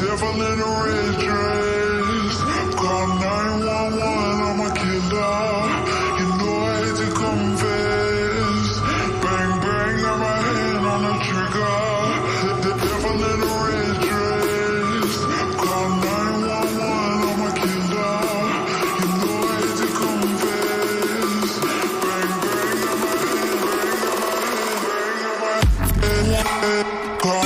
devil in a red dress. Call 911, I'm a killer. You know I hate to confess. Bang, bang, got my hand on the trigger. The devil in a red dress. Call 911, I'm a killer. You know I hate to confess. Bang, bang, got my hand, bang, got my hand. Call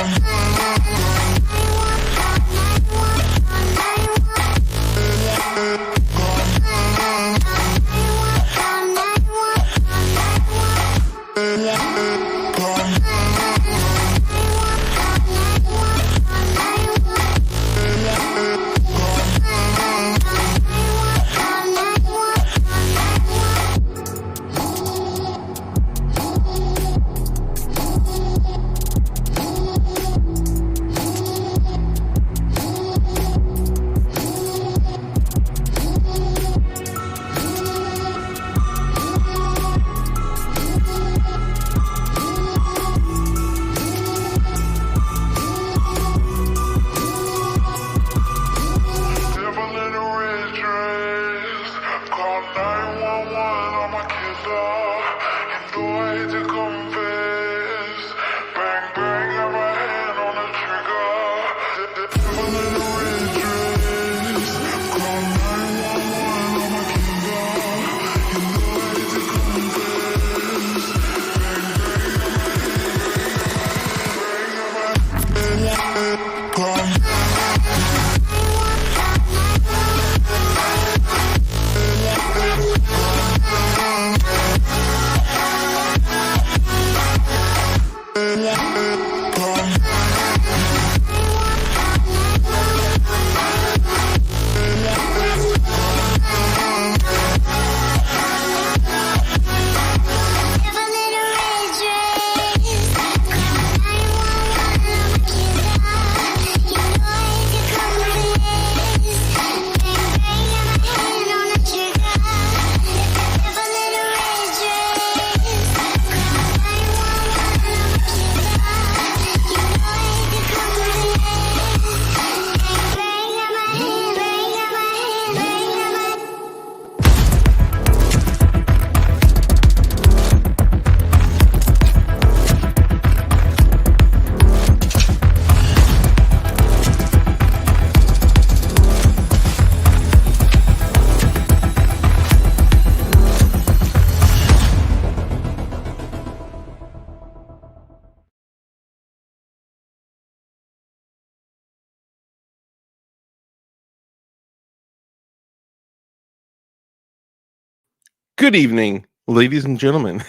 Good evening, ladies and gentlemen.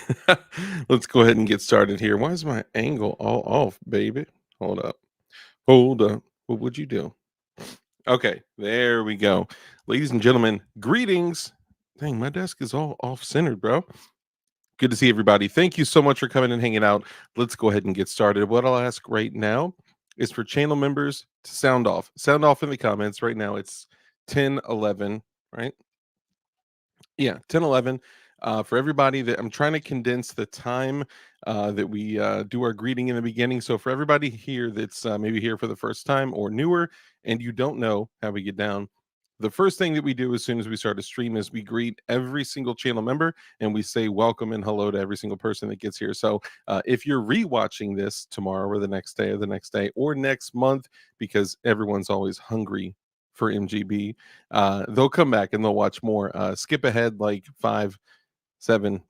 Let's go ahead and get started here. Why is my angle all off, baby? Hold up. Hold up. What would you do? Okay, there we go. Ladies and gentlemen, greetings. Dang, my desk is all off centered, bro. Good to see everybody. Thank you so much for coming and hanging out. Let's go ahead and get started. What I'll ask right now is for channel members to sound off. Sound off in the comments right now. It's 10:11, right? Yeah, 10:11. For everybody that I'm trying to condense the time that we do our greeting in the beginning. So for everybody here that's maybe here for the first time or newer and you don't know how we get down, the first thing that we do as soon as we start a stream is we greet every single channel member and we say welcome and hello to every single person that gets here. So if you're rewatching this tomorrow or the next day or the next day or next month, because everyone's always hungry for MGB, they'll come back and they'll watch more. Skip ahead like 5, 7,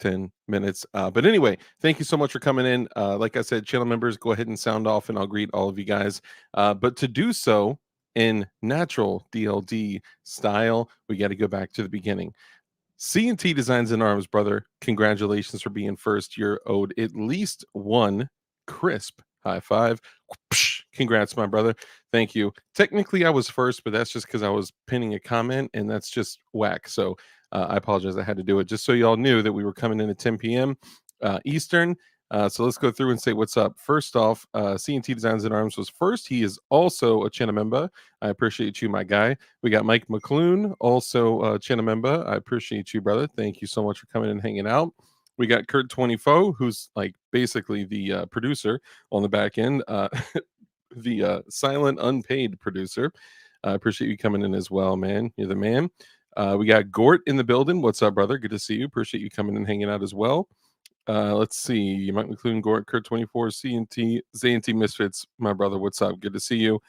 10 minutes. But anyway, thank you so much for coming in. Like I said, channel members, go ahead and sound off and I'll greet all of you guys. But to do so in natural DLD style, we got to go back to the beginning. C&T Designs and Arms, brother. Congratulations for being first. You're owed at least one crisp high five. Congrats, my brother. Thank you. Technically, I was first, but that's just because I was pinning a comment, and that's just whack. So I apologize. I had to do it just so y'all knew that we were coming in at 10 p.m. Eastern. So let's go through and say what's up. First off, C&T Designs and Arms was first. He is also a channel member. I appreciate you, my guy. We got Mike McClune, also a channel member. I appreciate you, brother. Thank you so much for coming and hanging out. We got Kurt 24, who's like basically the producer on the back end. the silent unpaid producer. I appreciate you coming in as well, man. You're the man. We got Gort in the building. What's up, brother? Good to see you. Appreciate you coming and hanging out as well. Let's see. You might include Gort, Kurt 24, CNT, ZNT Misfits. My brother, what's up? Good to see you.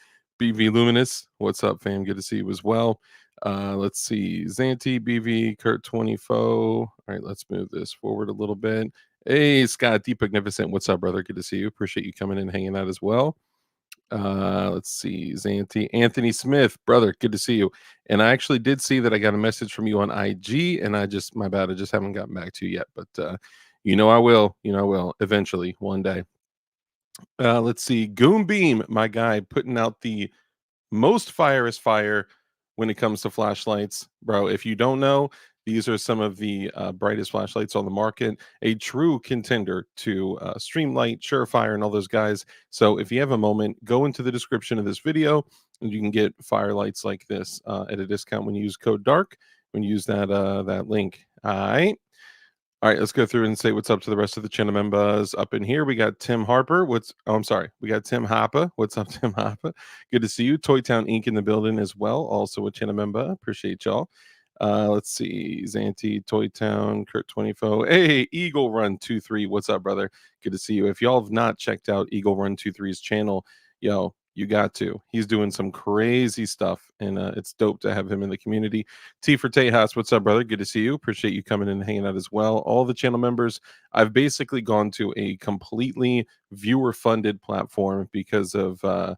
BV Luminous, what's up, fam? Good to see you as well. Let's see. Zanti, BV, Kurt 24. All right, let's move this forward a little bit. Hey, Scott, Deep Magnificent. What's up, brother? Good to see you. Appreciate you coming in and hanging out as well. Let's see. Zanti, Anthony Smith, brother, good to see you. And I actually did see that I got a message from you on IG, and my bad, I just haven't gotten back to you yet. But I will. I will eventually one day. Let's see. Goon Beam, my guy, putting out the most fire is fire when it comes to flashlights, bro. If you don't know, these are some of the brightest flashlights on the market, a true contender to Streamlight, Surefire, and all those guys. So if you have a moment, go into the description of this video and you can get firelights like this at a discount when you use code DARK, when you use that link. All right, let's go through and say what's up to the rest of the channel members up in here. We got Tim Harper. I'm sorry. We got Tim Hoppa. What's up, Tim Hoppa? Good to see you. Toy Town Inc. in the building as well. Also a channel member. Appreciate y'all. Let's see. Zanti, Toy Town, Kurt 24. Hey, Eagle Run 23. What's up, brother? Good to see you. If y'all have not checked out Eagle Run 23's channel, yo, you got to. He's doing some crazy stuff, and it's dope to have him in the community. T for Tejas, what's up, brother? Good to see you. Appreciate you coming in and hanging out as well. All the channel members, I've basically gone to a completely viewer-funded platform because of the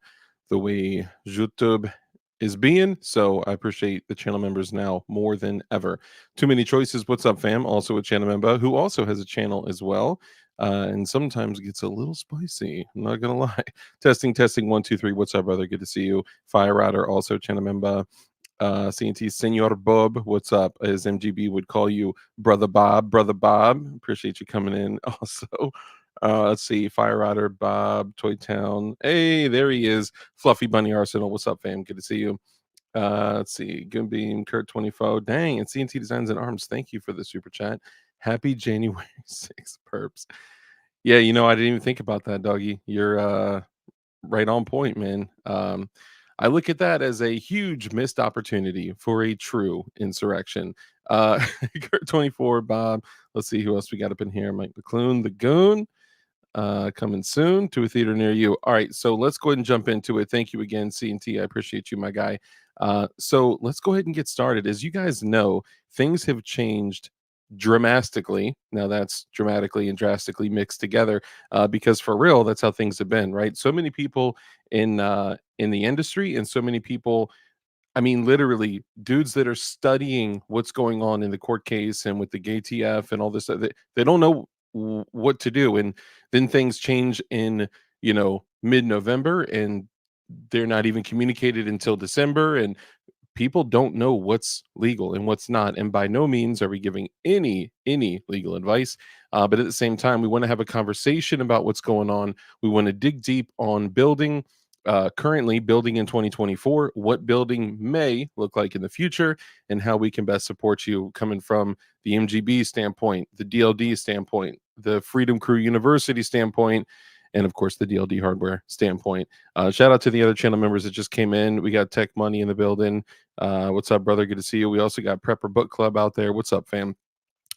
way YouTube is being. So I appreciate the channel members now more than ever. Too many choices. What's up, fam? Also a channel member who also has a channel as well. And sometimes gets a little spicy. I'm not gonna lie. Testing 1 2 3. What's up, brother? Good to see you. Fire Rider, also channel member. CNT Senor Bob, what's up? As MGB would call you, Brother Bob. Brother Bob, appreciate you coming in. Also, let's see, Fire Rider, Bob, Toy Town. Hey, there he is. Fluffy Bunny Arsenal. What's up, fam? Good to see you. Let's see, Goonbeam, Kurt 24. Dang, and CNT Designs and Arms. Thank you for the super chat. Happy January 6th, perps. Yeah, I didn't even think about that, doggy. You're right on point, man. I look at that as a huge missed opportunity for a true insurrection. 24, Bob. Let's see who else we got up in here. Mike McClune, the Goon, coming soon to a theater near you. All right, so let's go ahead and jump into it. Thank you again, CNT. I appreciate you, my guy. So let's go ahead and get started. As you guys know, things have changed dramatically. Now that's dramatically and drastically mixed together because for real, that's how things have been, right? So many people in the industry and so many people, I mean, literally dudes that are studying what's going on in the court case and with the GATF and all this, they don't know what to do. And then things change in, mid-November, and they're not even communicated until December. And people don't know what's legal and what's not, and by no means are we giving any legal advice, but at the same time we want to have a conversation about what's going on. We want to dig deep on building, currently building in 2024, what building may look like in the future, and how we can best support you, coming from the MGB standpoint, the DLD standpoint, the Freedom Crew University standpoint, and of course the DLD hardware standpoint. Shout out to the other channel members that just came in. We got Tech Money in the building. What's up, brother? Good to see you. We also got Prepper Book Club out there. What's up, fam?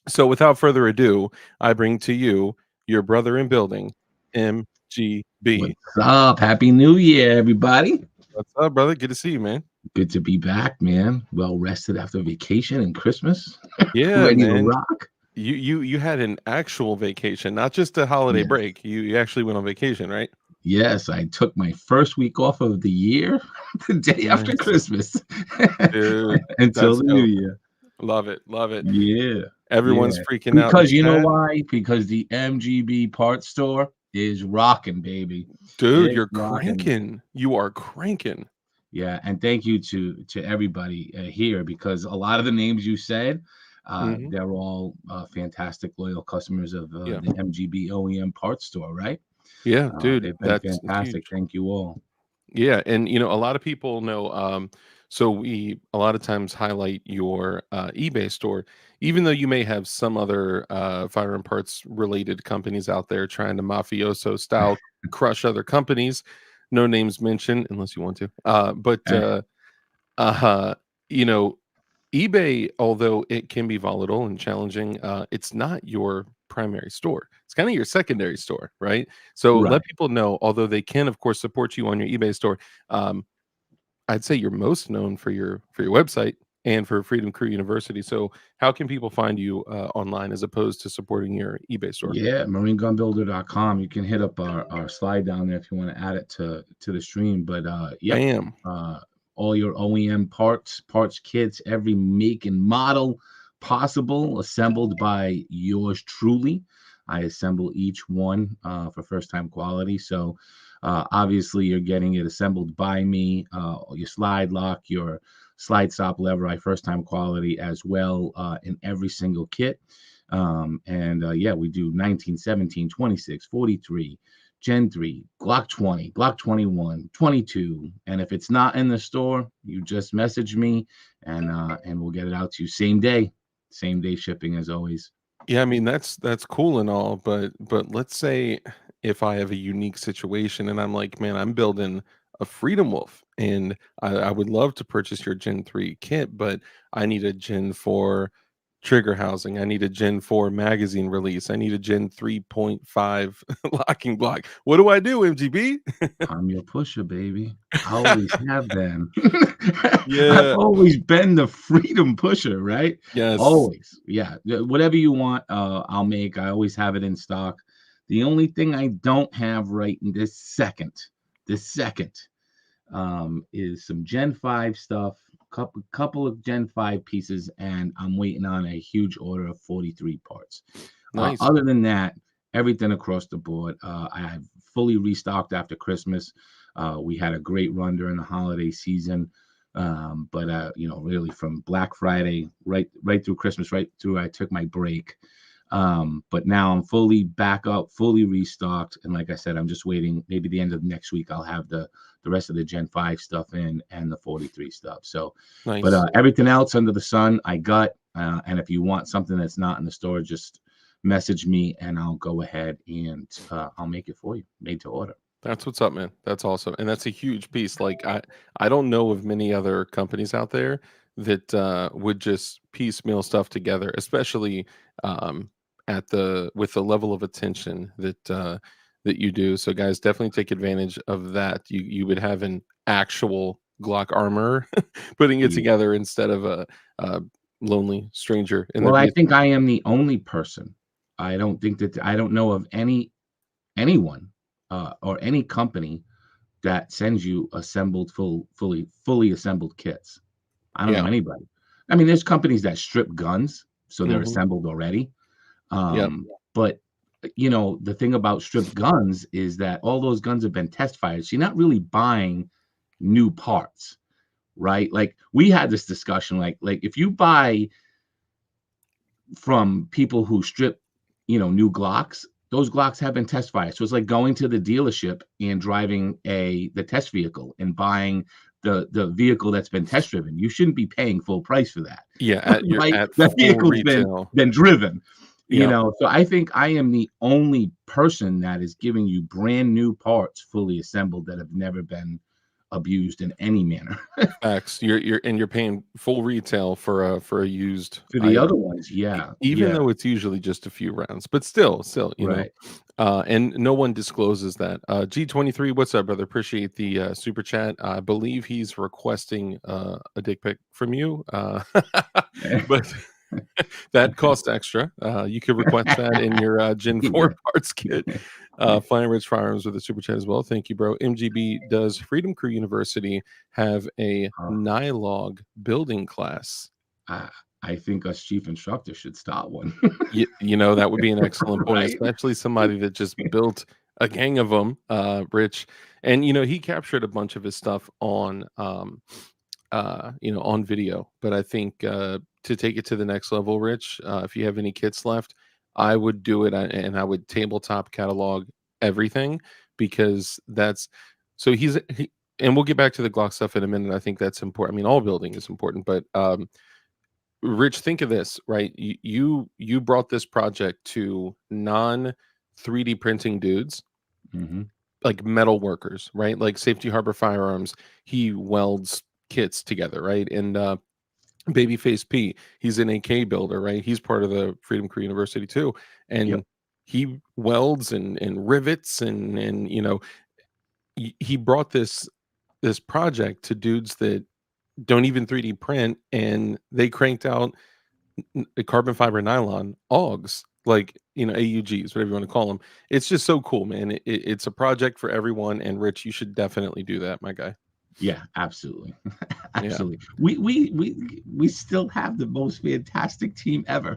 So without further ado, I bring to you your brother in building, MGB. What's up? Happy New Year, everybody. What's up, brother? Good to see you, man. Good to be back, man. Well rested after vacation and Christmas. Yeah, Ready man. to rock. You had an actual vacation, not just a holiday break. You actually went on vacation, right? Yes, I took my first week off of the year, the day after Christmas. Dude, until the New Year. Love it. Yeah. Everyone's freaking out. Because you know why? Because the MGB parts store is rocking, baby. Dude, you're cranking. You are cranking. Yeah, and thank you to everybody here, because a lot of the names you said, they're all fantastic, loyal customers of the MGB OEM parts store, right? Yeah, dude, they've been fantastic. Huge. Thank you all. Yeah, and a lot of people know. So we a lot of times highlight your eBay store, even though you may have some other firearm parts related companies out there trying to mafioso style crush other companies. no names mentioned unless you want to. You know, eBay, although it can be volatile and challenging, it's not your primary store. It's kind of your secondary store, right? So Right. let people know, although they can, of course, support you on your eBay store. Um, I'd say you're most known for your website and for Freedom Crew University. So how can people find you online as opposed to supporting your eBay store? Yeah, marinegunbuilder.com. You can hit up our slide down there if you want to add it to the stream. But yep, Bam. all your OEM parts kits, every make and model possible, assembled by yours truly. I assemble each one for first time quality. So obviously you're getting it assembled by me. Your slide lock, your slide stop lever, I first time quality as well in every single kit. Yeah, we do 19, 17, 26, 43, Gen 3, Glock 20, Glock 21, 22. And if it's not in the store, you just message me and we'll get it out to you same day shipping as always. Yeah, I mean that's cool and all, but let's say if I have a unique situation and I'm like, man, I'm building a Freedom Wolf and I would love to purchase your Gen 3 kit, but I need a Gen 4 trigger housing. I need a Gen 4 magazine release. I need a Gen 3.5 locking block. What do I do, MGB? I'm your pusher, baby. I always have been. I've Yeah. always been the freedom pusher, right? Yes. Always. Yeah. Whatever you want, I'll make. I always have it in stock. The only thing I don't have right in this second, is some Gen 5 stuff, couple of Gen 5 pieces, and I'm waiting on a huge order of 43 parts. Nice. Other than that, everything across the board. I have fully restocked after Christmas. We had a great run during the holiday season. Really from Black Friday right through Christmas, right through I took my break. But now I'm fully back up, fully restocked. And like I said, I'm just waiting. Maybe the end of next week, I'll have the rest of the Gen 5 stuff in and the 43 stuff. So, but Nice. everything else under the sun, I got. And if you want something that's not in the store, just message me and I'll go ahead and I'll make it for you, made to order. That's what's up, man. That's awesome. And that's a huge piece. Like I don't know of many other companies out there that would just piecemeal stuff together, especially um at the with the level of attention that you do. So guys, definitely take advantage of that. You would have an actual Glock armor putting it Yeah. together instead of a lonely stranger in their Well, I think basement. I am the only person. I don't know of anyone or any company that sends you assembled fully assembled kits. I don't know Yeah. anybody. I mean, there's companies that strip guns, so they're Hmm. assembled already. Yep. But the thing about stripped guns is that all those guns have been test fired. So you're not really buying new parts, right? Like we had this discussion, like if you buy from people who strip, new Glocks, those Glocks have been test fired. So it's like going to the dealership and driving the test vehicle and buying the vehicle that's been test driven. You shouldn't be paying full price for that. Yeah, at your Right? at That full vehicle's retail. been driven. Yep. So I think I am the only person that is giving you brand new parts fully assembled that have never been abused in any manner. Facts. You're paying full retail for a used For the item, other ones, yeah, even yeah, though it's usually just a few rounds, but still, right. and no one discloses that. G23, what's up, brother? Appreciate the super chat. I believe he's requesting a dick pic from you, but that costs extra. You could request that in your Gen 4 Yeah. parts kit. Flying Rich Firearms with a super chat as well. Thank you, bro. MGB, does Freedom Crew University have a Uh, Nylog building class? I, I think us chief instructors should start one. That would be an excellent point, Right? especially somebody that just built a gang of them, Rich. And he captured a bunch of his stuff on on video. But I think to take it to the next level, Rich, if you have any kits left, I would do it and I would tabletop catalog everything because that's so and we'll get back to the Glock stuff in a minute. I think that's important. I mean, all building is important, but Rich, think of this, right? You brought this project to non 3D printing dudes Hmm. like metal workers, right? Like Safety Harbor Firearms, he welds kits together, right? And Babyface P, he's an AK builder, right? He's part of the Freedom Crew University too, Yep. and he welds and rivets and he brought this project to dudes that don't even 3D print, and they cranked out carbon fiber nylon AUGs, like AUGs, whatever you want to call them. It's just so cool, man. It's a project for everyone, and Rich, you should definitely do that, my guy. Yeah, absolutely. Yeah, Absolutely. We still have the most fantastic team ever.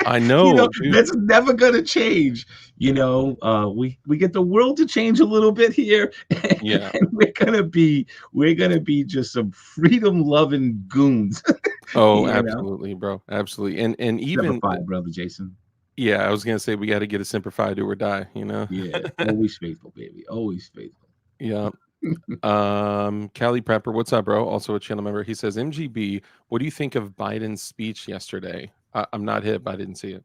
I know, dude. That's never gonna change. We get the world to change a little bit here, Yeah. and we're gonna be just some freedom loving goons. Oh, you know. absolutely, bro. Absolutely. And Never even fight, brother Jason. yeah, I was gonna say we got to get a Semper Fi, do or die, Yeah, always faithful, baby. Always faithful. Yeah. Cali Prepper, what's up, bro? Also a channel member. He says, MGB, what do you think of Biden's speech yesterday? I'm not hip. I didn't see it.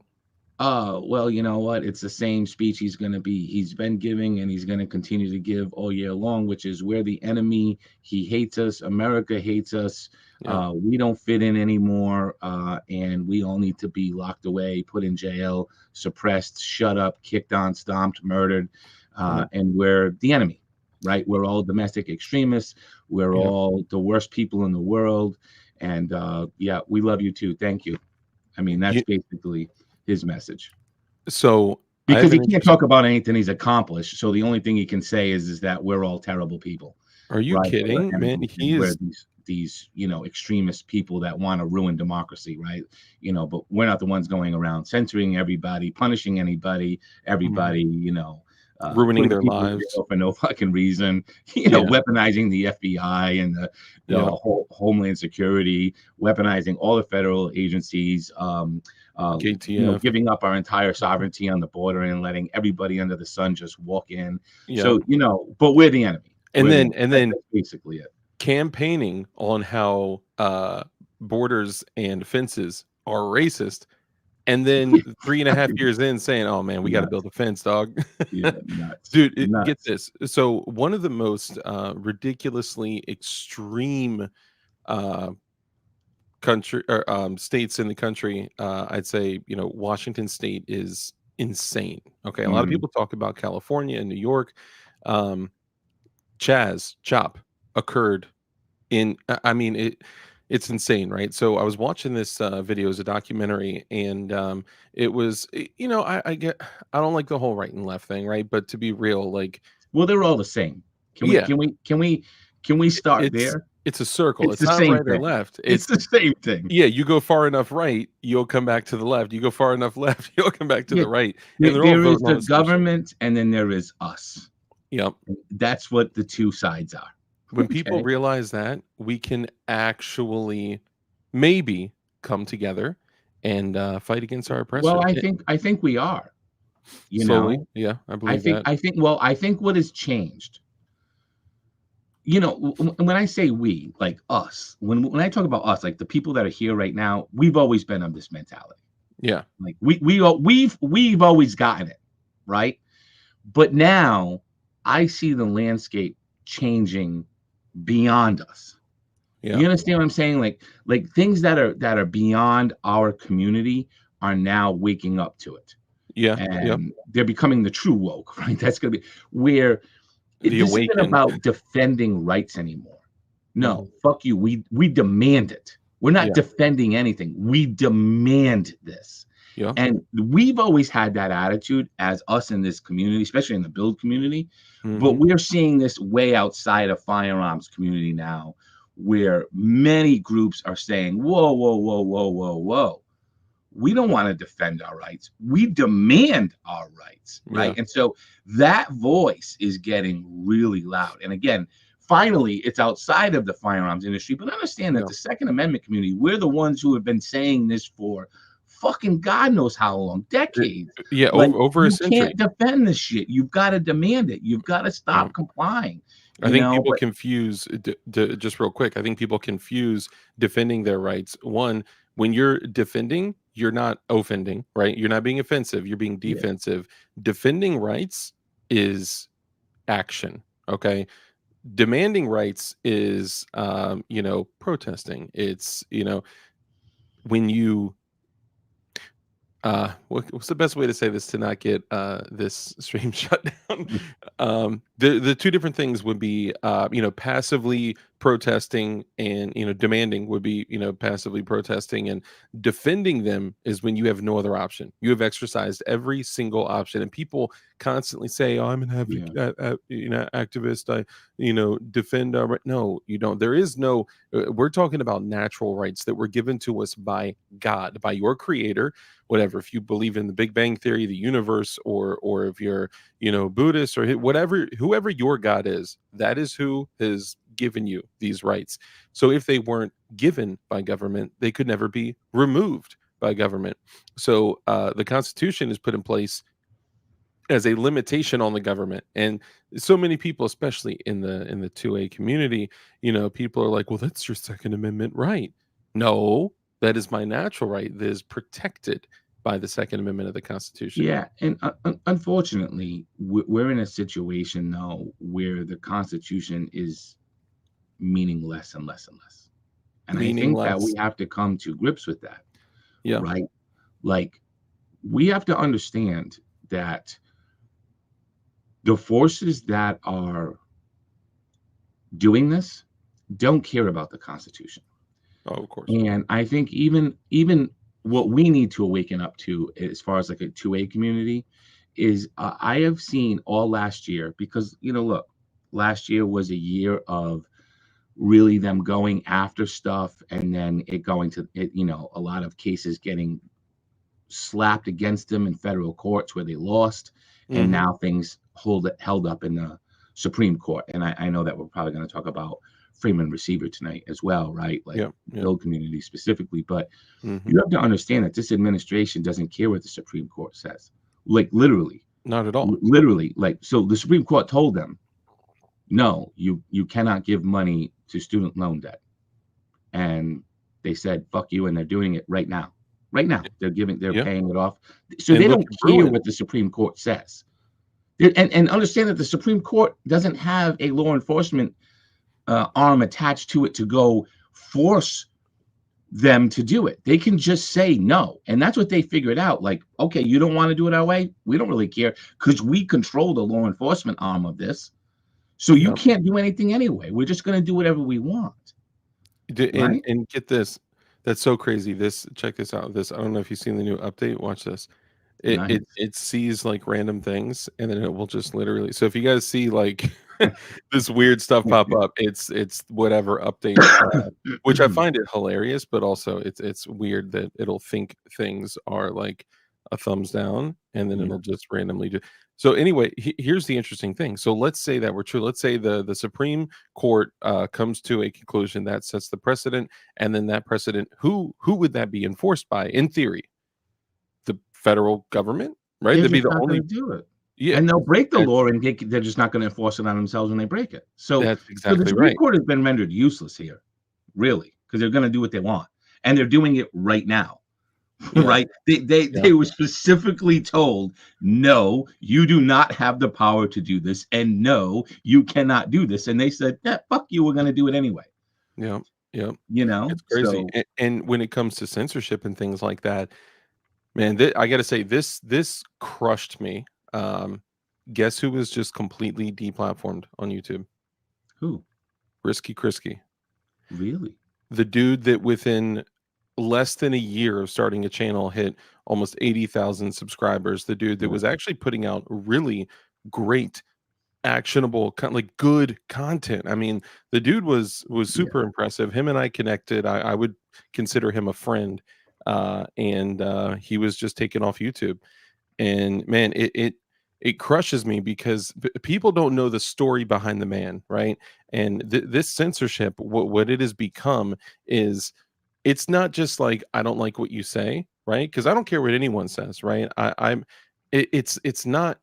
Well, you know what? It's the same speech he's been giving and he's gonna continue to give all year long, which is we're the enemy. He hates us. America hates us. Yeah. We don't fit in anymore. And we all need to be locked away, put in jail, suppressed, shut up, kicked on, stomped, murdered. And we're the enemy, right? We're all domestic extremists. We're Yeah. all the worst people in the world. And yeah, we love you too. Thank you. I mean, that's basically his message. So because he can't talk about anything he's accomplished, so the only thing he can say is that we're all terrible people. Are you right? kidding, man? He We're is these extremist people that want to ruin democracy, right? But we're not the ones going around censoring everybody, punishing everybody, ruining putting their people in lives. jail for no fucking reason, Yeah. weaponizing the FBI and the whole Homeland Security, weaponizing all the federal agencies, KTF. giving up our entire sovereignty on the border and letting everybody under the sun just walk in. Yeah. So, but we're the enemy. And then that's basically it. Campaigning on how borders and fences are racist, and then 3.5 years in saying, "Oh man, we got to build a fence, dog." Yeah, nuts. Dude, Nuts. get this. So one of the most ridiculously extreme country or states in the country, I'd say, Washington State is insane. Okay, a lot of people talk about California and New York. CHOP occurred in, I mean, it's insane, right? So I was watching this video as a documentary, and it was, I don't like the whole right and left thing, right? But to be real, like, well, they're all the same. Can we start there? It's a circle. It's the not same right or thing. left. It's the same thing. Yeah, you go far enough right, you'll come back to the left. You go far enough left, you'll come back to the right. And there is the government, and then there is us. Yep. That's what the two sides are. When people realize that, we can actually maybe come together and fight against our oppressors. Well, I think we are. Slowly, yeah, I believe that. I think what has changed. When I say we, like us, when I talk about us, like the people that are here right now, we've always been of this mentality. Yeah. Like we've always gotten it, right? But now I see the landscape changing beyond us. Yeah. You understand what I'm saying? Like things that are beyond our community are now waking up to it. Yeah. And they're becoming the true woke, right? That's gonna be where this isn't about defending rights anymore. No, fuck you. We demand it. We're not defending anything. We demand this. Yeah. And we've always had that attitude as us in this community, especially in the build community. But we're seeing this way outside of firearms community now, where many groups are saying, whoa, whoa, whoa, whoa, whoa, whoa. We don't want to defend our rights. We demand our rights, right? Yeah. And so that voice is getting really loud. And again, finally, it's outside of the firearms industry. But understand that the Second Amendment community, we're the ones who have been saying this for fucking God knows how long, decades. Yeah, over a century. You can't defend this shit. You've got to demand it. You've got to stop complying. I think people confuse, just real quick, I think people confuse defending their rights. One, when you're defending, you're not offending, right? You're not being offensive. You're being defensive. Yeah. Defending rights is action. Okay, demanding rights is protesting. It's when you what's the best way to say this to not get this stream shut down? The two different things would be passively protesting, and demanding would be passively protesting, and defending them is when you have no other option. You have exercised every single option, and people constantly say, "Oh, I'm an Yeah. activist. I defend our right." No, you don't. There is no. We're talking about natural rights that were given to us by God, by your Creator. Whatever, if you believe in the Big Bang Theory, the universe, or if you're Buddhist, or whatever, whoever your God is, that is who has given you these rights. So if they weren't given by government, they could never be removed by government. So the Constitution is put in place as a limitation on the government. And so many people, especially in the 2A community, people are like, well, that's your Second Amendment right. No, that is my natural right that is protected by the Second Amendment of the Constitution. Yeah, and unfortunately, we're in a situation now where the Constitution is meaning less and less and less. And I think that we Meaningless. have to come to grips with that, Yeah. right? Like, we have to understand that the forces that are doing this don't care about the Constitution. Oh, of course. And I think even what we need to awaken up to as far as like a 2A community is I have seen all last year, because look, last year was a year of really them going after stuff, and then it going to it, a lot of cases getting slapped against them in federal courts where they lost, and Mhm. now things held up in the Supreme Court. And I know that we're probably going to talk about Freeman Receiver tonight as well, right? Like Yeah. Yeah. Bill community specifically, but Mhm. you have to understand that this administration doesn't care what the Supreme Court says. Like literally, Not at all. like, so the Supreme Court told them, no, you cannot give money to student loan debt. And they said, fuck you. And they're doing it right now. Right now, they're Yeah. paying it off. So And they look don't at care Bruin. what the Supreme Court says. And understand that the Supreme Court doesn't have a law enforcement arm attached to it to go force them to do it. They can just say no. And that's what they figured out. Like, okay, you don't want to do it our way. We don't really care, because we control the law enforcement arm of this. So you Yep. can't do anything anyway. We're just going to do whatever we want. Right? And get this. That's so crazy. Check this out. I don't know if you've seen the new update. Watch this. Nice. It sees like random things, and then it will just literally. So if you guys see like this weird stuff pop up, it's whatever update, which I find it hilarious, but also it's weird that it'll think things are like a thumbs down, and then Yeah. it'll just randomly do. So anyway, here's the interesting thing. So let's say that we're true. Let's say the Supreme Court comes to a conclusion that sets the precedent, and then that precedent, who would that be enforced by? In theory, the federal government, right? They're That'd be just the not going only. to do it. Yeah, And they'll break the that's law, and they're just not going to enforce it on themselves when they break it. So that's the exactly Supreme right. Court has been rendered useless here, really, because they're going to do what they want. And they're doing it right now. Yeah. Right? They were specifically told, no, you do not have the power to do this, and no, you cannot do this. And they said, yeah, fuck you, we're going to do it anyway. Yeah, yeah. It's crazy. So And when it comes to censorship and things like that, man, I got to say this crushed me. Guess who was just completely deplatformed on YouTube? who? Risky Krisky. Really? The dude that within less than a year of starting a channel hit almost 80,000 subscribers. The dude that was actually putting out really great, actionable, like good content. I mean, the dude was super impressive. Him and I connected. I would consider him a friend, and he was just taken off YouTube. And man, it crushes me because people don't know the story behind the man, right? And this censorship, what it has become is, it's not just like, I don't like what you say, right? Because I don't care what anyone says, right? It's not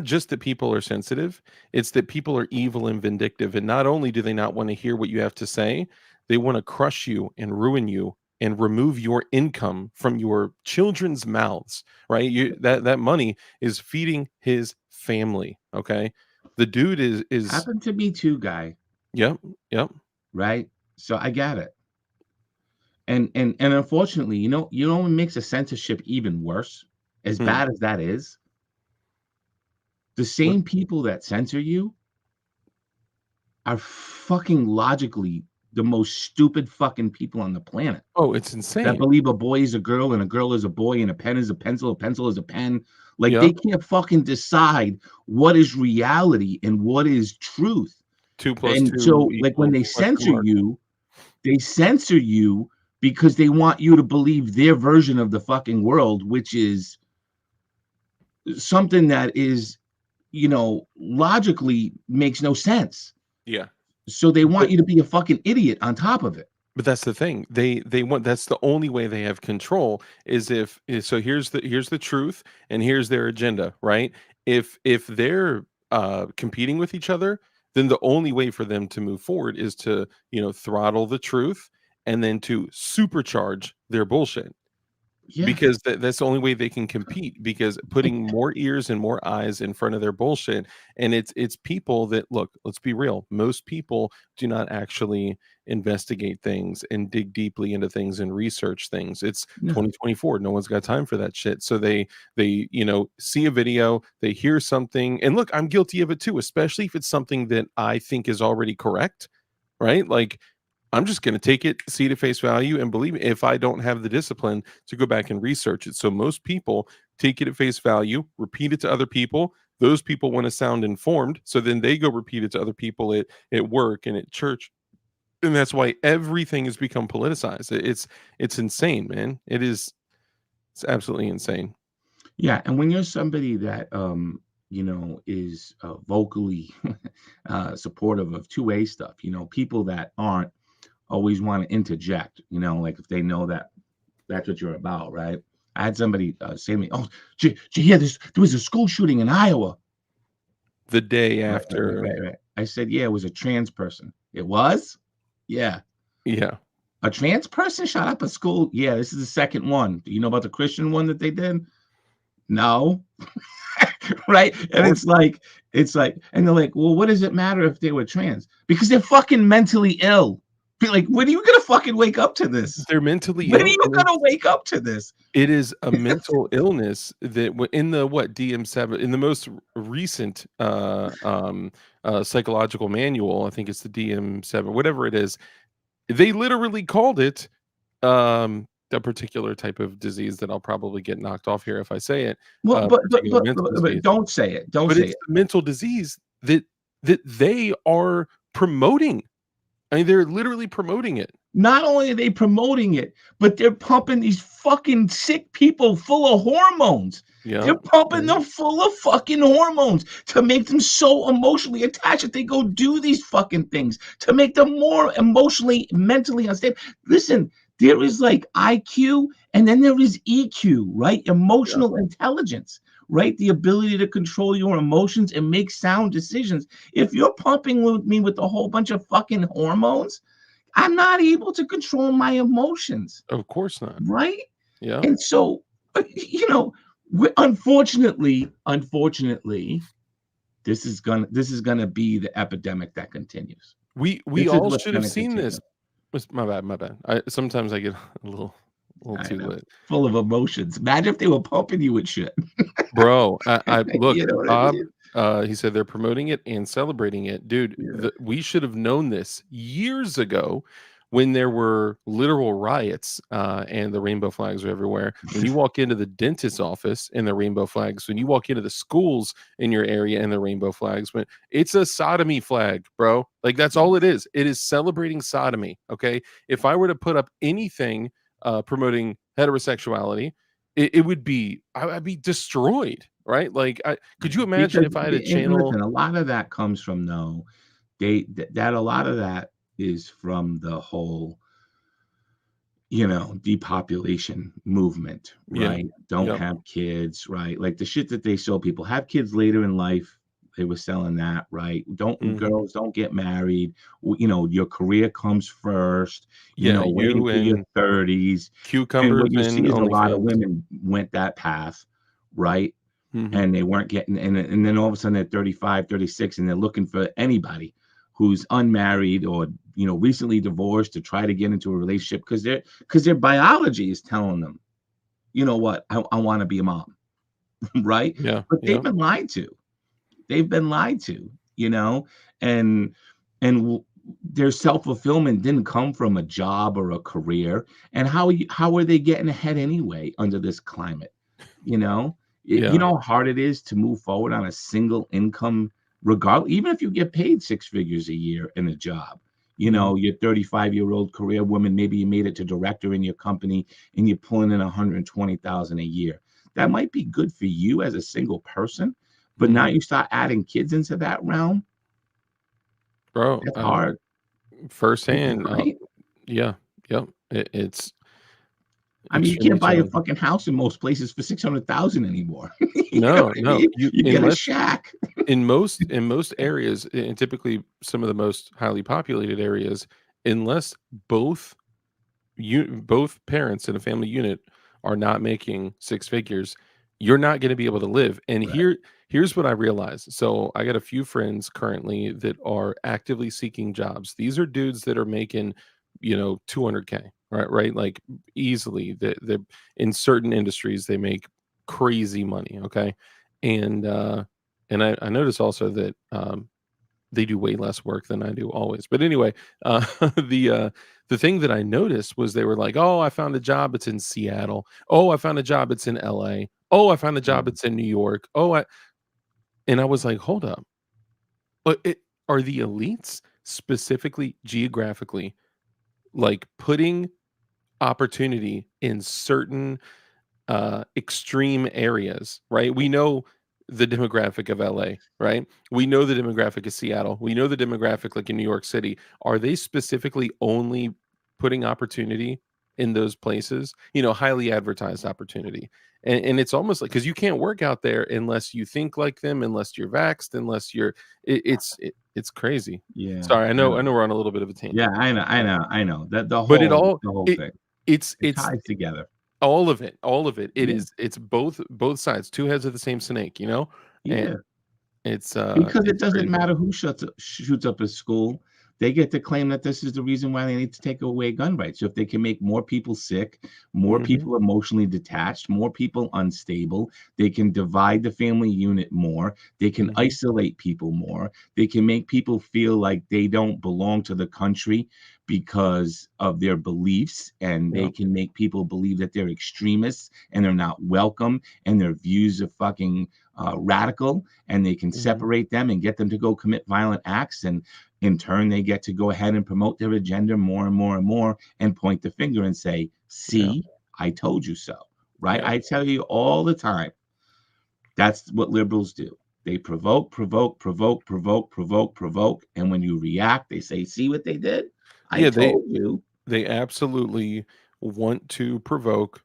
just that people are sensitive, it's that people are evil and vindictive. And not only do they not want to hear what you have to say, they want to crush you and ruin you and remove your income from your children's mouths, right? That money is feeding his family. Okay. The dude is Happened to me too, guy. yep, yep. Right? So I get it. And unfortunately, you know what makes a censorship even worse? As Hmm. bad as that is, the What? same people that censor you are fucking logically the most stupid fucking people on the planet. Oh, it's That insane. believe a boy is a girl and a girl is a boy and a pen is a pencil is a pen. Like they Yep. can't fucking decide what is reality and what is truth. Two plus And two so, like when equals they question censor mark. you, they censor you because they want you to believe their version of the fucking world, which is something that is, logically makes no sense. Yeah. So they want But you to be a fucking idiot on top of it. but that's the thing. They want, that's the only way they have control is if so here's the truth and here's their agenda, right? If they're competing with each other, then the only way for them to move forward is to, throttle the truth and then to supercharge their bullshit. Yeah. Because that's the only way they can compete, because putting more ears and more eyes in front of their bullshit, and it's people that, look, let's be real, most people do not actually investigate things and dig deeply into things and research things. It's No. 2024, no one's got time for that shit. So they see a video, they hear something, and look, I'm guilty of it too, especially if it's something that I think is already correct, right? Like, I'm just going to take it, see it at face value, and believe me, if I don't have the discipline to go back and research it. So most people take it at face value, repeat it to other people. Those people want to sound informed, so then they go repeat it to other people at work and at church, and that's why everything has become politicized. It's insane, man. It's absolutely insane. Yeah. And when you're somebody that, is vocally supportive of two-way stuff, people that aren't always want to interject, like if they know that that's what you're about, right? I had somebody say to me, "Oh, did you hear this? There was a school shooting in Iowa." The day Right, right, right, after, right, right. I said, "Yeah, it was a trans person." It was? Yeah. yeah, A trans person shot up a school? Yeah, this is the second one. Do you know about the Christian one that they did? No. Right? of And course it's like, and they're like, "Well, what does it matter if they were trans?" Because they're fucking mentally ill. Be like, when are you gonna fucking wake up to this? they're mentally When are ill, you and gonna wake up to this? it is a mental illness that in the what DM7, in the most recent psychological manual, I think it's the DM7, whatever it is, they literally called it a particular type of disease that I'll probably get knocked off here if I say it, Well, but but particular but mental but, but disease. don't say it. Don't But say it's it. the mental disease that they are promoting. I mean, they're literally promoting it. Not only are they promoting it, but they're pumping these fucking sick people full of hormones. Yeah. They're pumping them full of fucking hormones to make them so emotionally attached that they go do these fucking things, to make them more emotionally, mentally unstable. Listen, there is like IQ and then there is EQ, right? Yeah. Emotional intelligence, right? The ability to control your emotions and make sound decisions. If you're pumping me with a whole bunch of fucking hormones, I'm not able to control my emotions, Of course not. right? Yeah. And so, unfortunately, this is gonna be the epidemic that continues. We This is all what's should have gonna seen this. continue. My bad, my bad. Sometimes I get a little I too know, lit. full of emotions. Imagine if they were pumping you with shit. Bro, I look, You know what I Bob, mean? he said they're promoting it and celebrating it. Dude, Yeah. we should have known this years ago when there were literal riots, and the rainbow flags are everywhere. When you walk into the dentist's office and the rainbow flags, when you walk into the schools in your area and the rainbow flags, when it's a sodomy flag, bro. Like that's all it is. It is celebrating sodomy. Okay. If I were to put up anything promoting heterosexuality, it would be, I'd be destroyed, right? Like, could you imagine Because if I had a and channel? listen, a lot of that comes from though, that a lot of that is from the whole depopulation movement, Yeah, right? Don't yep, have kids, right? Like the shit that they show people, have kids later in life, They were selling that, right? Don't Mhm. girls don't get married. You know, your career comes first. You Yeah, know, wait you until your and 30s. And cucumbers what you see and is a lot of OnlyFans. women went that path, right? Mhm. And they weren't getting, and then all of a sudden they're 35, 36, and they're looking for anybody who's unmarried or, you know, recently divorced to try to get into a relationship because their biology is telling them, you know what, I want to be a mom, right? Yeah, But they've yeah. been lied to. They've been lied to, you know, and and their self-fulfillment didn't come from a job or a career. And how are they getting ahead anyway under this climate? You know, you Yeah. know how hard it is to move forward on a single income, regardless, even if you get paid six figures a year in a job. You Mhm. know, you're 35-year-old career woman, maybe you made it to director in your company and you're pulling in 120,000 a year. That might be good for you as a single person, but now Mhm. you start adding kids into that realm, Bro, that's hard, firsthand, right? yeah, yep. It's I mean, you extremely can't buy a challenging. fucking house in most places for 600,000 anymore. You know No, what I no, mean? you You get a unless shack. in most areas, and typically some of the most highly populated areas, unless both both parents in a family unit are not making six figures, you're not going to be able to live. And Right, here's what I realized. So I got a few friends currently that are actively seeking jobs. These are dudes that are making, 200K, right, like easily. The in certain industries they make crazy money. Okay, and I notice also that they do way less work than I do always. But anyway, the uh, the thing that I noticed was they were like, "Oh, I found a job. It's in Seattle. Oh, I found a job. It's in LA. Oh, I found a job. mm, It's in New York. And I was like, hold up. Are the elites specifically geographically like putting opportunity in certain extreme areas, right? We know the demographic of LA, right? We know the demographic of Seattle. We know the demographic like in New York City. Are they specifically only putting opportunity in those places? Highly advertised opportunity. And it's almost like because you can't work out there unless you think like them, unless you're vaxxed, unless you're it's crazy. yeah, Sorry, I I know know. we're on a little bit of a Yeah, tangent. I know. That the But it whole all the whole it thing, it it's ties together. all of it, all of it. Yeah, It's both sides, two heads of the same snake, And yeah. Because it it's doesn't crazy. matter who shoots up a school, they get to claim that this is the reason why they need to take away gun rights. So if they can make more people sick, more Mhm, people emotionally detached, more people unstable, they can divide the family unit more, they can mhm, isolate people more, they can make people feel like they don't belong to the country because of their beliefs, and yeah, they can make people believe that they're extremists and they're not welcome and their views are fucking radical, and they can mhm, separate them and get them to go commit violent acts. And in turn, they get to go ahead and promote their agenda more and more and more and point the finger and say, yeah, see, I told you so. Right? yeah, I tell you all the time, that's what liberals do. They provoke, provoke, provoke, provoke, provoke, provoke. And when you react, they say, see what they did? I yeah, told you. they absolutely want to provoke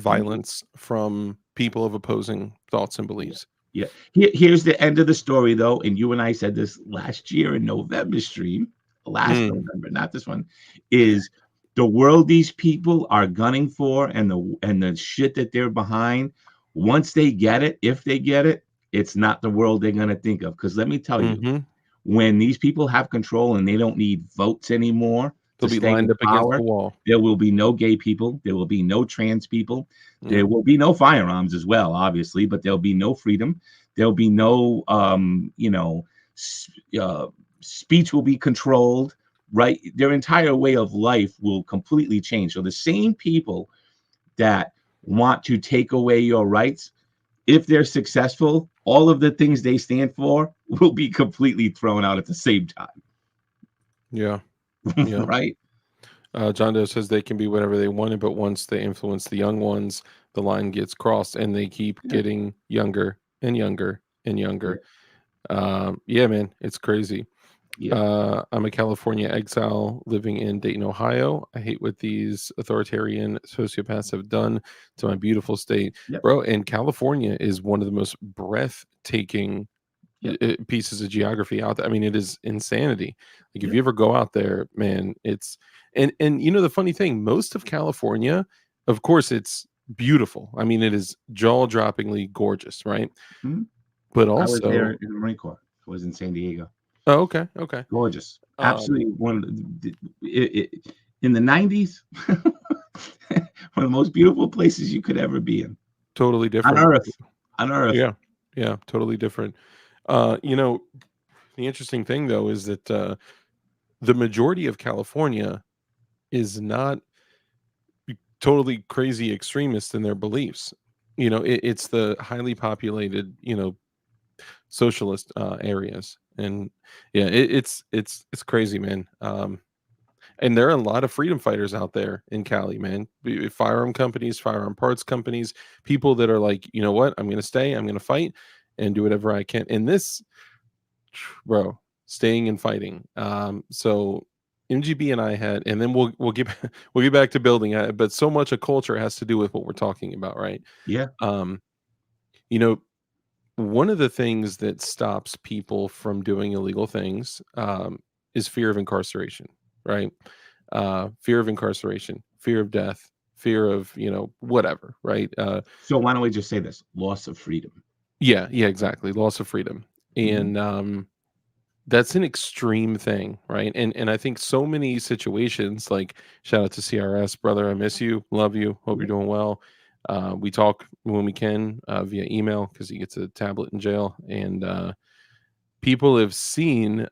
Mhm. violence from people of opposing thoughts and Yeah. beliefs. Yeah. Here's the end of the story, though. And you and I said this last year in November stream, last Mm, November, not this one, is the world these people are gunning for and the shit that they're behind. Once they get it, if they get it, it's not the world they're gonna think of. Because let me tell you, mhm. when these people have control and they don't need votes anymore They'll to be stay lined in up against the power, wall. there will be no gay people. There will be no trans people. There Mm, will be no firearms as well, obviously, but there'll be no freedom. There'll be no, uh, speech will be controlled, right? Their entire way of life will completely change. So the same people that want to take away your rights, if they're successful, all of the things they stand for will be completely thrown out at the same time, yeah, yeah. right? John Doe says they can be whatever they wanted, but once they influence the young ones, the line gets crossed, and they keep Yeah, getting younger and younger and yeah, younger. Yeah, man, it's crazy. yeah, I'm a California exile living in Dayton, Ohio. I hate what these authoritarian sociopaths have done to my beautiful state, yep, bro. And California is one of the most breathtaking pieces of geography out there. I mean, it is insanity. Like if Yeah. you ever go out there, man, it's and you know the funny thing, most of California, of course, it's beautiful. I mean, it is jaw-droppingly gorgeous, right? Mhm. But I was there also, in the Marine Corps. I was in San Diego. oh, okay, okay. Gorgeous. Um, Absolutely one of in the 90s, one of the most beautiful places you could ever be in. totally On different. Earth. On Earth. Yeah, yeah, totally different. You know, the interesting thing though is that the majority of California is not totally crazy extremists in their beliefs. You know, it's the highly populated, you know, socialist areas, and yeah, it's crazy, man. And there are a lot of freedom fighters out there in Cali, man. Firearm companies, firearm parts companies, people that are like, you know what, I'm going to stay, I'm going to fight, and do whatever I can. And this, bro, staying and fighting. So MGB and I had, and then we'll get we'll get back to building. But so much of culture has to do with what we're talking about, right? Yeah. Um, you know, one of the things that stops people from doing illegal things is fear of incarceration, right? Fear of incarceration, fear of death, fear of, you know, whatever, right? So why don't we just say this? Loss of freedom. Yeah, yeah, exactly. Loss of freedom. Mhm. And that's an extreme thing, right? And I think so many situations, like shout out to CRS, brother, I miss you, love you, hope you're Yeah. doing well. We talk when we can via email because he gets a tablet in jail, and people have seen,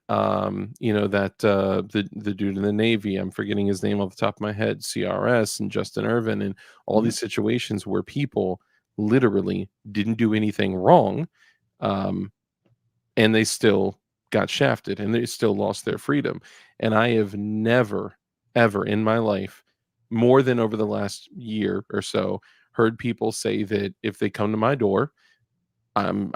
you know, that the dude in the Navy, I'm forgetting his name off the top of my head, CRS and Justin Irvin, and all Yeah. these situations where people literally didn't do anything wrong. Um, and they still got shafted and they still lost their freedom. And I have never, ever in my life, more than over the last year or so, heard people say that if they come to my door, I'm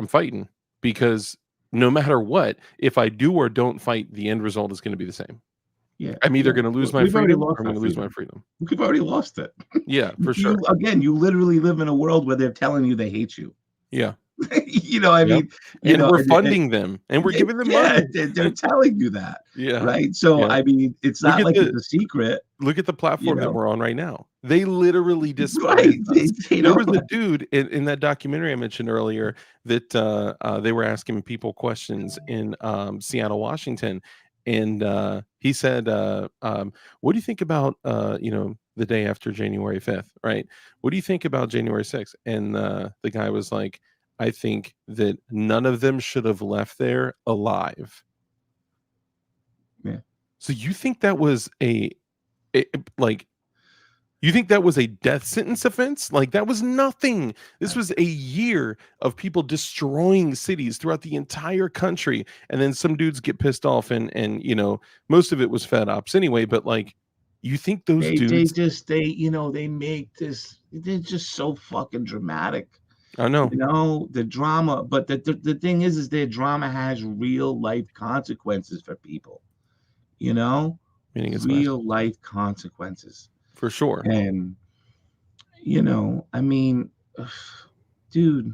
fighting, because no matter what, if I do or don't fight, the end result is going to be the same. Yeah. I'm either Yeah. going to lose my We've already freedom lost or I'm our going to lose my freedom. freedom. We've already lost it. Yeah, for sure. You again, you literally live in a world where they're telling you they hate you. Yeah. I Yep. mean, And we're and funding them and we're giving them yeah, money. they're telling you that, Yeah. right? So Yeah. I mean, it's Look not at like the it's a secret, Look at the you platform that know. we're on right now. They literally despise Right? us. They There don't was a like. dude in that documentary I mentioned earlier that they were asking people questions in Seattle, Washington, and he said, "What do you think about you know, the day after January 5th? Right? What do you think about January 6th?" And the guy was like, "I think that none of them should have left there alive." Yeah. So you think that was like, you think that was a death sentence offense? Like, that was nothing. This Right. was a year of people destroying cities throughout the entire country, and then some dudes get pissed off, and you know, most of it was fed ops anyway. But like, you think those They dudes? just they make this. They're just so fucking dramatic. I know. The drama, but the thing is their drama has real life consequences for people. You know, Meaning it's nice real life consequences. for sure. And I mean, dude,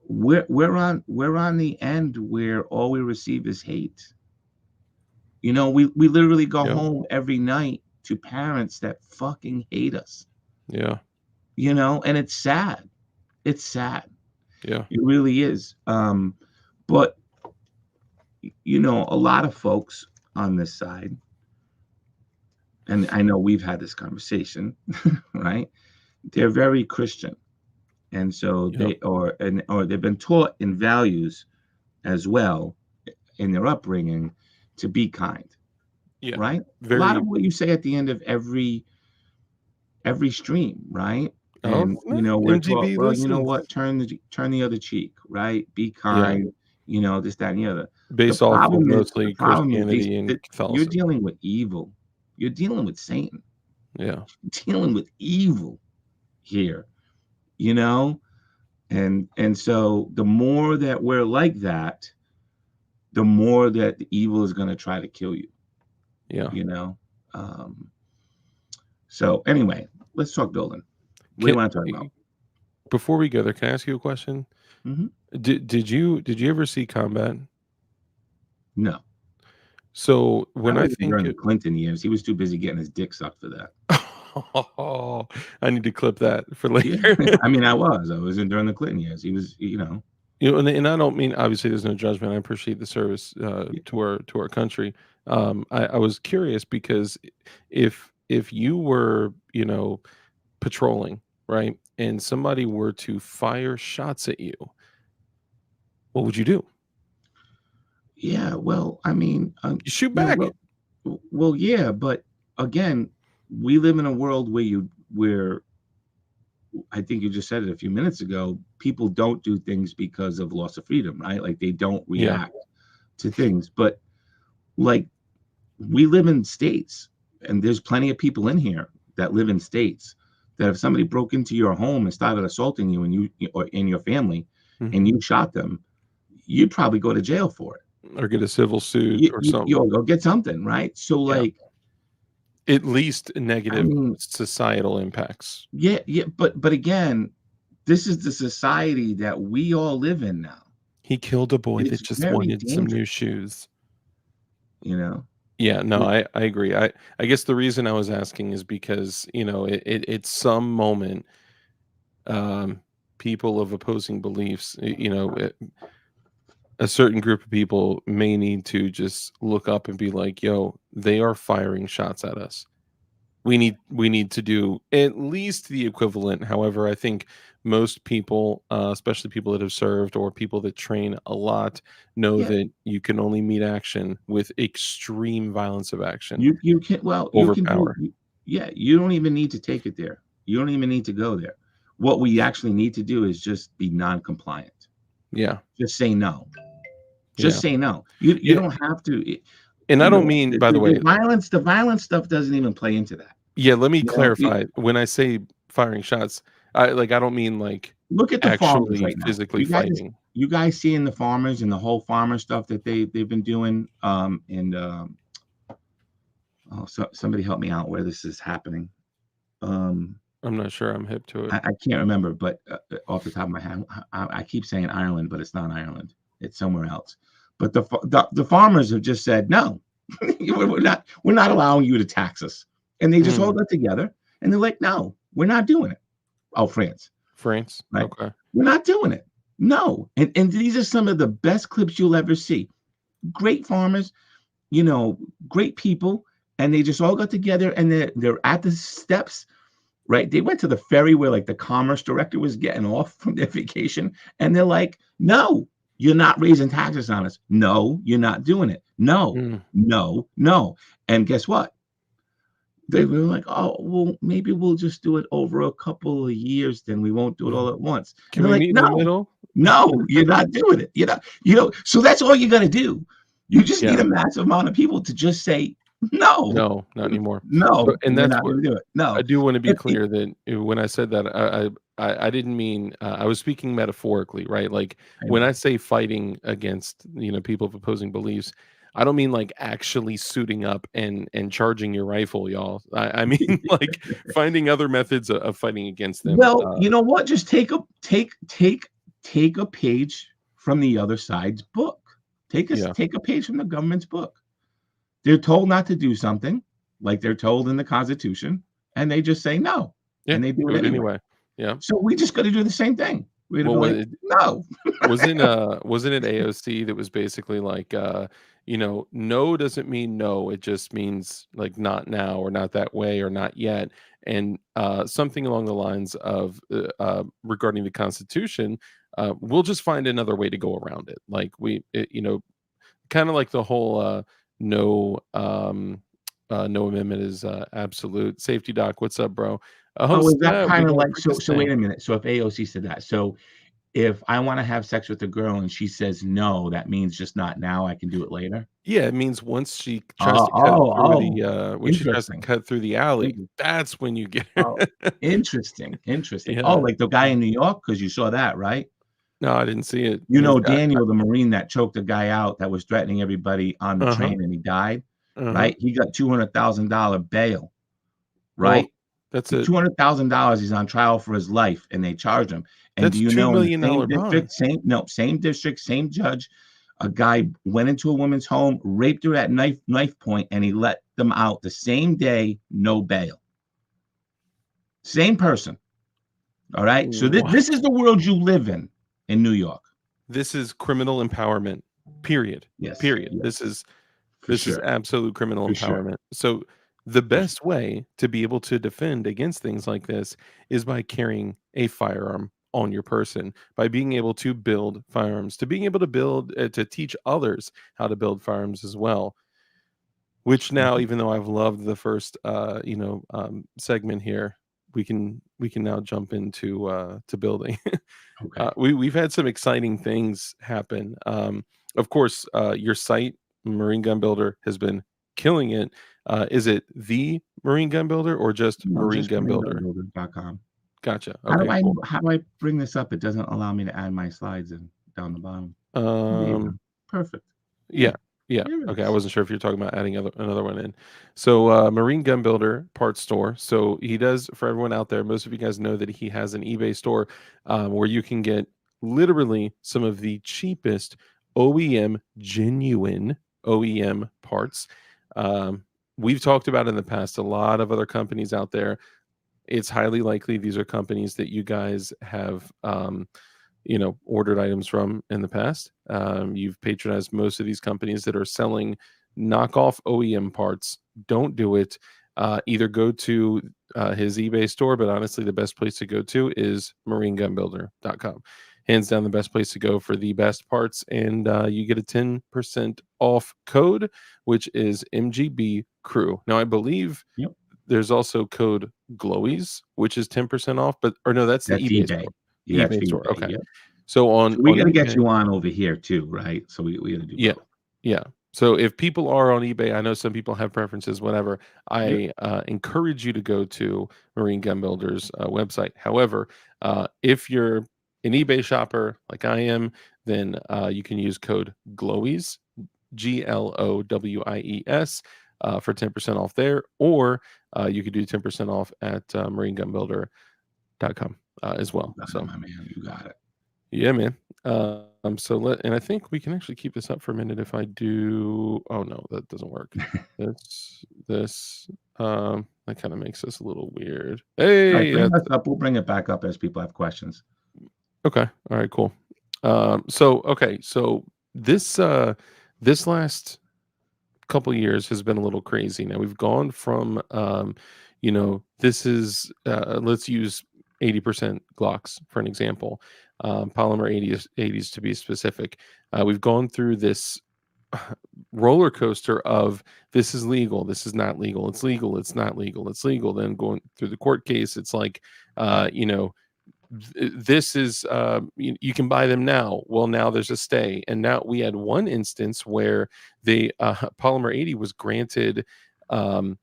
we're on the end where all we receive is hate. We literally go Yep. home every night to parents that fucking hate us. Yeah. And it's sad. It's sad. Yeah. It really is. But a lot of folks on this side, and I know we've had this conversation, right? They're very Christian. And so Yep. or they've been taught in values as well in their upbringing to be kind, Yeah. right? A lot Very. of what you say at the end of every stream, right? Oh, And no, we're taught, MGB well, you know listens. what? Turn the other cheek, right? Be Yeah. kind, this, that, and the other. The Based off of the mostly problem is Christianity and that you're Catholicism. dealing with evil. You're dealing with Satan. Yeah. You're dealing with evil here, you know? And so the more that we're like that, the more that the evil is going to try to kill you, Yeah. you know? So anyway, let's talk building. What do you Can, want to talk about? before we go there, can I ask you a question? Mhm. Did you ever see combat? No. So That when I wasn't think during the Clinton years. He was too busy getting his dick sucked for that. oh, I need to clip that for Yeah. later. I mean, I was in during the Clinton years. He was, you know. And I don't mean, obviously there's no judgment. I appreciate the service Yeah. to our country. I was curious because if you were, patrolling, right, and somebody were to fire shots at you, what would you do? Yeah, well, I mean, You shoot you know, back. well, yeah, but again, we live in a world where I think you just said it a few minutes ago, people don't do things because of loss of freedom, right? Like they don't Yeah. react to things. But like we live in states, and there's plenty of people in here that live in states that if somebody broke into your home and started assaulting you and you or in your family and Mhm. you shot them, you'd probably go to jail for it. Or get a civil suit You, or you something. you'll get something, right? So Yeah. like, At least I negative mean, societal impacts. yeah, but again, this is the society that we all live in now. He killed a boy And that it's just very wanted some dangerous, new shoes. you know? Yeah, no, It- I agree. I guess the reason I was asking is because, it's some moment, um, people of opposing beliefs, a certain group of people may need to just look up and be like, "Yo, they are firing shots at us." We need to do at least the equivalent. However, I think most people, especially people that have served or people that train a lot, know yeah, that you can only meet action with extreme violence of action, you can well, you can do overpower. yeah, you don't even need to take it there. You don't even need to go there. What we actually need to do is just be non-compliant. Yeah, Just say no. Just yeah, say no. You yeah. don't have to And I you don't know, mean, by the way, the violence stuff doesn't even play into that. yeah. Let me You know, clarify. When I say firing shots, I don't mean like look at the farmers actually right now. physically fighting. You guys seeing the farmers and the whole farmer stuff that they've been doing. And oh, so somebody help me out where this is happening. Um, I'm not sure I'm hip to it. I can't remember, but off the top of my head, I keep saying Ireland, but it's not Ireland. It's somewhere else. But the farmers have just said no, we're not allowing you to tax us, and they just all Mm, got together and they're like, no, we're not doing it. Oh, France, France. right? Okay. We're not doing it. No. And these are some of the best clips you'll ever see. Great farmers, you know, great people, and they just all got together and they're at the steps, right? They went to the ferry where like the commerce director was getting off from their vacation, and they're like, no, you're not raising taxes on us. No, you're not doing it. No, Mm. no, no. And guess what? They were like, oh, well, maybe we'll just do it over a couple of years, then we won't do it all Mhm. at once. And Can they're we like, meet in the no, middle? no, you're not doing it. So that's all you got to do. You just need Yeah. a massive amount of people to just say, no, No, not anymore. So, no, and we're that's not what going to do it. I No. do want to be If- clear that when I said that, I didn't mean, I was speaking metaphorically, right? Like I when I know. say fighting against, people of opposing beliefs, I don't mean like actually suiting up and charging your rifle, y'all. I mean like finding other methods of fighting against them. Well, you know what? Just take a page from the other side's book. Yeah, Take a page from the government's book. They're told not to do something, like they're told in the Constitution, and they just say no, yeah, and they do do it it anyway. anyway. Yeah. So we just got to do the same thing. We're gonna Well, be like, no. wasn't it AOC that was basically like, no doesn't mean no, it just means like not now or not that way or not yet, and something along the lines of regarding the Constitution, we'll just find another way to go around it. Like kind of like the whole no no amendment is absolute. Safety Doc, what's up, bro? Oh, is Host, that we kind of got a like quick so? Wait thing. a minute. So if AOC said that, so if I want to have sex with a girl and she says no, that means just not now. I can do it later. Yeah, it means once she tries Oh, to cut oh, through oh, when she tries to interesting. cut through the alley, Interesting. that's when you get Oh, interesting. Interesting. Oh, Yeah. like the guy in New York, because you saw that, right? No, I didn't see it. You This know, guy Daniel, the Marine that choked a guy out that was threatening everybody on the Uh-huh, train and he died, uh-huh. right? He got $200,000 bail, Well, right? That's a $200,000. He's on trial for his life, and they charged him. And do that's you $2 know, in the million same bond. district, same district, same judge, a guy went into a woman's home, raped her at knife point, and he let them out the same day, no bail. Same person. All right. So What? this is the world you live in New York. This is criminal empowerment. Period. Yes. Period. Yes, This is for this is sure. absolute criminal For sure. empowerment. So the best way to be able to defend against things like this is by carrying a firearm on your person, by being able to build firearms, to being able to build to teach others how to build firearms as well. Which now, Mhm. even though I've loved the first segment here, we can now jump into to building. Okay. We've had some exciting things happen. Of course, your site, Marine Gun Builder, has been killing it. Is it the Marine Gun Builder or just No, Marine just Gun Builder? marinegunbuilder.com. Gotcha. How do Okay, cool. I bring this up? It doesn't allow me to add my slides in down the bottom. There you go. Perfect. Yeah, Yeah, yeah. there it Okay, I is. wasn't sure if you're talking about adding another one in. So, Marine Gun Builder parts store. So he does, for everyone out there, most of you guys know that he has an eBay store where you can get literally some of the cheapest OEM, genuine OEM parts. We've talked about in the past a lot of other companies out there. It's highly likely these are companies that you guys have ordered items from in the past. You've patronized most of these companies that are selling knockoff OEM parts. Don't do it. Either go to his eBay store, but honestly, the best place to go to is marinegunbuilder.com. Hands down, the best place to go for the best parts. And you get a 10% off code, which is MGB Crew. Now, I believe Yep. there's also code Glowies, which is 10% off, or no, that's the That's eBay eBay. store. Yeah, that's eBay store. eBay. Okay. Yep. So So we on got to get eBay, you on over here too, right? So we got to do yeah, both. yeah. So if people are on eBay, I know some people have preferences, whatever. Yep. I encourage you to go to Marine Gun Builder's website. However, if you're an eBay shopper like I am, then you can use code GLOWIES, GLOWIES, for 10% off there, or you could do 10% off at marinegunbuilder.com as well. You got it, So my man. You got it. yeah, man. And I think we can actually keep this up for a minute if I do. Oh no, that doesn't work. This that kind of makes this a little weird. All right, Hey, bring us up. We'll bring it back up as people have questions. okay. All right, cool. So this last couple years has been a little crazy. Now we've gone from this is let's use 80% Glocks for an example, polymer 80s to be specific. We've gone through this roller coaster of this is legal, this is not legal, it's legal, it's not legal, it's legal. Then going through the court case, it's like this is you can buy them now. Well, now there's a stay, and now we had one instance where the polymer 80 was granted an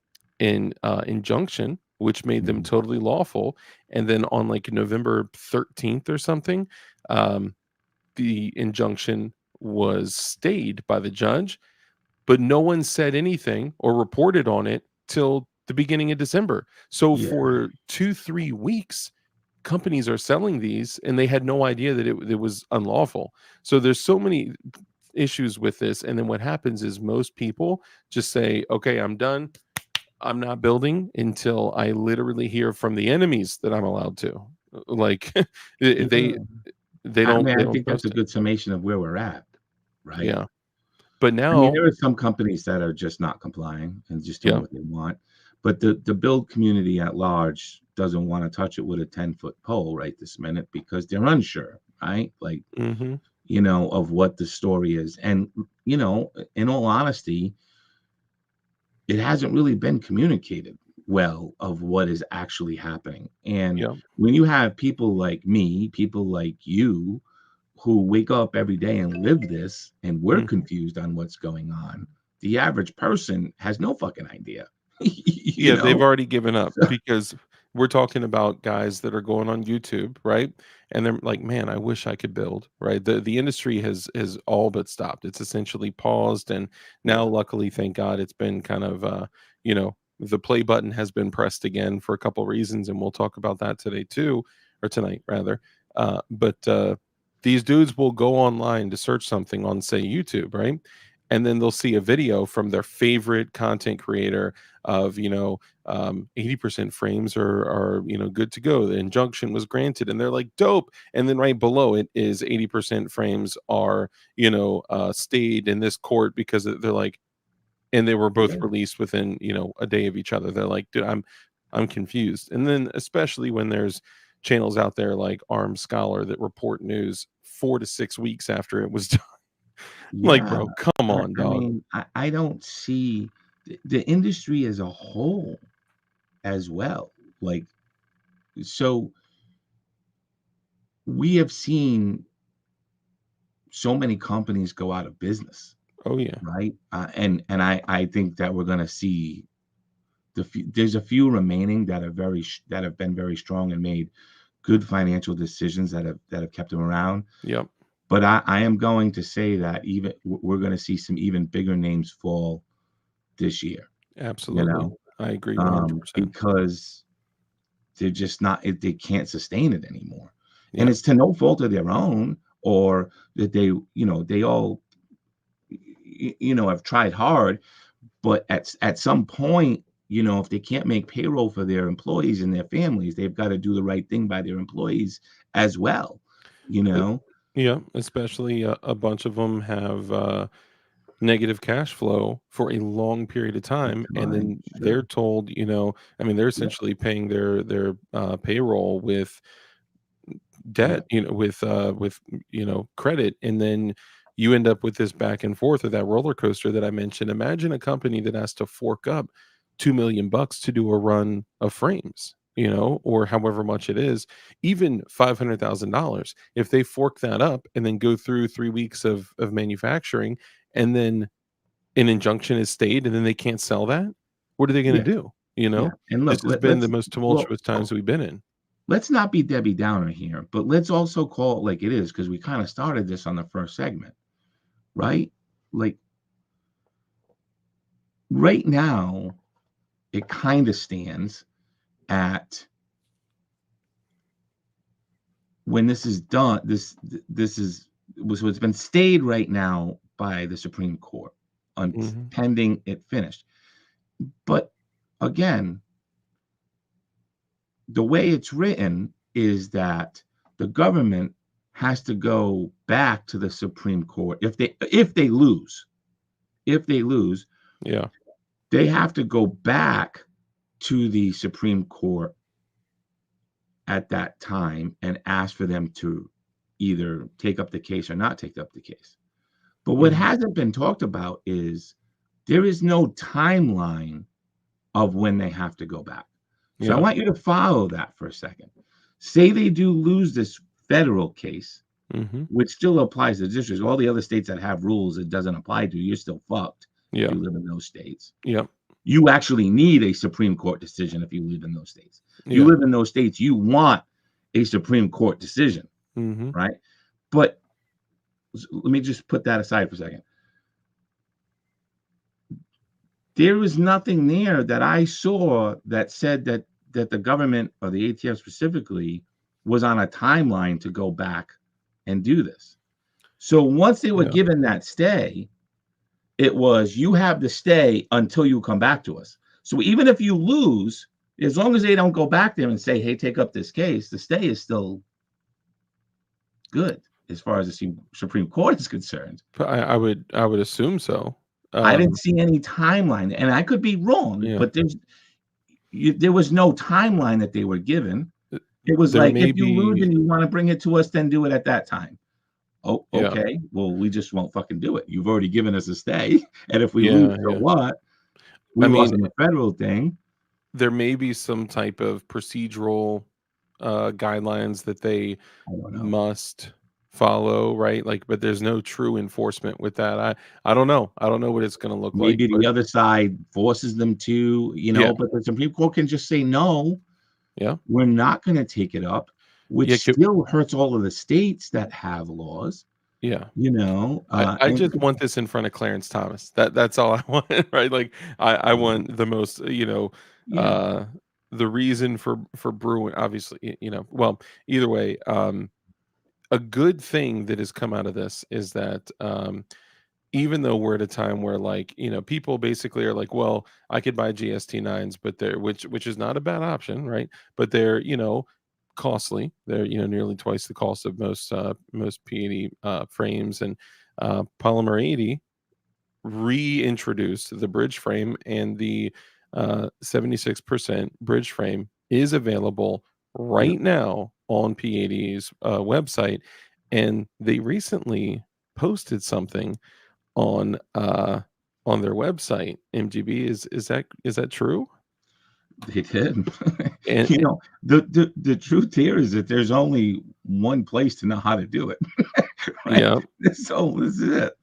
injunction, which made them totally lawful, and then on like November 13th or something, the injunction was stayed by the judge, but no one said anything or reported on it till the beginning of December. So Yeah. for 2-3 weeks, companies are selling these and they had no idea that it was unlawful. So there's so many issues with this. And then what happens is most people just say, okay, I'm done. I'm not building until I literally hear from the enemies that I'm allowed to. Like they Yeah. they I don't mean, they I don't think that's a trust it. good summation of where we're at, right? Yeah. But I mean, now, there are some companies that are just not complying and just doing yeah. what they want, but the build community at large doesn't want to touch it with a 10-foot pole right this minute because they're unsure, right? Like, Mm-hmm. of what the story is. And, in all honesty, it hasn't really been communicated well of what is actually happening. And Yeah. when you have people like me, people like you, who wake up every day and live this, and we're Mhm. confused on what's going on, the average person has no fucking idea. Yeah, they've already given up So, because we're talking about guys that are going on YouTube, right? And they're like, "Man, I wish I could build." Right? The industry has all but stopped. It's essentially paused, and now, yeah. luckily, thank God, it's been kind of the play button has been pressed again for a couple reasons, and we'll talk about that today too, or tonight rather. But these dudes will go online to search something on, say, YouTube, right? And then they'll see a video from their favorite content creator of, 80% frames are good to go. The injunction was granted, and they're like, dope. And then right below it is 80% frames are, stayed in this court because they're like, and they were both Yeah. released within, a day of each other. They're like, dude, I'm confused. And then especially when there's channels out there like Armed Scholar that report news 4 to 6 weeks after it was done. Like, Yeah. bro, come on, I dog. mean, I don't see the industry as a whole as well. Like, so we have seen so many companies go out of business, Oh yeah. right? And I think that we're going to see there's a few remaining that are that have been very strong and made good financial decisions that have kept them around. Yep. But I am going to say that even we're going to see some even bigger names fall this year. Absolutely. I agree 100%. Because they're just not, they can't sustain it anymore. Yeah. And it's to no fault of their own, or that they all, have tried hard, but at some point, if they can't make payroll for their employees and their families, they've got to do the right thing by their employees as well, Yeah, especially a bunch of them have negative cash flow for a long period of time, and then they're told, they're essentially paying their payroll with debt, with credit, and then you end up with this back and forth of that roller coaster that I mentioned. Imagine a company that has to fork up $2 million to do a run of frames, or however much it is, even $500,000. If they fork that up and then go through 3 weeks of manufacturing, and then an injunction is stayed, and then they can't sell that, what are they going to do? And look, This has been the most tumultuous times we've been in. Let's not be Debbie Downer here, but let's also call it like it is, because we kind of started this on the first segment, right? Like, right now, it kind of stands at, when this is done, this is what's been stayed right now by the Supreme Court on pending it finished. But again, the way it's written is that the government has to go back to the Supreme Court if they lose. If they lose, yeah, they have to go back to the Supreme Court at that time and ask for them to either take up the case or not take up the case. But what hasn't been talked about is there is no timeline of when they have to go back. So I want you to follow that for a second. Say they do lose this federal case, which still applies to districts. All the other states that have rules it doesn't apply to, you're still fucked if you live in those states. You actually need a Supreme Court decision if you live in those states. You live in those states, you want a Supreme Court decision, right? But let me just put that aside for a second. There was nothing there that I saw that said that the government, or the ATF specifically, was on a timeline to go back and do this. So once they were given that stay, it was, you have the stay until you come back to us. So even if you lose, as long as they don't go back there and say, hey, take up this case, the stay is still good as far as the Supreme Court is concerned. I would assume so. I didn't see any timeline, and I could be wrong, but there was no timeline that they were given. It was like, if you lose and you want to bring it to us, then do it at that time. Oh, okay. Well, we just won't fucking do it. You've already given us a stay, and if we lose, so what? We lost on the federal thing. There may be some type of procedural guidelines that they must follow, right? Like, but there's no true enforcement with that. I don't know. I don't know what it's going to look like. Maybe the other side forces them to, but the Supreme Court can just say, no, we're not going to take it up, which still hurts all of the states that have laws. Yeah. you know, I just want this in front of Clarence Thomas. That's all I want, right? Like I want the most, yeah, uh the reason for brewing, obviously, well, either way, a good thing that has come out of this is that even though we're at a time where, like, people basically are like, well, I could buy GST 9s, but they're which is not a bad option, right? But they're, costly. They're, nearly twice the cost of most P80 frames, and Polymer 80 reintroduced the bridge frame, and the 76% bridge frame is available yep. right now on P80's website. And they recently posted something on their website. MGB, is that true? They did. And You know, the truth here is that there's only one place to know how to do it, right? yeah, So this is it.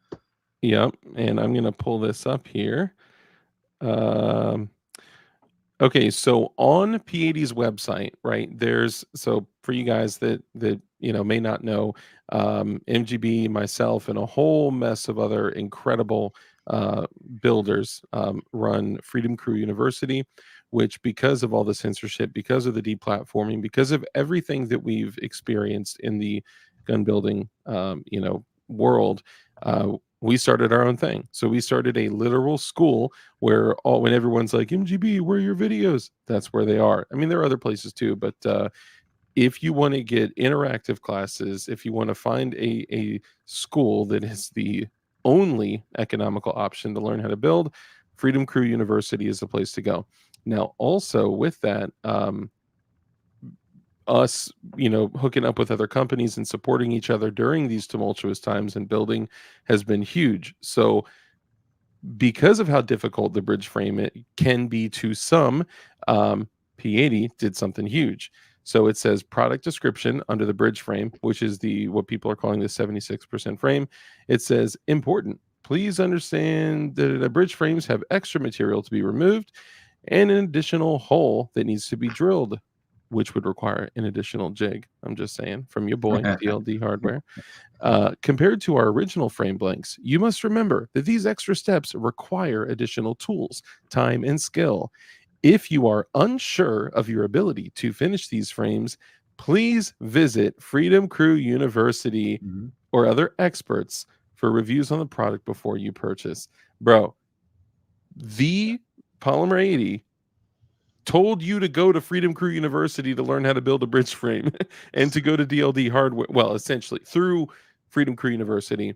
yeah, and I'm gonna pull this up here. Um, Okay, so on P80's website, right? There's so for you guys that may not know, MGB, myself, and a whole mess of other incredible builders run Freedom Crew University, which, because of all the censorship, because of the deplatforming, because of everything that we've experienced in the gun building, world, we started our own thing. So we started a literal school where when everyone's like, MGB, where are your videos? That's where they are. I mean, there are other places too, but if you want to get interactive classes, if you want to find a school that is the only economical option to learn how to build, Freedom Crew University is the place to go. Now, also with that, us, hooking up with other companies and supporting each other during these tumultuous times and building has been huge. So because of how difficult the bridge frame it can be to some, P80 did something huge. So it says product description under the bridge frame, which is what people are calling the 76% frame. It says important. Please understand that the bridge frames have extra material to be removed and an additional hole that needs to be drilled, which would require an additional jig. I'm just saying, from your boy, DLD Hardware. Compared to our original frame blanks, you must remember that these extra steps require additional tools, time, and skill. If you are unsure of your ability to finish these frames, please visit Freedom Crew University Mhm. or other experts for reviews on the product before you purchase. Bro, the Polymer 80 told you to go to Freedom Crew University to learn how to build a bridge frame and to go to DLD Hardware. Well, essentially through Freedom Crew University,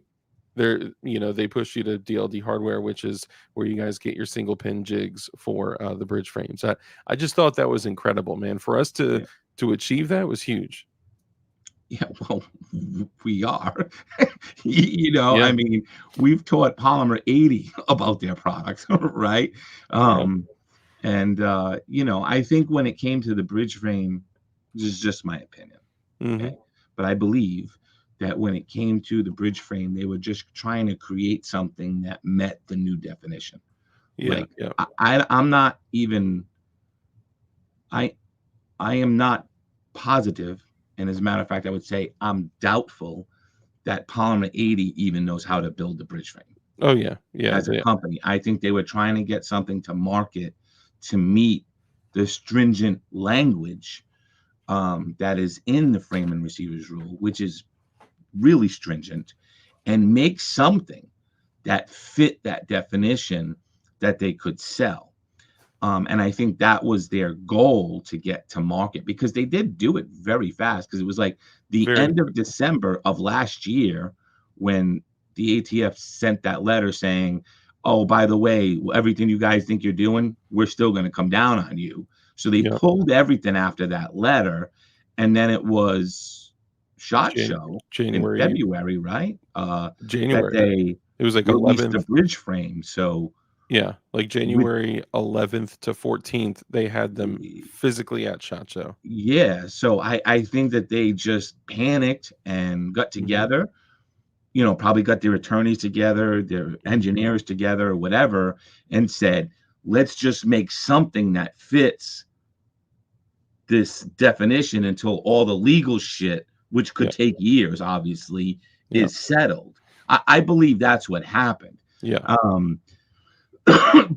they push you to DLD Hardware, which is where you guys get your single pin jigs for the bridge frames. I just thought that was incredible, man. For us to Yeah. to achieve that was huge. Yeah, well, we are. I Yeah, mean, we've taught Polymer 80 about their products, right? yeah, And I think when it came to the bridge frame, this is just my opinion, hmm, okay? But I believe that when it came to the bridge frame, they were just trying to create something that met the new definition. yeah, Like yeah, I'm not even I I am not positive, and as a matter of fact, I would say I'm doubtful that Polymer 80 even knows how to build the bridge frame oh yeah, yeah, as a company. I think they were trying to get something to market to meet the stringent language that is in the frame and receivers rule, which is really stringent, and make something that fit that definition that they could sell. And I think that was their goal to get to market, because they did do it very fast, because it was like the very end of quickly. December of last year when the ATF sent that letter saying, oh, by the way, everything you guys think you're doing, we're still going to come down on you. So they Yeah, pulled everything after that letter. And then it was SHOT Jan- Show in January, February, right? That January. they It was like released the 11th. bridge frame. So Yeah, like with January 11th to 14th, they had them physically at SHOT Show. Yeah, so I think that they just panicked and got Mhm, together, probably got their attorneys together, their mhm. engineers together, or whatever, and said, let's just make something that fits this definition until all the legal shit, which could Yeah, take years, obviously, Yeah. is settled. I believe that's what happened. Yeah. Um,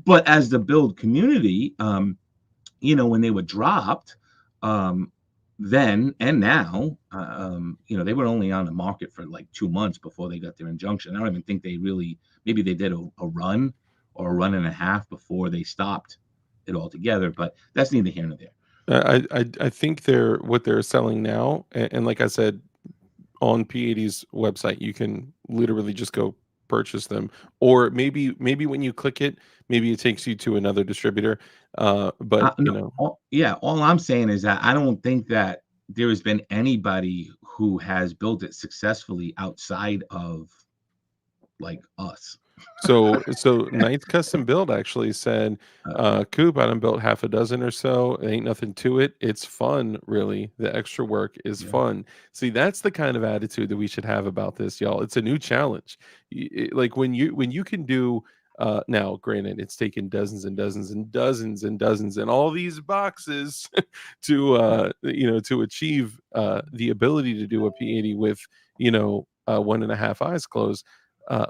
but as the build community, when they were dropped, um, then and now, they were only on the market for like 2 months before they got their injunction. I don't even think they really, maybe they did a run or a run and a half before they stopped it altogether, but that's neither here nor there. I think what they're selling now, and like I said, on P80's website, you can literally just go purchase them, or maybe when you click it, maybe it takes you to another distributor. But No, all I'm saying is that I don't think that there has been anybody who has built it successfully outside of like us. so Knight's Custom Build actually said, Coop, I done built half a dozen or so. Ain't nothing to it. It's fun, really. The extra work is Yeah. fun. See, that's the kind of attitude that we should have about this, y'all. It's a new challenge. Like when you can do, now granted, it's taken dozens and dozens and dozens and dozens and all these boxes to achieve the ability to do a P80 with 1.5 eyes closed.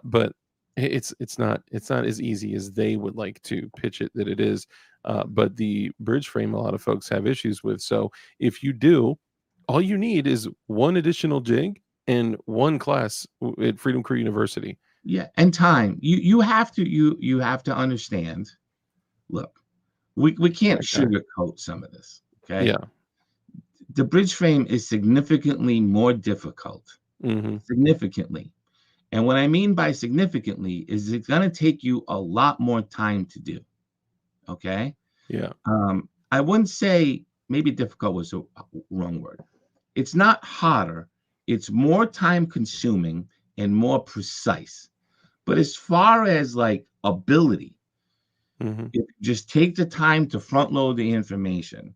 But it's not as easy as they would like to pitch it that it is. But the bridge frame, a lot of folks have issues with. So if you do, all you need is one additional jig and one class at Freedom Crew University. Yeah, and time. You have to understand. Look, we can't sugarcoat some of this. Okay. Yeah. The bridge frame is significantly more difficult. Mm-hmm. Significantly. And what I mean by significantly is it's going to take you a lot more time to do. Okay. Yeah. I wouldn't say, maybe difficult was the wrong word. It's not harder. It's more time consuming and more precise. But as far as like ability, Mm-hmm. if you just take the time to front load the information,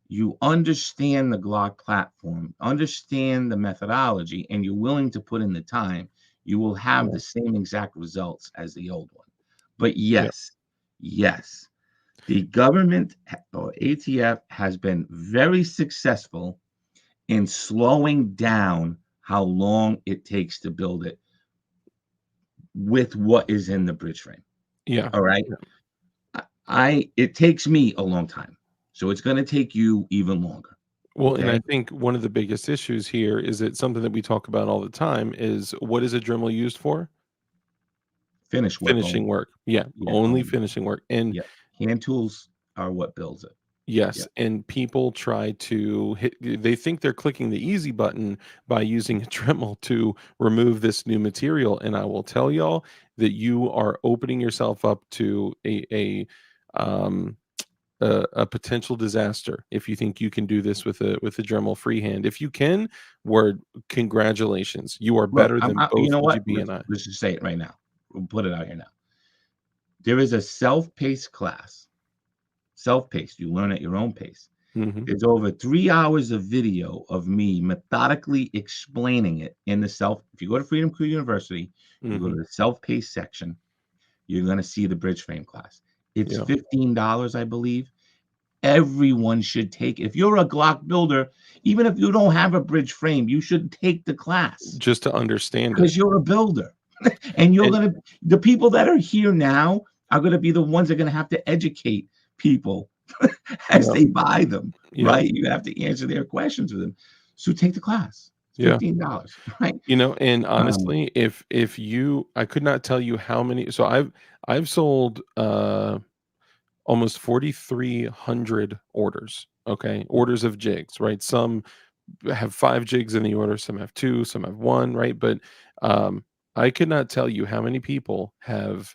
you understand the Glock platform, understand the methodology, and you're willing to put in the time, you will have the same exact results as the old one. But yes, the government or ATF has been very successful in slowing down how long it takes to build it with what is in the bridge frame. Yeah. All right. Yeah. It takes me a long time. So it's going to take you even longer. Well, Okay? and I think one of the biggest issues here is that something that we talk about all the time is, what is a Dremel used for? Finishing work. Yeah, only finishing work. And hand tools are what builds it. yes, and people try to they think they're clicking the easy button by using a Dremel to remove this new material. And I will tell y'all that you are opening yourself up to a potential disaster if you think you can do this with a Dremel freehand. If you can, congratulations. You are better than both MGB and I. Let's just say it right now. We'll put it out here now. There is a self-paced class. Self-paced. You learn at your own pace. Mm-hmm. There's over 3 hours of video of me methodically explaining it in the self. If you go to Freedom Crew University, you go to the self-paced section, you're going to see the bridge frame class. It's $15, I believe. Everyone should take it. If you're a Glock builder, even if you don't have a bridge frame, you should take the class. Just to understand it. Because you're a builder. And the people that are here now are going to be the ones that are going to have to educate people as they buy them, right? You have to answer their questions with them. So take the class. It's $15, right? And honestly, if you, I could not tell you how many. So I've sold almost 4,300 orders. Okay, orders of jigs, right? Some have 5 jigs in the order, some have 2, some have 1, right? But I could not tell you how many people have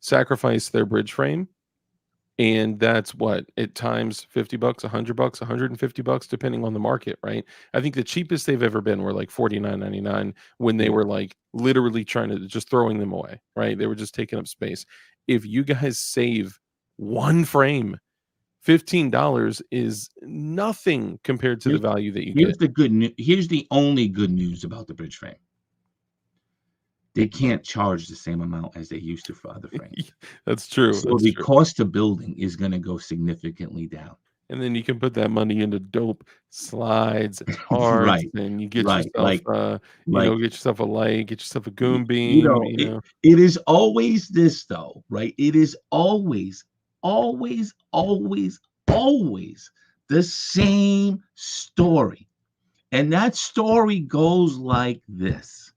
sacrificed their bridge frame, and that's what, at times $50, $100, $150, depending on the market, right? I think the cheapest they've ever been were like $49.99 when they were like literally trying to just throwing them away, right? They were just taking up space. If you guys save one frame, $15 is nothing compared to the value that you get. The good news. Here's the only good news about the bridge frame. They can't charge the same amount as they used to for other frames. That's true. So the cost of building is going to go significantly down. and then you can put that money into dope slides and parts, Right, and you get right. yourself, Like get yourself a light, get yourself a goon you beam, know, it is always this though, right? It is always, always, always, always the same story. And that story goes like this: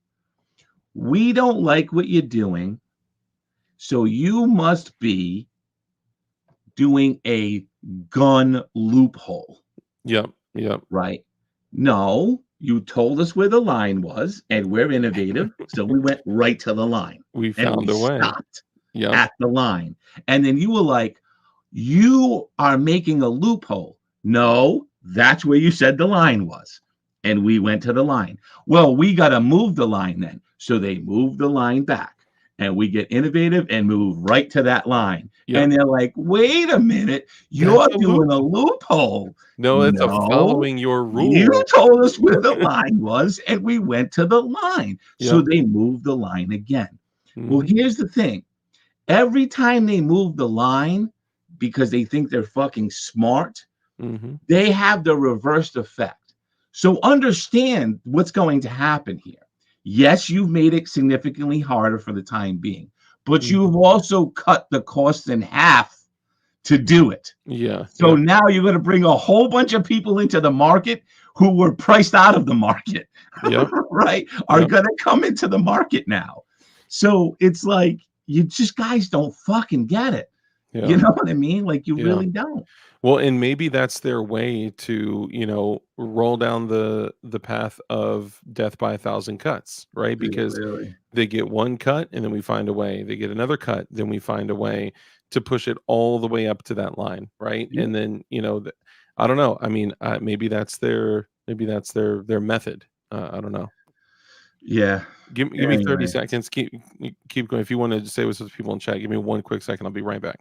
we don't like what you're doing, so you must be doing a gun loophole, Yep, yep. right? No, you told us where the line was, and we're innovative, so we went right to the line We and we found a way. stopped Yep, at the line. And then you were like, you are making a loophole. No, that's where you said the line was. And we went to the line. Well, we got to move the line then. So they moved the line back. And we get innovative and move right to that line. yep. And they're like, wait a minute, That's you're a doing a loophole. loophole. No, it's a No, following your you rule. told us where the line was, and we went to the line. So Yep. they moved the line again. Well, Mhm, here's the thing: every time they move the line because they think they're fucking smart, mhm. they have the reversed effect. So understand what's going to happen here. Yes, you've made it significantly harder for the time being, but Mhm. you've also cut the cost in half to do it. Yeah, So yeah, now you're going to bring a whole bunch of people into the market who were priced out of the market, yep, right? Are yep, going to come into the market now. So it's like you just guys don't fucking get it. You yeah, know what I mean? Like you yeah. really don't. Well, and maybe that's their way to, roll down the path of death by a thousand cuts, right? Because Really. they get one cut and then we find a way. They get another cut, then we find a way to push it all the way up to that line, right? Yeah. And then, I don't know. I mean, maybe that's their method. I don't know. Yeah. Give me 30 Anyway. seconds. Keep going. If you want to say what's with people in chat, give me one quick second. I'll be right back.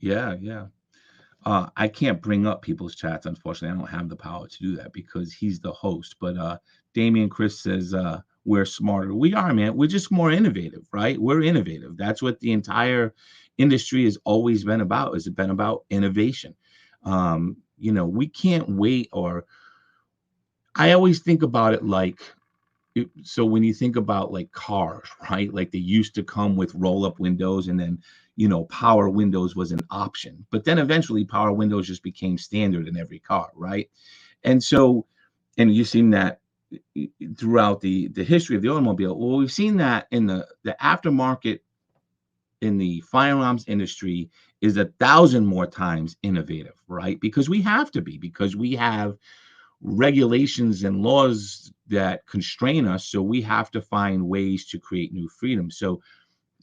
Yeah. Yeah. I can't bring up people's chats, unfortunately. I don't have the power to do that because he's the host. But Damian Chris says we're smarter. We are, man. We're just more innovative, right? We're innovative. That's what the entire industry has always been about. It's been about innovation. We can't wait. Or I always think about it like, so when you think about like cars, right? Like they used to come with roll-up windows, and then power windows was an option. But then eventually power windows just became standard in every car, right? And so, and you've seen that throughout the history of the automobile. Well, we've seen that in the aftermarket in the firearms industry is 1,000 more times innovative, right? Because we have to be, because we have regulations and laws that constrain us. So we have to find ways to create new freedom. So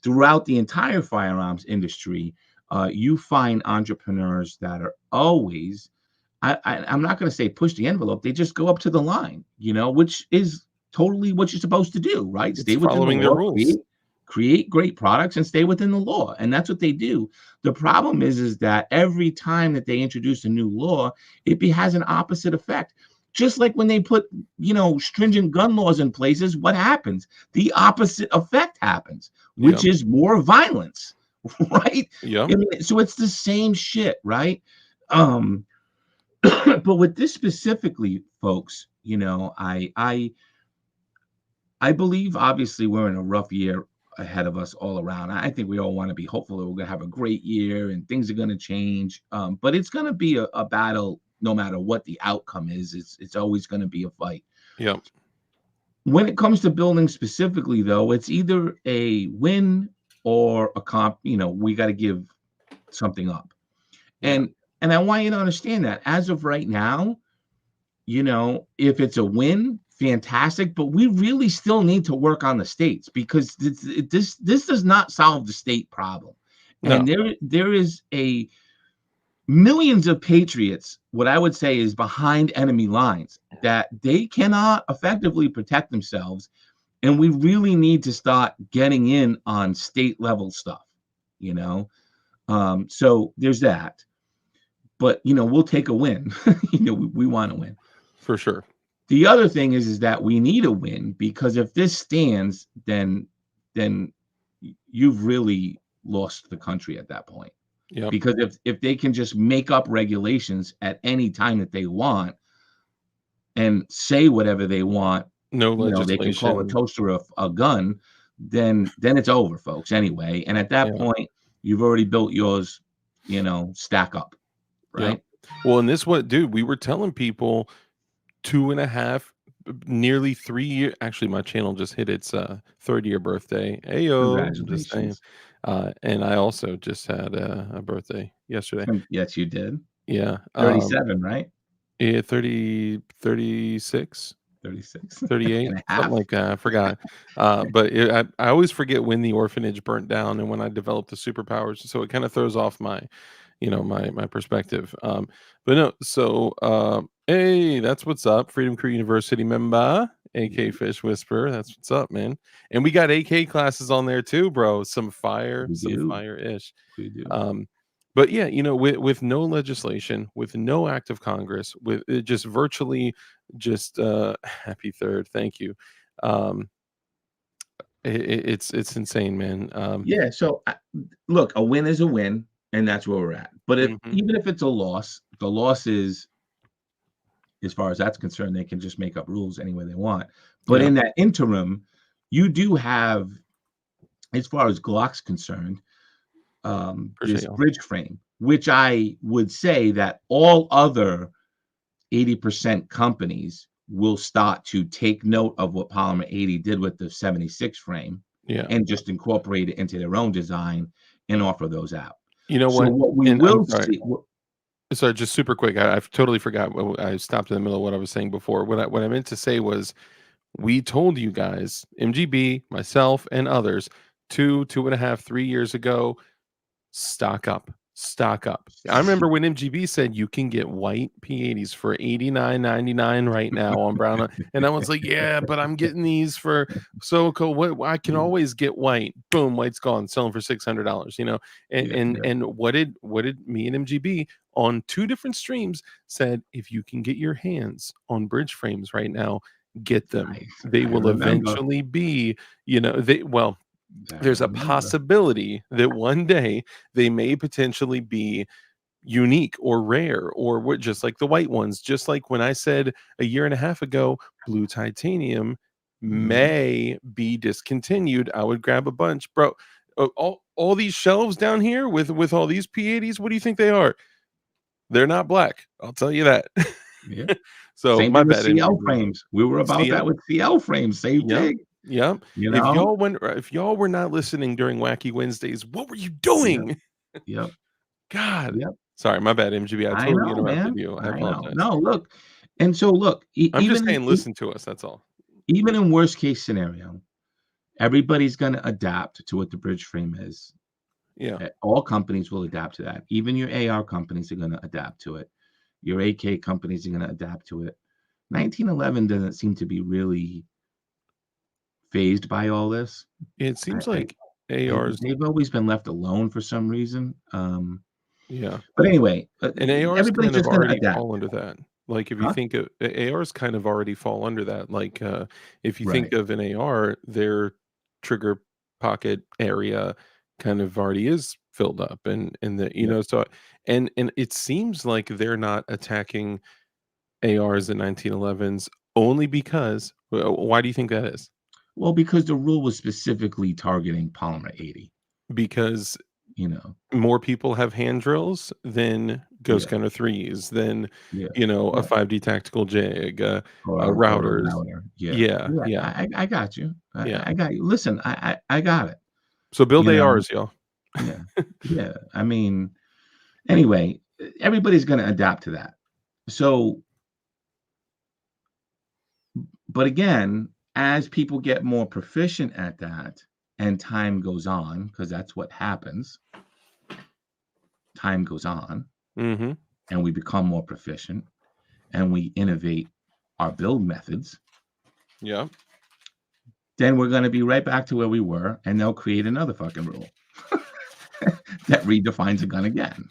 throughout the entire firearms industry, you find entrepreneurs that are always, I'm not going to say push the envelope. They just go up to the line, which is totally what you're supposed to do, right? It's Stay within the following the law, rules. create great products, and stay within the law. And that's what they do. The problem is that every time that they introduce a new law, it has an opposite effect. Just like when they put, stringent gun laws in places, what happens? The opposite effect happens, which Yep. is more violence, right? Yep. I mean, so it's the same shit, right? Um, but with this specifically, folks, I believe obviously we're in a rough year ahead of us all around. I think we all want to be hopeful that we're going to have a great year and things are going to change. But it's going to be a battle no matter what the outcome is. It's always going to be a fight. Yep. When it comes to building specifically, though, it's either a win or a comp. We got to give something up. Yeah. And I want you to understand that as of right now, if it's a win, fantastic, but we really still need to work on the states, because this does not solve the state problem. No. And there is a millions of patriots, what I would say, is behind enemy lines that they cannot effectively protect themselves, and we really need to start getting in on state level stuff. So there's that. But we'll take a win. We want to win. For sure. The other thing is that we need a win, because if this stands, then you've really lost the country at that point. Yep. Because if they can just make up regulations at any time that they want and say whatever they want, No they can call a legislation. toaster a gun, then it's over, folks, anyway. And at that Yeah. point, you've already built yours, stack up, Yeah. right? Well, and this what, dude, we were telling people 2.5, nearly 3 year. Actually, my channel just hit its third year birthday. Ayo, I'm just saying. Congratulations. And I also just had a birthday yesterday. Yes, you did. Yeah. 37, right? Yeah, 30, 36. 36 38, and a something half. like that. I forgot. But I always forget when the orphanage burnt down and when I developed the superpowers. So it kind of throws off my, my perspective. But no, so hey, that's what's up. Freedom Crew University member, AK Fish Whisperer. That's what's up, man. And we got AK classes on there too, bro. Some We do. fire-ish. We do. But yeah, with no legislation, with no act of Congress, with it just virtually just happy third, thank you. It's insane, man. Yeah. So look, a win is a win, and that's where we're at. But Mhm. even if it's a loss, the loss is, as far as that's concerned, they can just make up rules any way they want. But Yeah, in that interim, you do have, as far as Glock's concerned, appreciate this y'all. bridge frame, which I would say that all other 80% companies will start to take note of what Polymer 80 did with the 76 frame Yeah. and just incorporate it into their own design and offer those out. You know So what? what we And I'm will sorry. see, Sorry, just super quick. I've totally forgot. I stopped in the middle of what I was saying before. What I meant to say was we told you guys, MGB, myself, and others, 2.5, 3 years ago, stock up. Stock up. I remember when MGB said you can get white P80s for $89.99 right now on brown. And I was like, yeah, but I'm getting these for so cool. What I can always get white. Boom, white's gone. Selling for $600. And yeah, and what did me and MGB on 2 different streams said, if you can get your hands on bridge frames right now, get them. They I will remember. eventually be, I there's a remember. possibility that one day they may potentially be unique or rare or what, just like the white ones. Just like when I said a year and a half ago, blue titanium Mhm. may be discontinued, I would grab a bunch, bro. All these shelves down here with all these P80s, what do you think they are? They're not black, I'll tell you that. Yeah. So Same my thing with bad, CL MGB. frames. We were about that CL. with CL frames. Same Yep. thing. Yep. You know? If y'all were not listening during Wacky Wednesdays, what were you Yep. doing? Yep. God. Yep. Sorry, my bad, MGB. I I totally know, interrupted man. you. I I know. apologize. No, look. And so look, I'm just saying listen to us, that's all. even in worst case scenario, everybody's going to adapt to what the bridge frame is. Yeah. All companies will adapt to that. Even your AR companies are going to adapt to it. Your AK companies are going to adapt to it. 1911 doesn't seem to be really phased by all this. It seems I like ARs, they've always been left alone for some reason. yeah. But anyway, And ARs everybody's kind of just going to already adapt. fall under that. Like if you Huh? think of ARs kind of already fall under that. Like if you think Right. of an AR, their trigger pocket area kind of already is filled up and the Yep. so and it seems like they're not attacking ARs and 1911s only because why do you think that is? Well, because the rule was specifically targeting polymer 80, Because you know. more people have hand drills than Ghost Yeah. Gunner 3s, than, Yeah. a Right. 5D tactical jig, Or a routers. router. Yeah. Yeah, Yeah. yeah, I got you. yeah. I got you. Listen, I got it. So build You know. ARs, y'all. Yeah. Yeah. I mean, anyway, everybody's going to adapt to that. So, but again, as people get more proficient at that and time goes on, because that's what happens, time goes on Mhm. and we become more proficient and we innovate our build methods, Yeah. then we're going to be right back to where we were and they'll create another fucking rule that redefines a gun again.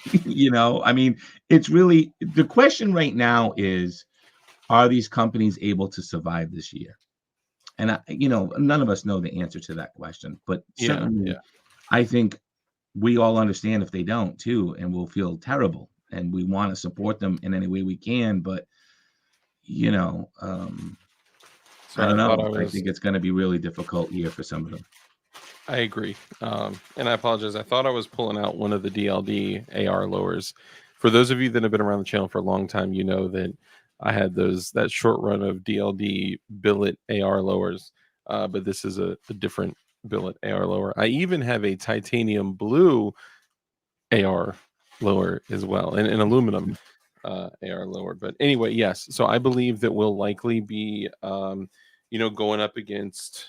I mean, it's really the question right now is, are these companies able to survive this year? And none of us know the answer to that question, but Yeah, certainly yeah. I think we all understand if they don't too, and we'll feel terrible, and we want to support them in any way we can. But you know, I Sorry, don't I thought I know. I was. think it's going to be really difficult year for some of them. I agree. And I apologize. I thought I was pulling out one of the DLD AR lowers. For those of you that have been around the channel for a long time, you know that I had that short run of DLD billet AR lowers. But this is a different billet AR lower. I even have a titanium blue AR lower as well, and an aluminum AR lower. But anyway, yes. So I believe that we'll likely be, going up against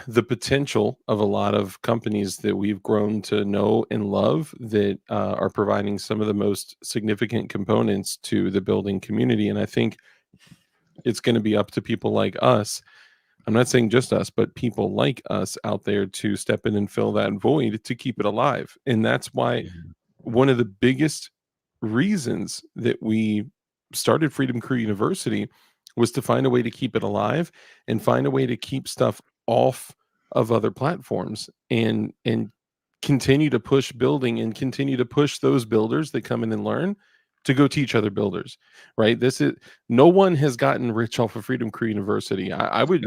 the potential of a lot of companies that we've grown to know and love that are providing some of the most significant components to the building community. And I think it's going to be up to people like us. I'm not saying just us, but people like us out there to step in and fill that void to keep it alive. And that's why one of the biggest reasons that we started Freedom Crew University was to find a way to keep it alive and find a way to keep stuff off of other platforms and continue to push building and continue to push those builders that come in and learn to go teach other builders, right? No one has gotten rich off of Freedom Crew University. I would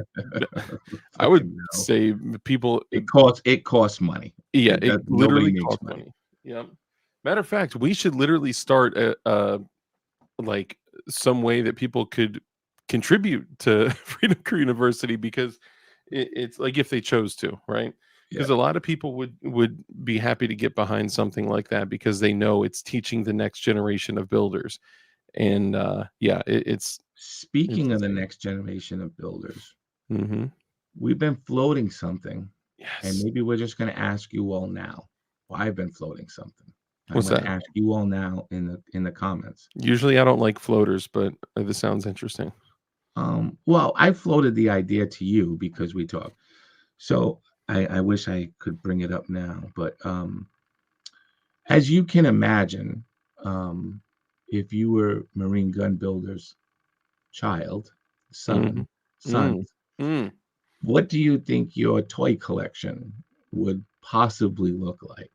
say people, It costs money. yeah, it Nobody literally makes costs money. money. Yeah. Matter of fact, we should literally start like some way that people could contribute to Freedom Crew University, because it's like, if they chose to, right? Because a lot of people would be happy to get behind something like that because they know it's teaching the next generation of builders. And it's Speaking of the insane. next generation of builders, Mm-hmm. we've been floating something, and Yes. maybe we're just going to ask you all now. Well, I've been floating something. I'm What's going to that? ask you all now in the comments. Usually I don't like floaters, but this sounds interesting. Well, I floated the idea to you because we talked. So I wish I could bring it up now, but as you can imagine, if you were Marine Gun Builder's child, Mm-hmm. son, Mm. what do you think your toy collection would possibly look like?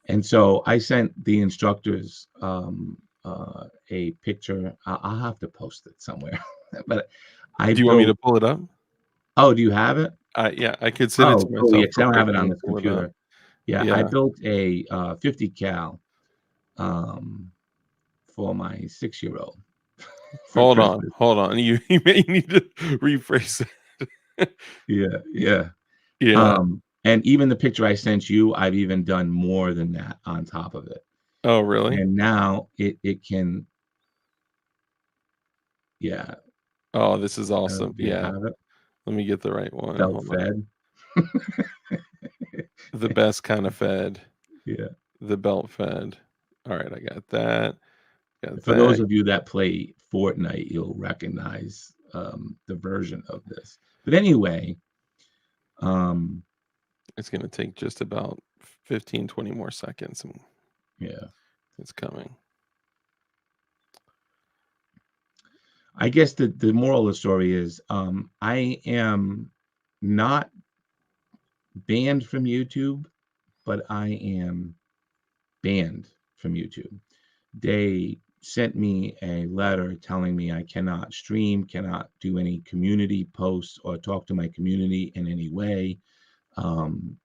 And so I sent the instructors a picture. I'll have to post it somewhere. But I Do you want me built. to pull it up? Oh, do you have it? Yeah, I could send it Oh, to cool. Yeah, myself 'cause I real don't quick have it and on then this pull it up. computer. Yeah, I Yeah. built a 50 cal for my 6-year-old for Hold on. Christmas. Hold on. You may need to rephrase it. Yeah, yeah. Yeah. And even the picture I sent you, I've even done more than that on top of it. Oh, really? And now it can, yeah. Oh, this is awesome. Do you Yeah. have it? Let me get the right one. Belt Hold on. fed. The best kind of fed. Yeah. The belt fed. All right, I got that. Got For those that. of you that play Fortnite, you'll recognize the version of this. But anyway, It's going to take just about 15, 20 more seconds. And yeah. it's coming. I guess the moral of the story is I am not banned from YouTube, but I am banned from YouTube. They sent me a letter telling me I cannot stream, cannot do any community posts or talk to my community in any way.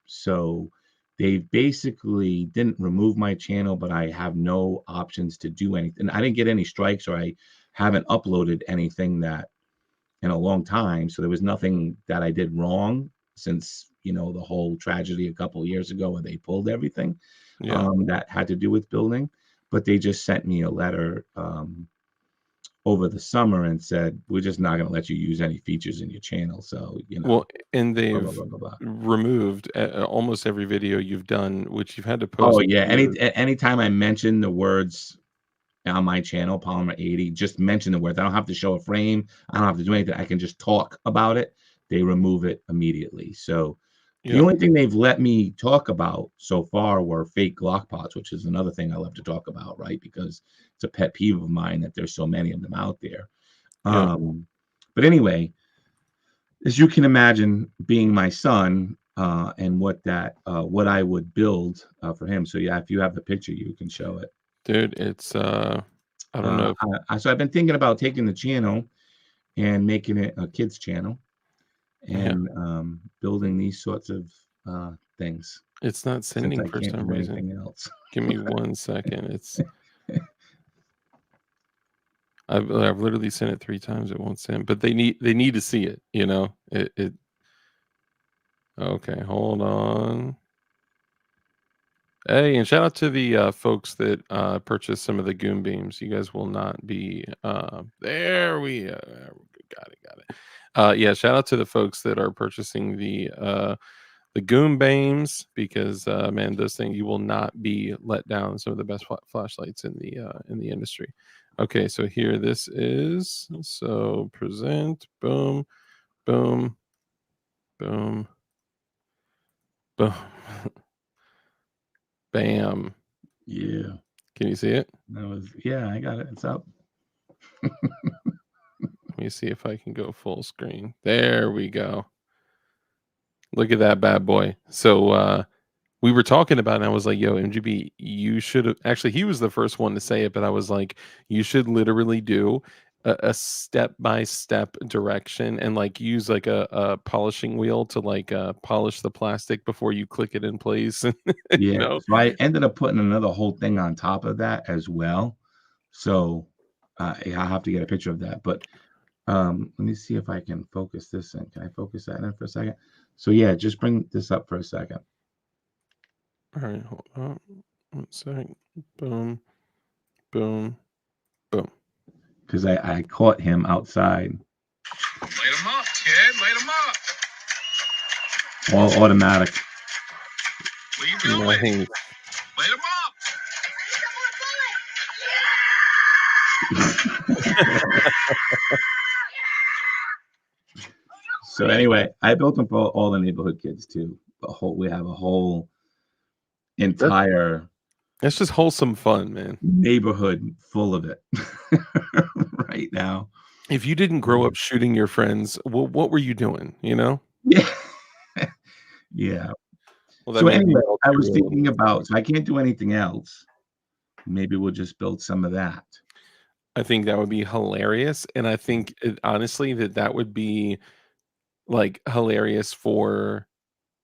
So they basically didn't remove my channel, but I have no options to do anything. I didn't get any strikes, or I haven't uploaded anything that in a long time. So there was nothing that I did wrong since, the whole tragedy a couple of years ago where they pulled everything that had to do with building. But they just sent me a letter over the summer and said, we're just not going to let you use any features in your channel. So, Well, and blah, they've blah, blah, blah, blah. removed almost every video you've done, which you've had to Oh, post. yeah. Anytime I mention the words on my channel, Polymer 80, just mention the words. I don't have to show a frame. I don't have to do anything. I can just talk about it. They remove it immediately. So the only thing they've let me talk about so far were fake Glock pods, which is another thing I love to talk about, right? Because it's a pet peeve of mine that there's so many of them out there. But anyway, as you can imagine, being my son, and what I would build for him. So yeah, if you have the picture, you can show it. Dude, it's I don't know. So I've been thinking about taking the channel and making it a kids channel Yeah, and building these sorts of things, it's not since sending I for can't some do reason. anything else. Give me 1 second. It's I've literally sent it 3 times. It won't send, but they need to see it. You know, it. Okay, hold on. Hey, and shout out to the folks that purchased some of the Goon Beams. You guys will not be there. We got it. Yeah, shout out to the folks that are purchasing the Goon Beams, because man, those things, you will not be let down. Some of the best flashlights in the industry. Okay, so here this is. So present, boom, boom, boom, boom, bam. Yeah, Can you see it? yeah, I got it. It's up. Let me see if I can go full screen. There we go. Look at that bad boy. So we were talking about it, and I was like, yo, MGB, you should have actually, he was the first one to say it, but I was like, you should literally do a step-by-step direction and like use like a polishing wheel to like polish the plastic before you click it in place. You Yeah, know? so I ended up putting another whole thing on top of that as well. So yeah, I'll have to get a picture of that. But let me see if I can focus this in. Can I focus that in for a second? So yeah, just bring this up for a second. All right, hold on 1 second. Boom, boom, boom. Because I caught him outside. Light him up, kid. Light him up. All automatic. What are you doing? Nice. Light him up. So anyway, I built them for all the neighborhood kids too. We have a whole entire That's just wholesome fun, man. neighborhood full of it right now. If you didn't grow up shooting your friends, what were you doing? You know? Yeah. Yeah. Well, that So may be anyway, all I too was real. thinking about, so I can't do anything else. Maybe we'll just build some of that. I think that would be hilarious, and I think honestly that would be like hilarious for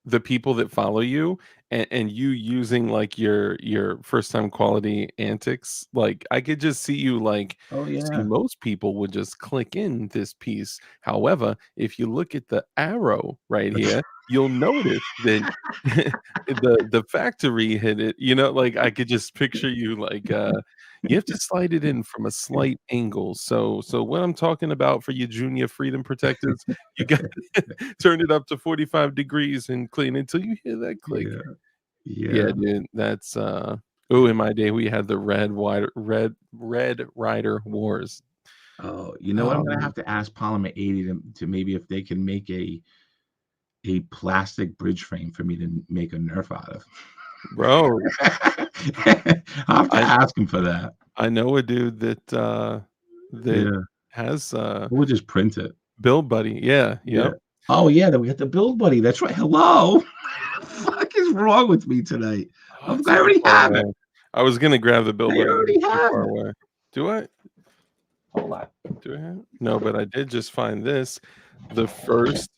the people that follow you, and you using like your first time quality antics. Like I could just see you like, Oh see, yeah. most people would just click in this piece. However, if you look at the arrow right here, you'll notice that the factory hit it. You know, like I could just picture you like you have to slide it in from a slight angle. So what I'm talking about for you junior freedom protectors, you got turn it up to 45 degrees and clean until you hear that click. Yeah. Yeah, Yeah. dude, that's in my day we had the Red Rider Wars. Oh, you know what? I'm gonna have to ask Polymer 80 to maybe if they can make a plastic bridge frame for me to make a Nerf out of. Bro, I'll have to ask him for that. I know a dude that Yeah. has We'll just print it. Build Buddy. Yeah, Yeah. yep. Oh yeah, then we got the Build Buddy. That's right. Hello. What the fuck is wrong with me tonight? Oh, it's I too already far have away. it. I was gonna grab the Build I Buddy. already It's too have far it. away. Do I? Hold on. Do I have it? No, but I did just find this. The first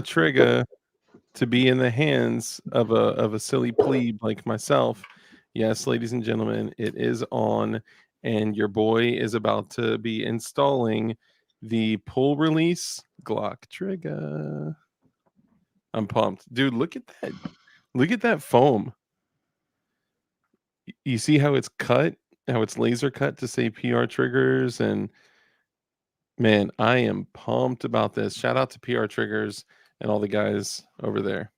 trigger to be in the hands of a silly plebe like myself. Yes, ladies and gentlemen, it is on, and your boy is about to be installing the pull release Glock trigger. I'm pumped. Dude, look at that. Look at that foam. You see how it's cut, how it's laser cut to say PR triggers, and man, I am pumped about this. Shout out to PR triggers and all the guys over there.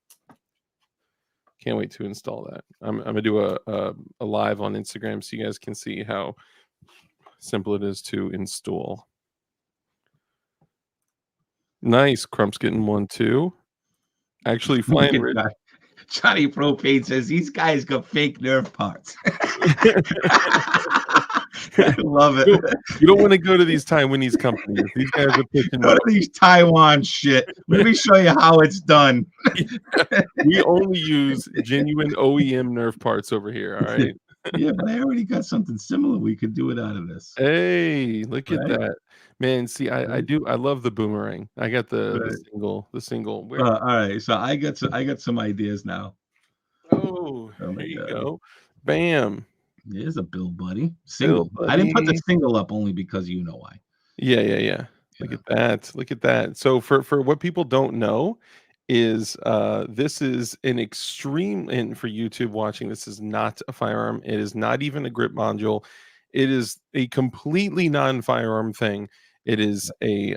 Can't wait to install that. I'm gonna do a live on Instagram so you guys can see how simple it is to install. Nice. Crump's getting one too. Actually, flying rich. Johnny Propane says these guys got fake Nerf parts. I love it. You don't want to go to these Taiwanese companies. These guys are pushing. Go to these Taiwan shit. Let me show you how it's done. We only use genuine OEM Nerf parts over here. All right. Yeah, but I already got something similar. We could do it out of this. Hey, look at Right? that, man. See, I Right. do. I love the boomerang. I got the Right. single. Where? All right, so I got some ideas now. Oh, Oh my here you god, go. Bam. there's a Bill Buddy Bill single. I didn't put the buddy. single up only because you know why. Yeah. Look Yeah. at that. Look at that. So for what people don't know is this is an extreme, and for YouTube watching, this is not a firearm. It is not even a grip module. It is a completely non-firearm thing. It is a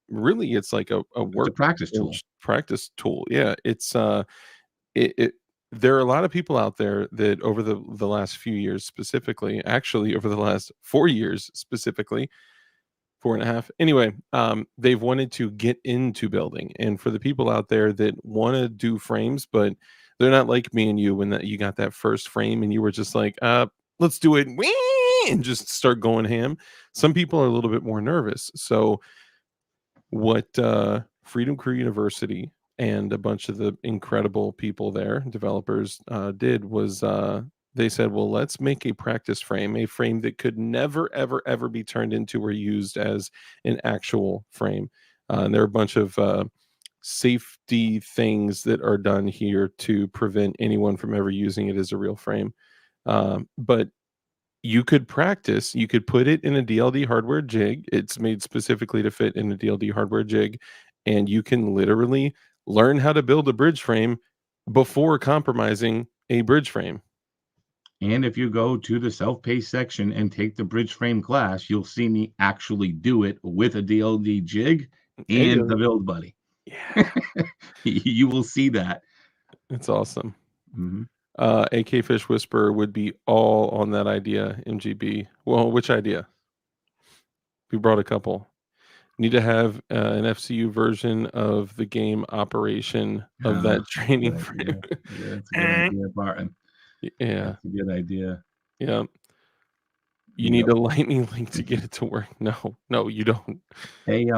really it's like a It's a practice tool. practice tool. Yeah. It's it there are a lot of people out there that over the last few years specifically, actually over the last 4 years specifically, 4.5. Anyway, they've wanted to get into building, and for the people out there that want to do frames, but they're not like me and you when that you got that first frame and you were just like, let's do it, whee, and just start going ham. Some people are a little bit more nervous. So what Freedom Crew University and a bunch of the incredible people there, developers, did was they said, well, let's make a practice frame, a frame that could never, ever, ever be turned into or used as an actual frame. And there are a bunch of safety things that are done here to prevent anyone from ever using it as a real frame. But you could practice, you could put it in a DLD hardware jig. It's made specifically to fit in a DLD hardware jig, and you can literally learn how to build a bridge frame before compromising a bridge frame. And if you go to the self-paced section and take the bridge frame class, you'll see me actually do it with a DLD jig and the Build Buddy. Yeah. You will see that. It's awesome. Mhm. AK Fish Whisperer would be all on that idea, MGB. Well, which idea? We brought a couple. Need to have an FCU version of the game operation of that training Good frame. idea. Yeah, that's a good idea, Barton. Yeah. That's a good idea. Yeah. You need a lightning link to get it to work. No, you don't. Hey,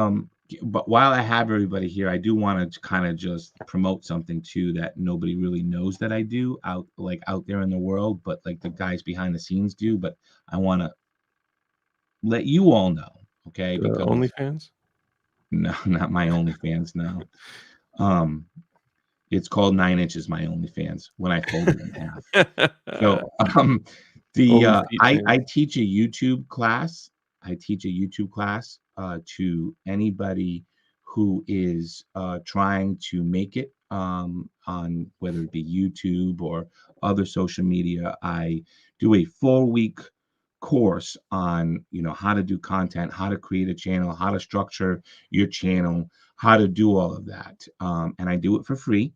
but while I have everybody here, I do want to kind of just promote something too that nobody really knows that I do out there in the world, but like the guys behind the scenes do. But I want to let you all know, okay? Because OnlyFans? No, not my OnlyFans. No, it's called 9 Inches My OnlyFans when I fold it in half. So, I teach a YouTube class. I teach a YouTube class to anybody who is trying to make it on whether it be YouTube or other social media. I do a 4-week course on how to do content, how to create a channel, how to structure your channel, how to do all of that, and I do it for free.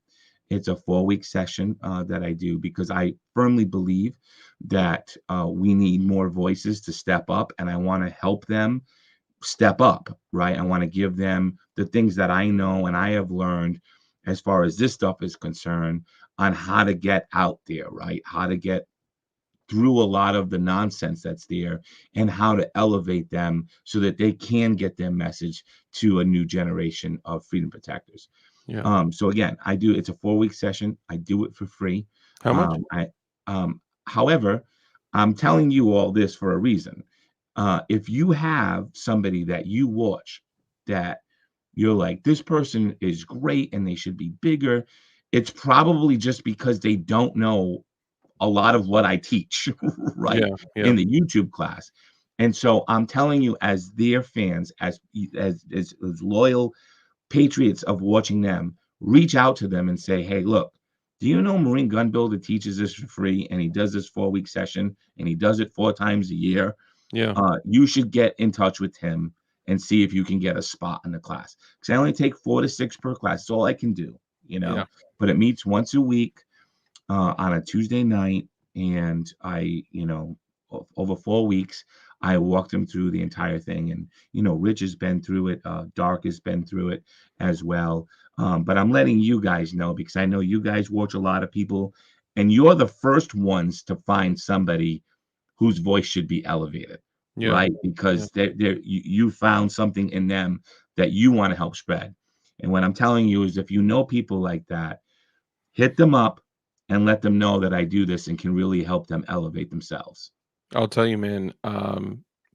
It's a 4-week session that I do because I firmly believe that we need more voices to step up, and I want to help them step up, right? I want to give them the things that I know and I have learned as far as this stuff is concerned on how to get out there, right? How to get through a lot of the nonsense that's there and how to elevate them so that they can get their message to a new generation of freedom protectors. Yeah. So again, it's a 4-week session. I do it for free. How much? However, I'm telling you all this for a reason. If you have somebody that you watch that you're like, this person is great and they should be bigger, it's probably just because they don't know a lot of what I teach, right? Yeah. In the YouTube class. And so I'm telling you, as their fans, as loyal patriots of watching them, reach out to them and say, hey, look, do you know Marine Gun Builder teaches this for free and he does this 4-week session and he does it 4 times a year? Yeah. You should get in touch with him and see if you can get a spot in the class. Because I only take 4 to 6 per class. That's all I can do, but it meets once a week on a Tuesday night. And I, over 4 weeks, I walked them through the entire thing. And, Rich has been through it. Dark has been through it as well. But I'm letting you guys know because I know you guys watch a lot of people and you're the first ones to find somebody whose voice should be elevated, Yeah. right? Because you found something in them that you want to help spread. And what I'm telling you is, if you know people like that, hit them up and let them know that I do this and can really help them elevate themselves. I'll tell you, man,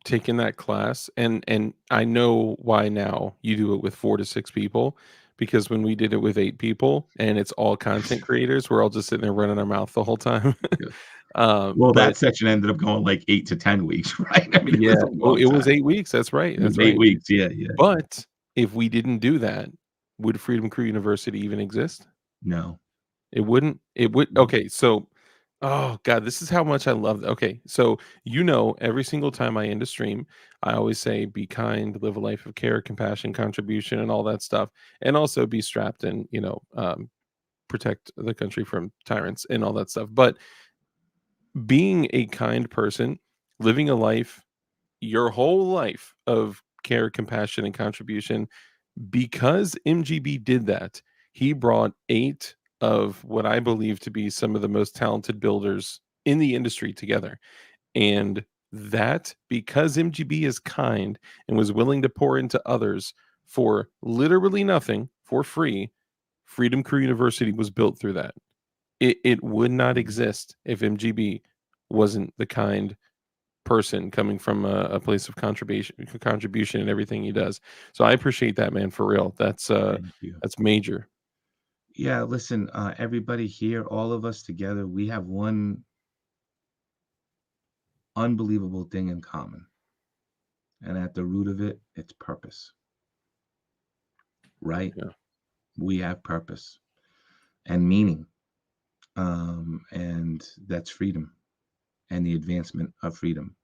taking that class, and I know why now you do it with 4 to 6 people, because when we did it with 8 people and it's all content creators, we're all just sitting there running our mouth the whole time. Yeah. Well, But that section ended up going like 8 to 10 weeks, right? I mean, it yeah, was a oh, long it was time. 8 weeks. That's right. It was That's 8 right. weeks. Yeah, yeah. But if we didn't do that, would Freedom Crew University even exist? No. It wouldn't. It would. No. Okay, so, oh god, this is how much I love. Okay, so every single time I end a stream, I always say, "Be kind, live a life of care, compassion, contribution, and all that stuff, and also be strapped and protect the country from tyrants and all that stuff." But being a kind person, living a life, your whole life of care, compassion, and contribution, because MGB did that, he brought 8 of what I believe to be some of the most talented builders in the industry together. And that, because MGB is kind and was willing to pour into others for literally nothing, for free, Freedom Crew University was built through that. It would not exist if MGB wasn't the kind person coming from a place of contribution and everything he does. So I appreciate that, man, for real. That's Thank you. that's major. Yeah, listen, everybody here, all of us together, we have one unbelievable thing in common. And at the root of it, it's purpose. Right? Yeah. We have purpose and meaning. And that's freedom and the advancement of freedom.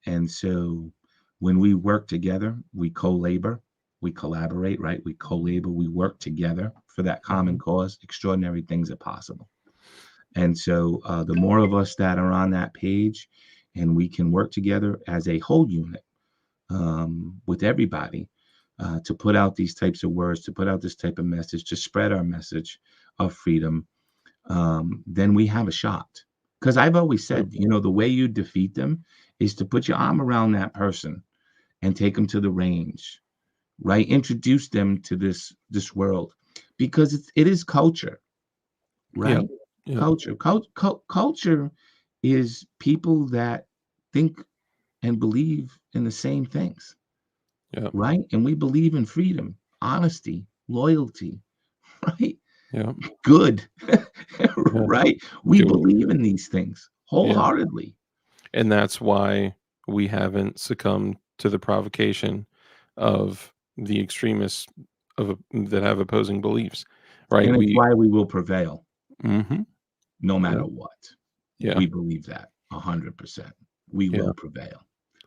And so when we work together, we co-labor, we collaborate, right? We co-labor, we work together for that common cause. Extraordinary things are possible. And so the more of us that are on that page, and we can work together as a whole unit with everybody to put out these types of words, to put out this type of message, to spread our message of freedom, then we have a shot. Because I've always said, the way you defeat them is to put your arm around that person and take them to the range, right? Introduce them to this world, because it is culture, right? Yeah. Culture. Culture is people that think and believe in the same things, right? And we believe in freedom, honesty, loyalty, right? Yeah. Good, right? We believe in these things wholeheartedly. And that's why we haven't succumbed to the provocation of the extremists that have opposing beliefs, right? And it's why we will prevail, no matter what. Yeah. We believe that 100%. We will prevail.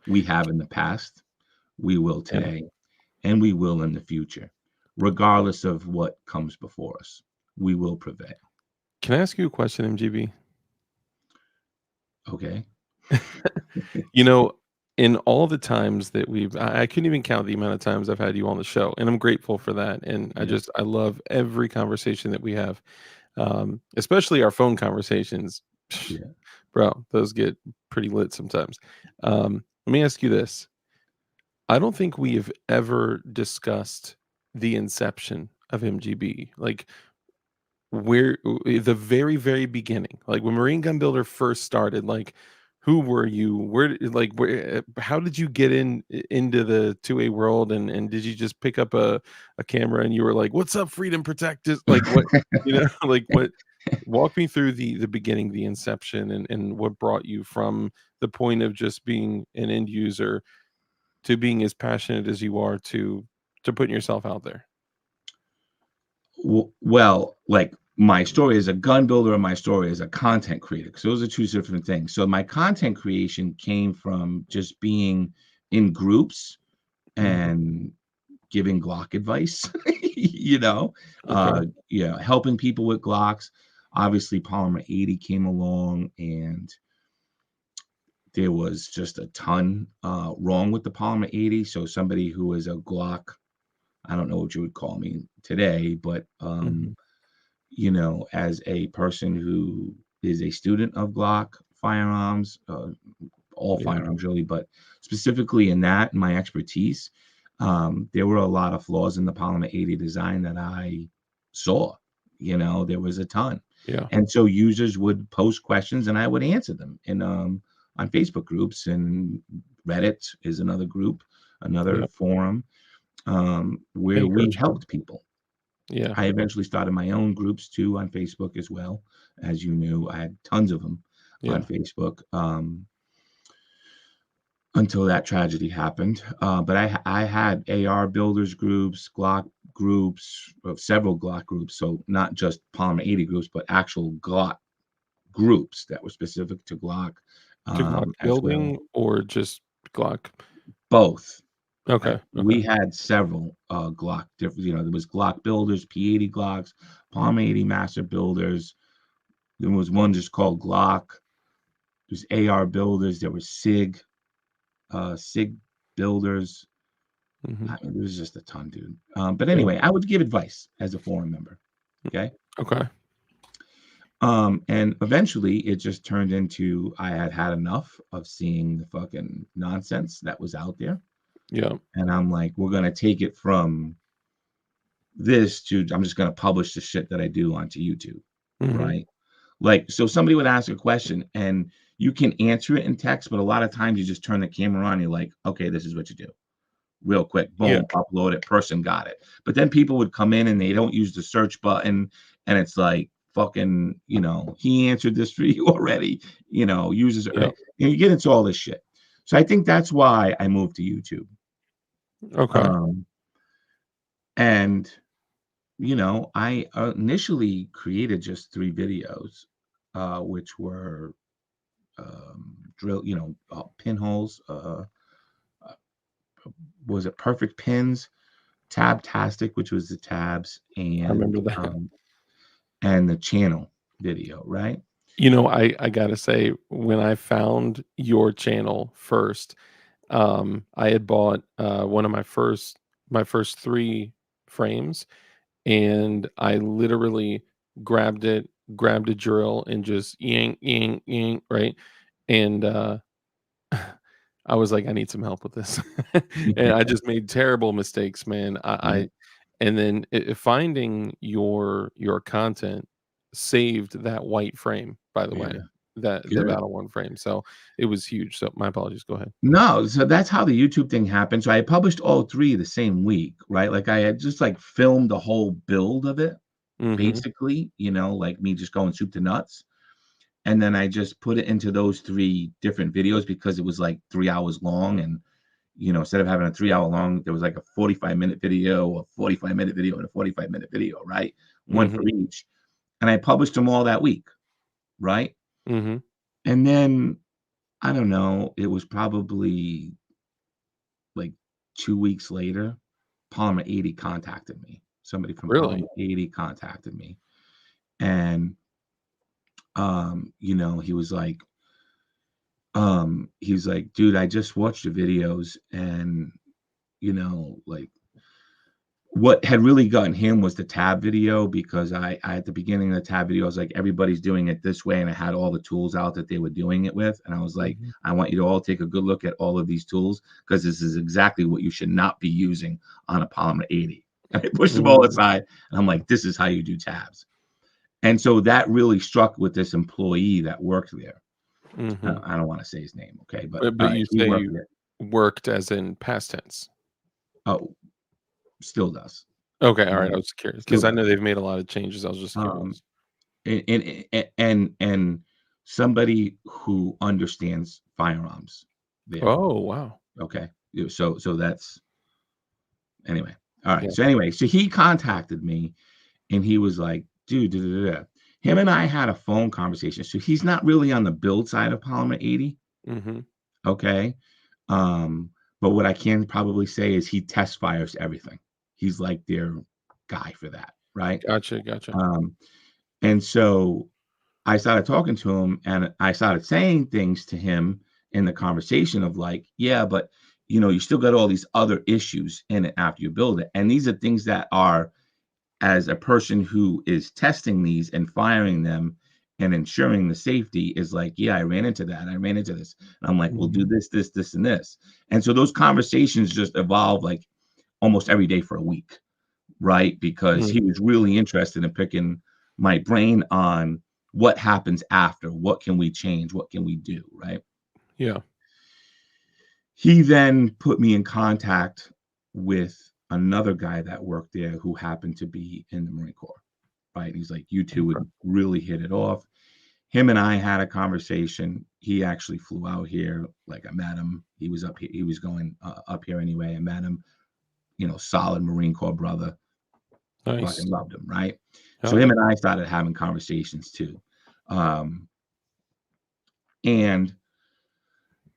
We have in the past, we will today, and we will in the future, regardless of what comes before us. We will prevail. Can I ask you a question, MGB? Okay. In all the times that I couldn't even count the amount of times I've had you on the show, and I'm grateful for that. And I love every conversation that we have, especially our phone conversations. Bro, those get pretty lit sometimes. Let me ask you this. I don't think we have ever discussed the inception of MGB. Like, where the very, very beginning, like when Marine Gun Builder first started, like, who were you? How did you get into the 2A world? And did you just pick up a camera and you were like, "What's up, freedom protectors?" Like, what, like what, walk me through the beginning, the inception, and what brought you from the point of just being an end user to being as passionate as you are to putting yourself out there. Well, like, my story as a gun builder and my story as a content creator, because those are two different things. So my content creation came from just being in groups and giving Glock advice, helping people with Glocks. Obviously, Polymer 80 came along, and there was just a ton wrong with the Polymer 80. So somebody who is a Glock, I don't know what you would call me today, but as a person who is a student of Glock, firearms, all Yeah. firearms really, but specifically in that, my expertise, there were a lot of flaws in the Polymer 80 design that I saw. You know, there was a ton. Yeah. And so users would post questions and I would answer them in on Facebook groups, and Reddit is another group, another Yep. forum where we Maker. helped people. Yeah. I eventually started my own groups too on Facebook as well. As you knew, I had tons of them Yeah. on Facebook until that tragedy happened. But I had AR builders groups, Glock groups, several Glock groups. So not just Polymer 80 groups, but actual Glock groups that were specific to Glock To Glock as well. building or just Glock? Both. Okay. We had several Glock different, there was Glock builders, P80 Glocks, Palm 80 master builders. There was one just called Glock. There's AR builders. There were SIG builders. Mhm. I mean, there was just a ton, dude. But anyway, I would give advice as a forum member. Okay. Okay. And eventually it just turned into I had enough of seeing the fucking nonsense that was out there. Yeah. And I'm like, we're gonna take it from this to I'm just gonna publish the shit that I do onto YouTube, Mhm. right? Like, so somebody would ask a question and you can answer it in text, but a lot of times you just turn the camera on, you're like, okay, this is what you do. Real quick, boom, Yeah. upload it, person got it. But then people would come in and they don't use the search button, and it's like fucking, he answered this for you already, users, Yeah. you get into all this shit. So I think that's why I moved to YouTube. Okay. And I initially created just 3 videos, which were drill, pinholes, was it perfect pins, tabtastic, which was the tabs, I remember and that. and the channel video, right? I gotta say, when I found your channel first, I had bought one of my first 3 frames, and I literally grabbed a drill, and just yank, yank, yank, right? And I was like, I need some help with this. And I just made terrible mistakes, man. I and then finding your content saved that white frame, by the way, Yeah, that the good. Battle One frame. So it was huge. So my apologies. Go ahead. No, so that's how the YouTube thing happened. So I published all 3 the same week, right? Like I had just like filmed the whole build of it, Hmm. basically, like me just going soup to nuts. And then I just put it into those 3 different videos because it was like 3 hours long. And, instead of having a 3-hour long, there was like a 45-minute video, a 45-minute video, and a 45-minute video, right? One for Hmm. each. And I published them all that week, right? Hmm. And then, I don't know, it was probably like 2 weeks later, Polymer 80 contacted me. Somebody from Really? Polymer 80 contacted me. And, he was like, dude, I just watched your videos, and, like, what had really gotten him was the tab video, because I at the beginning of the tab video, I was like, everybody's doing it this way, and I had all the tools out that they were doing it with, and I was like, Mhm. I want you to all take a good look at all of these tools, because this is exactly what you should not be using on a Polymer 80. And I pushed them all Mhm. aside, and I'm like, this is how you do tabs. And so that really struck with this employee that worked there. Mhm. I don't want to say his name, okay, but But you he say worked you there. worked as in past tense. Oh, still does. Okay, all right. I was curious Still because I does. know they've made a lot of changes. I was just Um, curious. and somebody who understands firearms there. Oh, wow. Okay. So that's anyway. All right. Yeah. So anyway, so he contacted me and he was like, dude, da, da, da, da. Him and I had a phone conversation. So he's not really on the build side of Polymer 80. Mhm. Okay. But what I can probably say is he test fires everything. He's like their guy for that, right? Gotcha. And so I started talking to him and I started saying things to him in the conversation of like, yeah, but you still got all these other issues in it after you build it. And these are things that are, as a person who is testing these and firing them and ensuring the safety is like, yeah, I ran into that. I ran into this. And I'm like, we'll do this, this, this, and this. And so those conversations just evolve like almost every day for a week, right? Because he was really interested in picking my brain on what happens after, what can we change, what can we do, right? Yeah. He then put me in contact with another guy that worked there who happened to be in the Marine Corps, right? He's like, you two would really hit it off. Him and I had a conversation. He actually flew out here. Like I met him. He was up here. He was going up here anyway. I met him. You know, solid Marine Corps brother. Nice. Fucking loved him, right? Oh, So him and I started having conversations too. And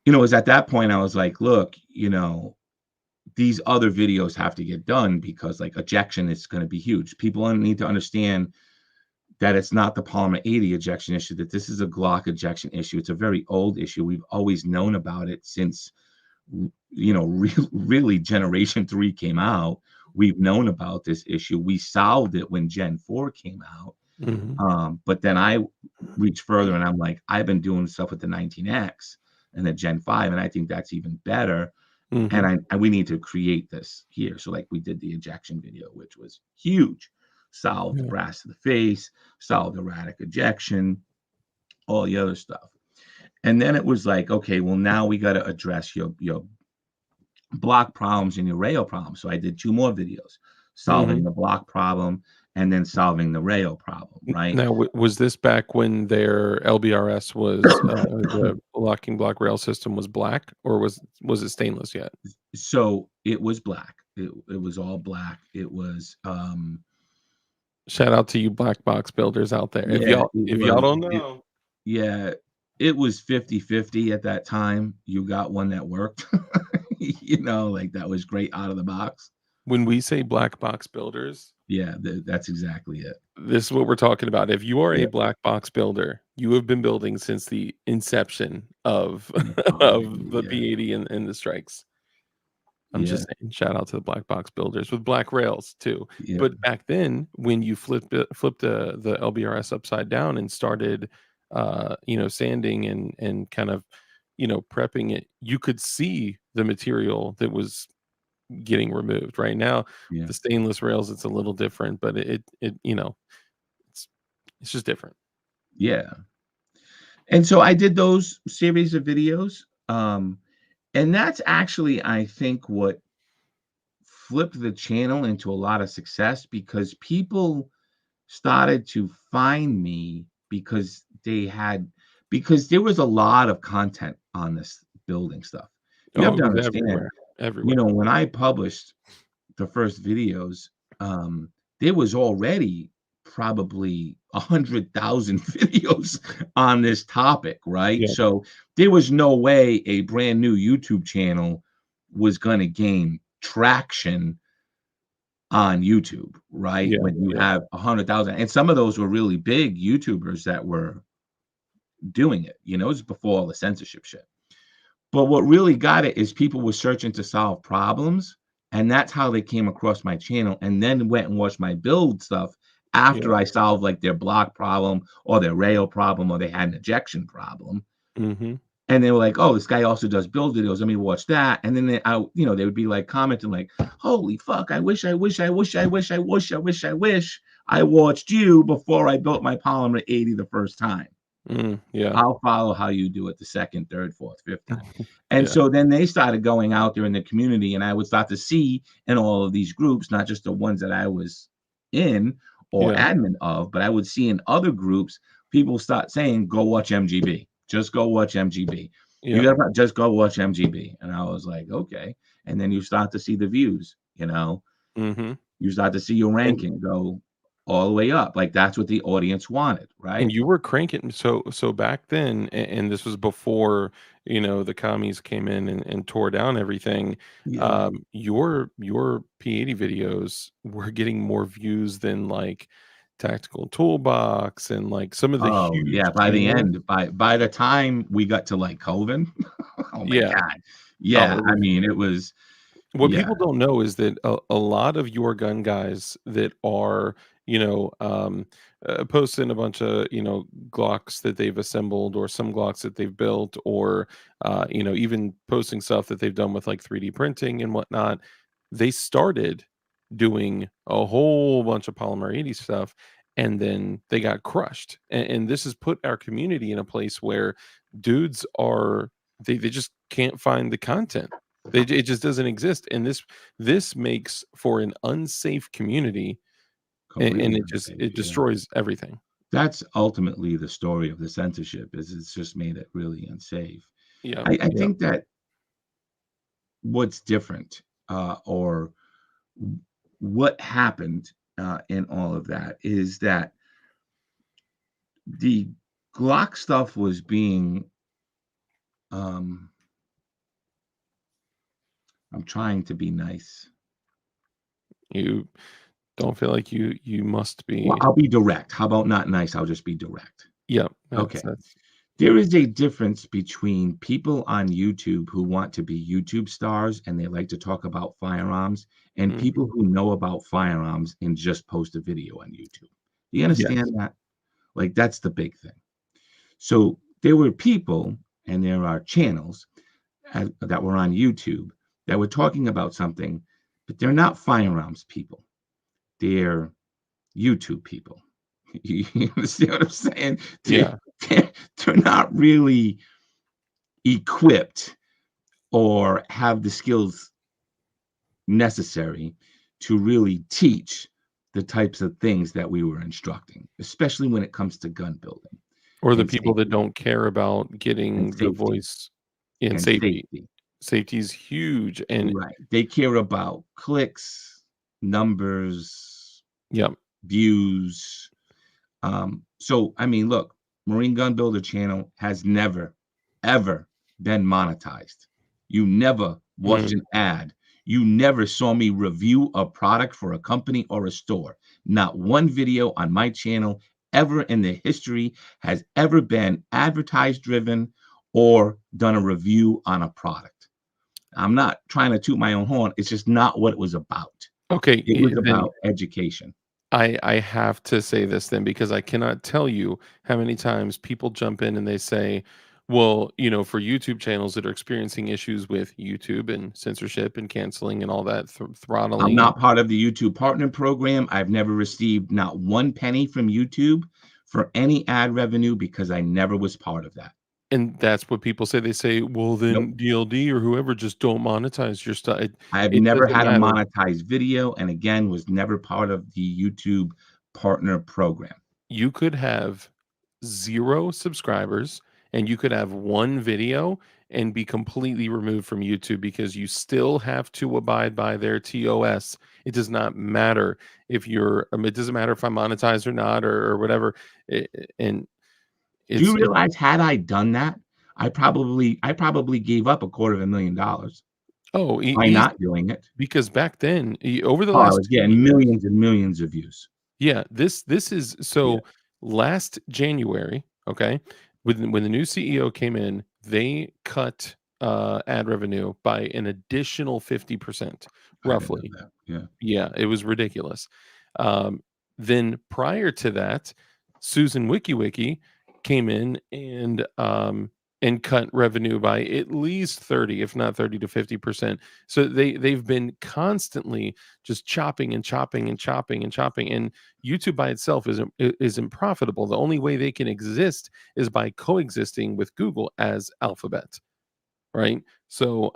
you know, it was at that point I was like, look, you know, these other videos have to get done because like ejection is going to be huge. People need to understand that it's not the polymer 80 ejection issue, that this is a Glock ejection issue. It's a very old issue. We've always known about it since, you know, really Generation 3 came out. We've known about this issue. We solved it when Gen 4 came out. But then I reached further and I'm like, I've been doing stuff with the 19X and the Gen 5, and I think that's even better. And we need to create this here. So like we did the ejection video, which was huge. Solved brass to the face, solved erratic ejection, all the other stuff. And then it was like, okay, well, now we got to address your block problems and your rail problems. So I did 2 more videos, solving the block problem and then solving the rail problem, right? Now, was this back when their LBRS was the locking block rail system was black, or was it stainless yet? So it was black. It was all black. It was shout out to you black box builders out there. If y'all don't know. It was 50-50 at that time. You got one that worked. You know, like that was great out of the box. When we say black box builders, yeah, that's exactly it. This is what we're talking about. If you are a black box builder, you have been building since the inception of of the P80 and the strikes. I'm just saying, shout out to the black box builders with black rails too. But back then, when you flipped the LBRS upside down and started, you know, sanding and kind of, you know, prepping it, you could see the material that was getting removed. Right now, the stainless rails, it's a little different, but it you know, it's just different. Yeah. And so I did those series of videos. And that's actually, I think, what flipped the channel into a lot of success, because people started to find me because there was a lot of content on this building stuff. You have to understand, everywhere. You know, when I published the first videos, there was already probably 100,000 videos on this topic, right? So there was no way a brand new YouTube channel was going to gain traction on YouTube, right? When you have 100,000, and some of those were really big YouTubers that were doing it, you know, it's before all the censorship shit. But what really got it is people were searching to solve problems, and that's how they came across my channel, and then went and watched my build stuff after I solved like their block problem or their rail problem, or they had an ejection problem. And they were like, oh, this guy also does build videos. Let me watch that. And then they would be like commenting like, holy fuck, I wish I watched you before I built my polymer 80 the first time. I'll follow how you do it the second, third, fourth, fifth time. And so then they started going out there in the community, and I would start to see in all of these groups, not just the ones that I was in or admin of, but I would see in other groups, people start saying, go watch MGB. Just go watch MGB. You gotta just go watch MGB. And I was like, okay. And then you start to see the views, you know, you start to see your ranking go all the way up. Like that's what the audience wanted, right? And you were cranking. So back then, and this was before, you know, the commies came in and tore down everything. Your P80 videos were getting more views than like Tactical Toolbox and like some of the huge by the end, by the time we got to like COVID, oh my god, I mean, it was what people don't know is that a lot of your gun guys that are, posting a bunch of Glocks that they've assembled, or some Glocks that they've built, or even posting stuff that they've done with like 3D printing and whatnot. They started doing a whole bunch of Polymer 80 stuff, and then they got crushed. And this has put our community in a place where dudes are they just can't find the content. It just doesn't exist, and this makes for an unsafe community, and Completely it just unsafe. it Yeah. destroys everything. That's ultimately the story of the censorship, is it's just made it really unsafe. Yeah, I yeah. think that what's different, or what happened in all of that, is that the Glock stuff was being, um, I'm trying to be nice. You don't feel like you must Well, be. I'll be direct. How about not nice? I'll just be direct. Yeah, Okay. that's There is a difference between people on YouTube who want to be YouTube stars and they like to talk about firearms, and mhm. people who know about firearms and just post a video on YouTube. Do you understand Yes. that? Like, that's the big thing. So there were people, and there are channels that were on YouTube that were talking about something, but they're not firearms people. They're YouTube people. You understand what I'm saying? They, Yeah. they're not really equipped or have the skills necessary to really teach the types of things that we were instructing, especially when it comes to gun building Or the and people that safety don't care about and getting the safety voice in and safety. safety. Safety is huge, and Right. They care about clicks, numbers, yeah. views. So I mean, look, Marine Gun Builder channel has never, ever been monetized. You never watched Mhm. an ad. You never saw me review a product for a company or a store. Not one video on my channel ever in the history has ever been advertised driven or done a review on a product. I'm not trying to toot my own horn. It's just not what it was about. Okay, It was then about education. I have to say this then, because I cannot tell you how many times people jump in and they say, well, for YouTube channels that are experiencing issues with YouTube and censorship and canceling and all that, I'm throttling, and not part of the YouTube Partner Program. I've never received not one penny from YouTube for any ad revenue because I never was part of that. that's what people say. They say, well, Nope. then DLD or whoever, just don't monetize your stuff. It, I've it never doesn't had a matter. monetized video, and again, was never part of the YouTube Partner Program. You could have 0 subscribers, and you could have 1 video and be completely removed from YouTube, because you still have to abide by their TOS. It does not matter if it doesn't matter if I'm monetized or not, or whatever. And Do you it's realize had I done that, I probably gave up $250,000 oh, by easy, not doing it. because back then, over the Oh, I last was 2 getting years. millions and millions of views. Yeah, this is Yeah, so last January, okay? When the new CEO came in, they cut ad revenue by an additional 50%, I didn't know roughly. that. Yeah. Yeah, it was ridiculous. Um, then prior to that, Susan WikiWiki came in and cut revenue by at least 30, if not 30 to 50%. So they've been constantly just chopping and chopping and chopping and chopping. And YouTube by itself isn't profitable. The only way they can exist is by coexisting with Google as Alphabet. Right? So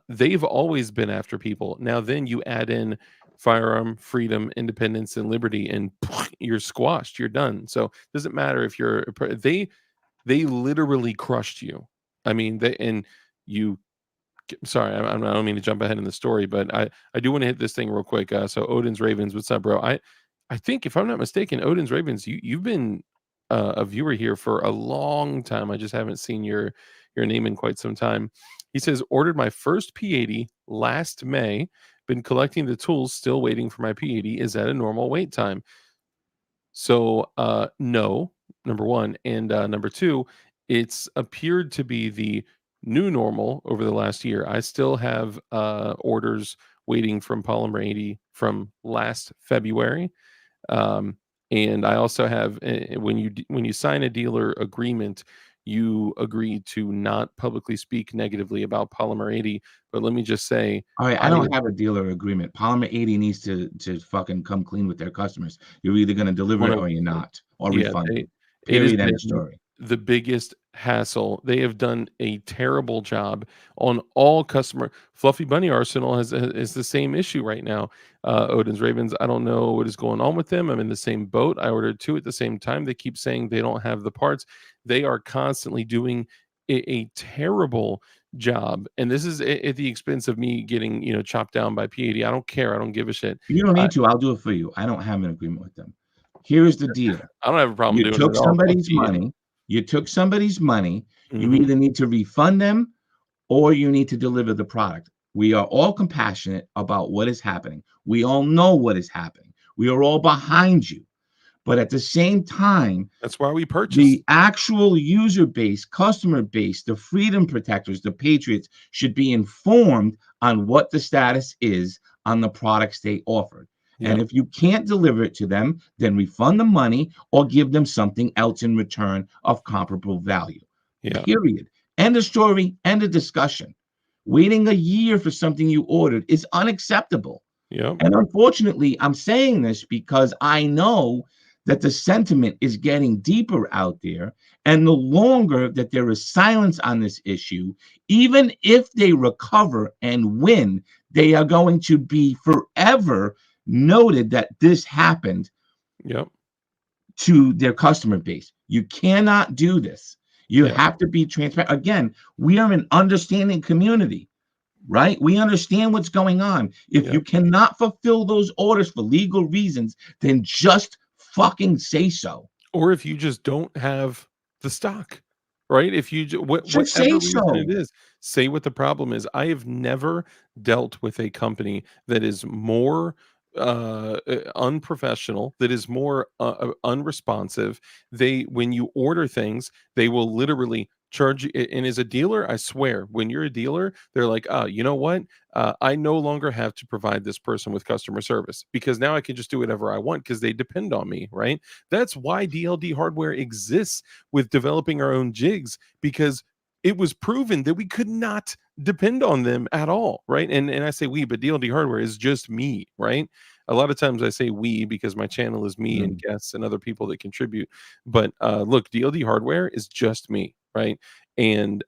they've always been after people. Now then you add in firearm, freedom, independence, and liberty, and you're squashed. You're done. So it doesn't matter if they literally crushed you. I mean, you. Sorry, I don't mean to jump ahead in the story, but I do want to hit this thing real quick. So Odin's Ravens, what's up, bro? I think, if I'm not mistaken, Odin's Ravens, you've been a viewer here for a long time. I just haven't seen your name in quite some time. He says, ordered my first P80 last May. Been collecting the tools, still waiting for my P80. Is that a normal wait time? So, no, number one. And number two, it's appeared to be the new normal over the last year. I still have orders waiting from Polymer 80 from last February. And I also have when you sign a dealer agreement, you agree to not publicly speak negatively about Polymer 80. But let me just say, All right, I I don't have a dealer agreement. Polymer 80 needs to fucking come clean with their customers. You're either going to deliver it or you're 100%. not, or Yeah, refund them. it has Period. End of been story. the biggest hassle. They have done a terrible job on all customer. Fluffy Bunny Arsenal is the same issue right now. Odin's Ravens, I don't know what is going on with them. I'm in the same boat. I ordered two at the same time. They keep saying they don't have the parts. They are constantly doing a terrible job, and this is at the expense of me getting chopped down by P80. I don't care. I don't give a shit. You don't I, need to. I'll do it for you. I don't have an agreement with them. Here's the deal. I don't have a problem You doing it took at all. Fuck somebody's P80. money. You took somebody's money. You Mhm. either need to refund them or you need to deliver the product. We are all compassionate about what is happening. We all know what is happening. We are all behind you. But at the same time, That's why we purchase. the actual user base, customer base, the freedom protectors, the patriots should be informed on what the status is on the products they offered. And Yeah. if you can't deliver it to them, then refund the money or give them something else in return of comparable value. Yeah. Period. End of story, end of discussion. Waiting a year for something you ordered is unacceptable. Yep. And unfortunately, I'm saying this because I know that the sentiment is getting deeper out there. And the longer that there is silence on this issue, even if they recover and win, they are going to be forever noted that this happened Yep. to their customer base. You cannot do this. You Yeah. have to be transparent. Again, we are an understanding community, right? We understand what's going on. If Yep. you cannot fulfill those orders for legal reasons, then just fucking say so. Or if you just don't have the stock, right? If you Just say whatever reason so. it is, say what the problem is. I have never dealt with a company that is more unprofessional, that is more unresponsive. When you order things, they will literally charge you. And as a dealer, I swear, when you're a dealer, they're like, you know what? I no longer have to provide this person with customer service because now I can just do whatever I want because they depend on me, right? That's why DLD hardware exists with developing our own jigs, because it was proven that we could not depend on them at all, right? And I say we, but DLD hardware is just me, right? A lot of times I say we because my channel is me and guests and other people that contribute. But look, DLD hardware is just me, right? And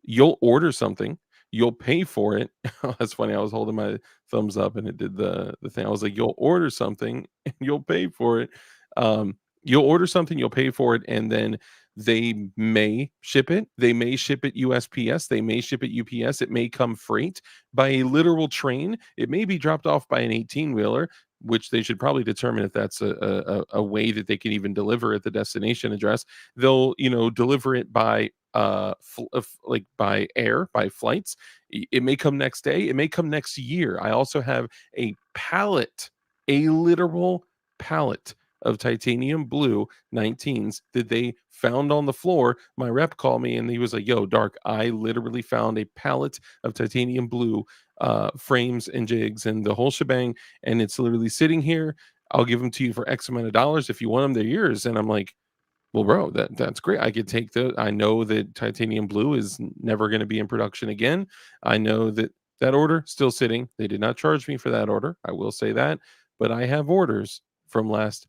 you'll order something, you'll pay for it. That's funny. I was holding my thumbs up and it did the thing. I was like, you'll order something and you'll pay for it. You'll order something, you'll pay for it, and then they may ship it. They may ship it USPS. They may ship it UPS. It may come freight by a literal train. It may be dropped off by an 18-wheeler, which they should probably determine if that's a way that they can even deliver at the destination address. They'll deliver it by like by air, by flights. It may come next day. It may come next year. I also have a pallet, a literal pallet of titanium blue 19s that they found on the floor. My rep called me and he was like, yo, Dark, I literally found a pallet of titanium blue frames and jigs and the whole shebang, and it's literally sitting here. I'll give them to you for X amount of dollars. If you want them, they're yours. And I'm like, well, bro, that's great. I could take I know that titanium blue is never going to be in production again. I know that order still sitting. They did not charge me for that order. I will say that, but I have orders from last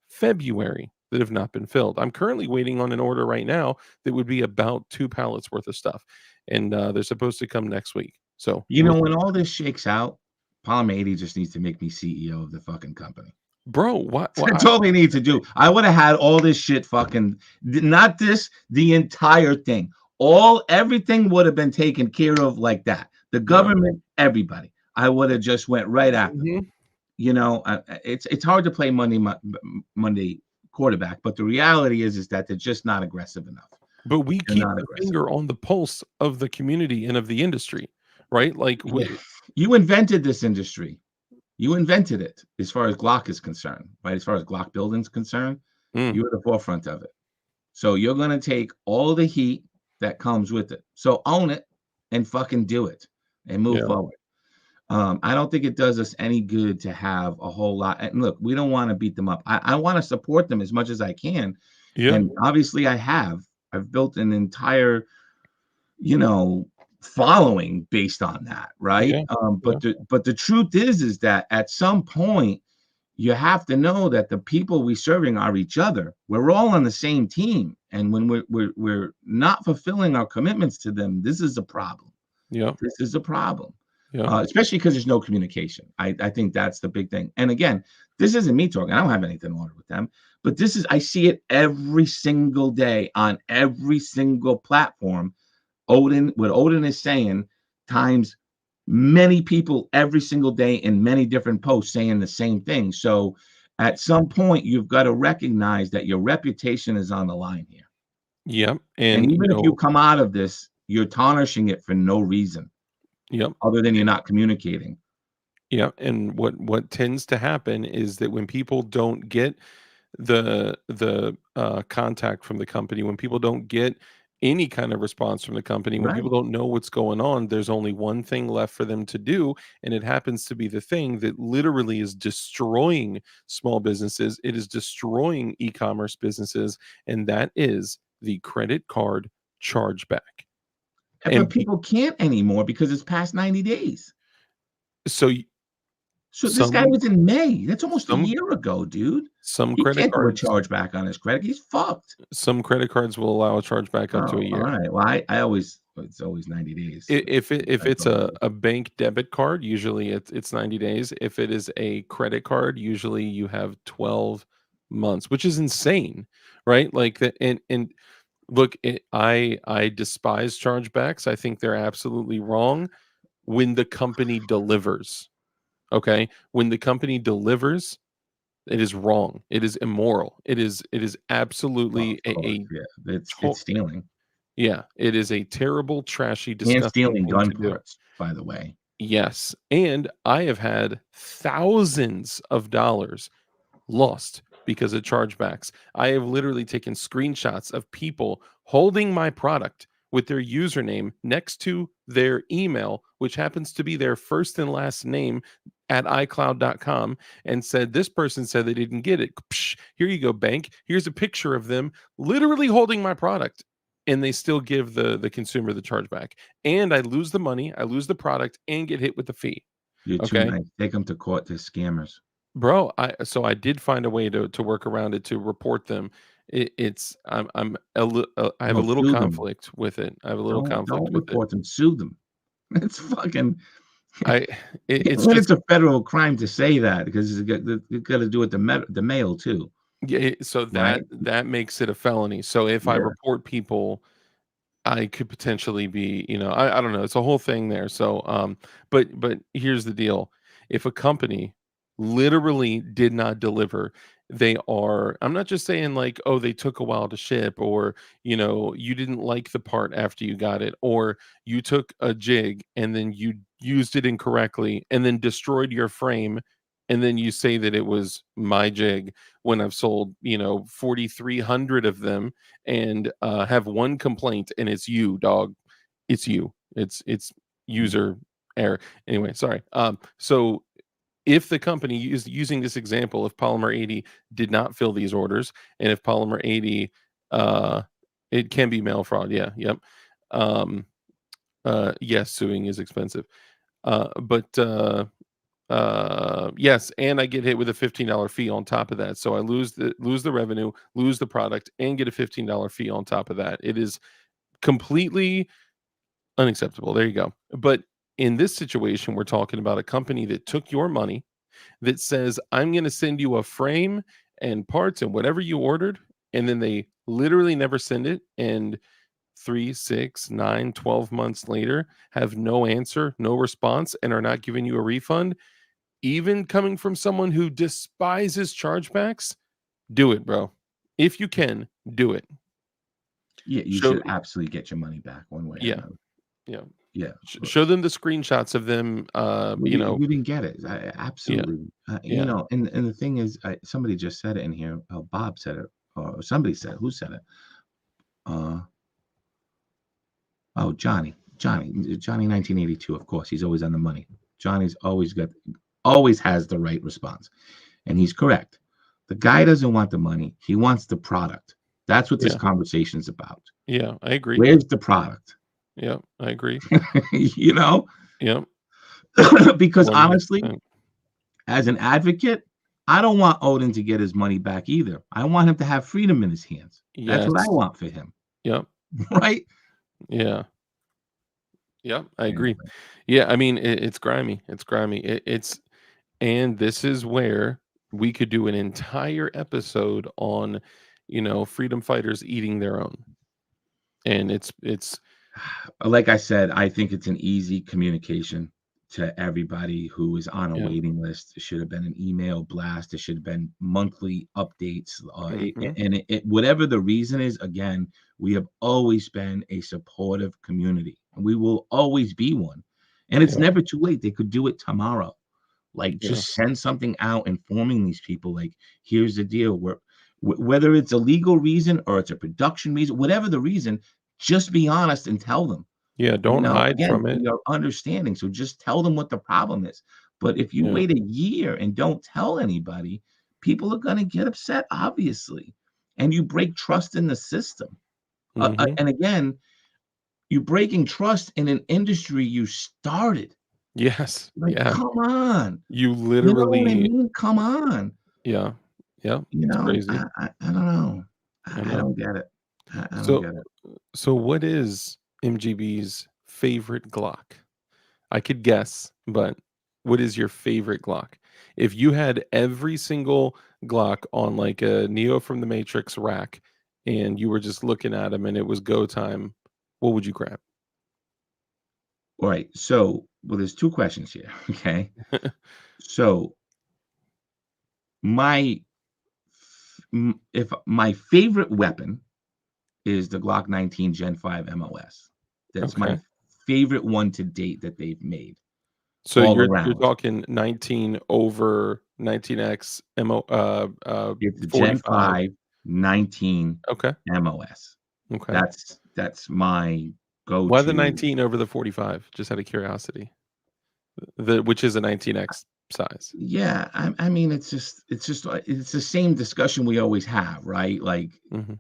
February that have not been filled. I'm currently waiting on an order right now that would be about 2 pallets worth of stuff, and they're supposed to come next week. So When all this shakes out, Palm 80 just needs to make me CEO of the fucking company. bro, what? That's all they need to do. I would have had all this shit fucking, not this, the entire thing. Everything would have been taken care of like that. The government, everybody. I would have just went right after them. It's hard to play Monday quarterback, but the reality is that they're just not aggressive enough. But we keep the finger on the pulse of the community and of the industry, right? Like you invented this industry. You invented it as far as Glock is concerned, right? As far as Glock building is concerned, you're at the forefront of it. So you're going to take all the heat that comes with it. So own it and fucking do it and move forward. I don't think it does us any good to have a whole lot. And look, we don't want to beat them up. I want to support them as much as I can. Yeah. And obviously I have. I've built an entire, you know, following based on that, right? Yeah. But the truth is that at some point you have to know that the people we serving are each other. We're all on the same team, and when we're not fulfilling our commitments to them, this is a problem. Yeah. This is a problem, Yeah. especially because there's no communication. I think that's the big thing. And again, this isn't me talking. I don't have anything on with them, but this is I see it every single day on every single platform. What Odin is saying times many people every single day in many different posts saying the same thing. So at some point, you've got to recognize that your reputation is on the line here. Yeah. And And even if you come out of this, you're tarnishing it for no reason yep. other than you're not communicating. Yeah. And what tends to happen is that when people don't get the contact from the company, when people don't get any kind of response from the company, when people Right. don't know what's going on, there's only one thing left for them to do, and it happens to be the thing that literally is destroying small businesses. It is destroying e-commerce businesses, and that is the credit card chargeback. But And people can't anymore because it's past 90 days. so So this guy some was in May. That's almost a some year ago, dude. some He credit can't do a cards chargeback on his credit. He's fucked. some credit cards will allow a chargeback up to a Oh, all year. right. Well, I always it's always 90 days. If I it's thought. a bank debit card, usually it's 90 days. If it is a credit card, usually you have 12 months, which is insane, right? Like that. And look, I despise chargebacks. I think they're absolutely wrong when the company delivers. Okay, when the company delivers, it is wrong. It is immoral. It is Well, absolutely of course, a yeah. It's to- stealing yeah. It is a terrible, trashy, and disgusting stealing thing gun to do. parts, by the way. Yes, and I have had thousands of dollars lost because of chargebacks. I have literally taken screenshots of people holding my product with their username next to their email, which happens to be their first and last name at iCloud.com, and said, "This person said they didn't get it. Psh, here you go, bank. Here's a picture of them literally holding my product." And they still give the consumer the chargeback. And I lose the money, I lose the product, and get hit with the fee. You're too Okay. nice. Take them to court. They're scammers. Bro, I did find a way to work around it to report them. It's I have a No, little sue them. conflict with it. I have a little conflict Don't with it. report them. Sue them. It's fucking. I it's But just it's a federal crime to say that because you got to do it the mail too, yeah, so right? that makes it a felony. So if I Yeah. report people, I could potentially be, I don't know. It's a whole thing there. So, but here's the deal. If a company literally did not deliver, I'm not just saying like, oh, they took a while to ship, or, you didn't like the part after you got it, or you took a jig and then you used it incorrectly and then destroyed your frame. And then you say that it was my jig when I've sold, 4,300 of them and have one complaint, and it's you, dog. It's you. It's Mm. user error. Anyway, sorry. So if the company using this example, if Polymer 80 did not fill these orders, and if Polymer 80, uh, it can be mail fraud. Yeah. Yep. Um, yes, suing is expensive. But yes, and I get hit with a $15 fee on top of that. So I lose the revenue, lose the product, and get a $15 fee on top of that. It is completely unacceptable. There you go. But in this situation, we're talking about a company that took your money, that says, I'm going to send you a frame and parts and whatever you ordered, and then they literally never send it, and 3, 6, 9, 12 months later have no answer, no response, and are not giving you a refund. Even coming from someone who despises chargebacks, do it, bro. If you can, do it. Yeah, you Show should absolutely get your money back one way or yeah, another. yeah. Yeah. Show them the screenshots of them, Well, you didn't get it. yeah, Absolutely. yeah. And the thing is, somebody just said it in here. Bob said it, or somebody said it. Who said it? Uh, oh, Johnny, 1982. Of course, he's always on the money. Johnny's always has the right response, and he's correct. The guy doesn't want the money; he wants the product. That's what this Yeah. conversation's about. Yeah, I agree. Where's the product? Yeah, I agree. You know, Yeah, because honestly, 100%. as an advocate, I don't want Odin to get his money back either. I want him to have freedom in his hands. That's what I Yes. want for him, Yep. right? Yeah. Yep. I agree. Anyway, Yeah. I mean, it's grimy. It's grimy. And this is where we could do an entire episode on, freedom fighters eating their own. And it's, like I said, I think it's an easy communication to everybody who is on a yeah. waiting list. It should have been an email blast. It should have been monthly updates. Mhm. Whatever the reason is, again, we have always been a supportive community, and we will always be one. And it's Yeah. never too late. They could do it tomorrow. Like, Yeah. just send something out informing these people, like, here's the deal. Whether it's a legal reason or it's a production reason, whatever the reason, just be honest and tell them. Yeah. Don't hide Again, from it. we are understanding. So just tell them what the problem is. But if you Yeah. wait a year and don't tell anybody, people are going to get upset, obviously. And you break trust in the system. Mhm. And again, you're breaking trust in an industry you started. Yes. Like, Yeah. come on. You You know what I literally, mean? Come on. yeah. Yeah. It's crazy. I don't know. I I know. don't get it. I don't So, get it. so what is MGB's favorite Glock? I could guess, but what is your favorite Glock? If you had every single Glock on like a Neo from the Matrix rack and you were just looking at them and it was go time, what would you grab? All right. So, well, there's two questions here. Okay. So, my if my favorite weapon is the Glock 19 Gen 5 MOS. That's my Okay. favorite one to date that they've made So all you're around. talking 19 over 19X MO It's the Gen 45. 5 19 Okay. MOS. Okay. That's my Why the go-to. 19 over the 45? Just out of curiosity. Which is a 19X size. Yeah, I mean, it's the same discussion we always have, right? Like, Mhm.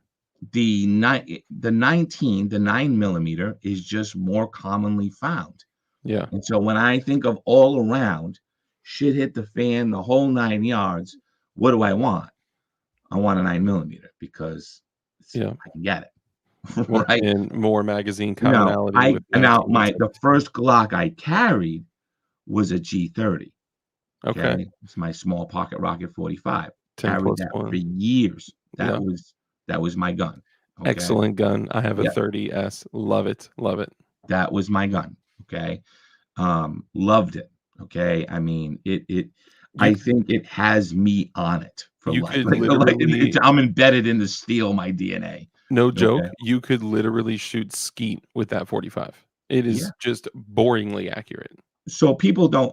the 9 millimeter is just more commonly found. Yeah. And so when I think of all around, shit hit the fan, the whole 9 yards, what do I want? I want a 9 millimeter because Yeah. I can get it. Well, Right. and more magazine Now, commonality with 19 and the 17. first Glock I carried was a G30. Okay. Okay. It's my small pocket rocket 45. 10 Carried plus that for 1. years. Yeah. That was my gun. Okay. Excellent gun. I have a Yeah. 30S. Love it. Love it. That was my gun. Okay. Loved it. Okay. I mean, I You think it has me on it for you life. could Like, literally, I'm embedded in the steel, my DNA. no Okay. joke, you could literally shoot skeet with that 45. It Yeah. is just boringly accurate. So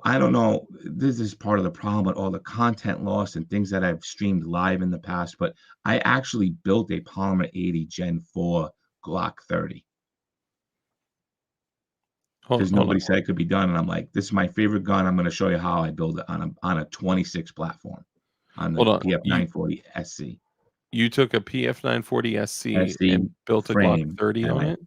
I don't know. This is part of the problem with all the content loss and things that I've streamed live in the past, but I actually built a Polymer 80 Gen 4 Glock 30 because Hold nobody on. said it could be done. And I'm like, this is my favorite gun. I'm going to show you how I build it on a 26 platform on the Hold on. PF 940 SC. You took a PF 940 SC SC and built a Glock frame, 30 and on I it?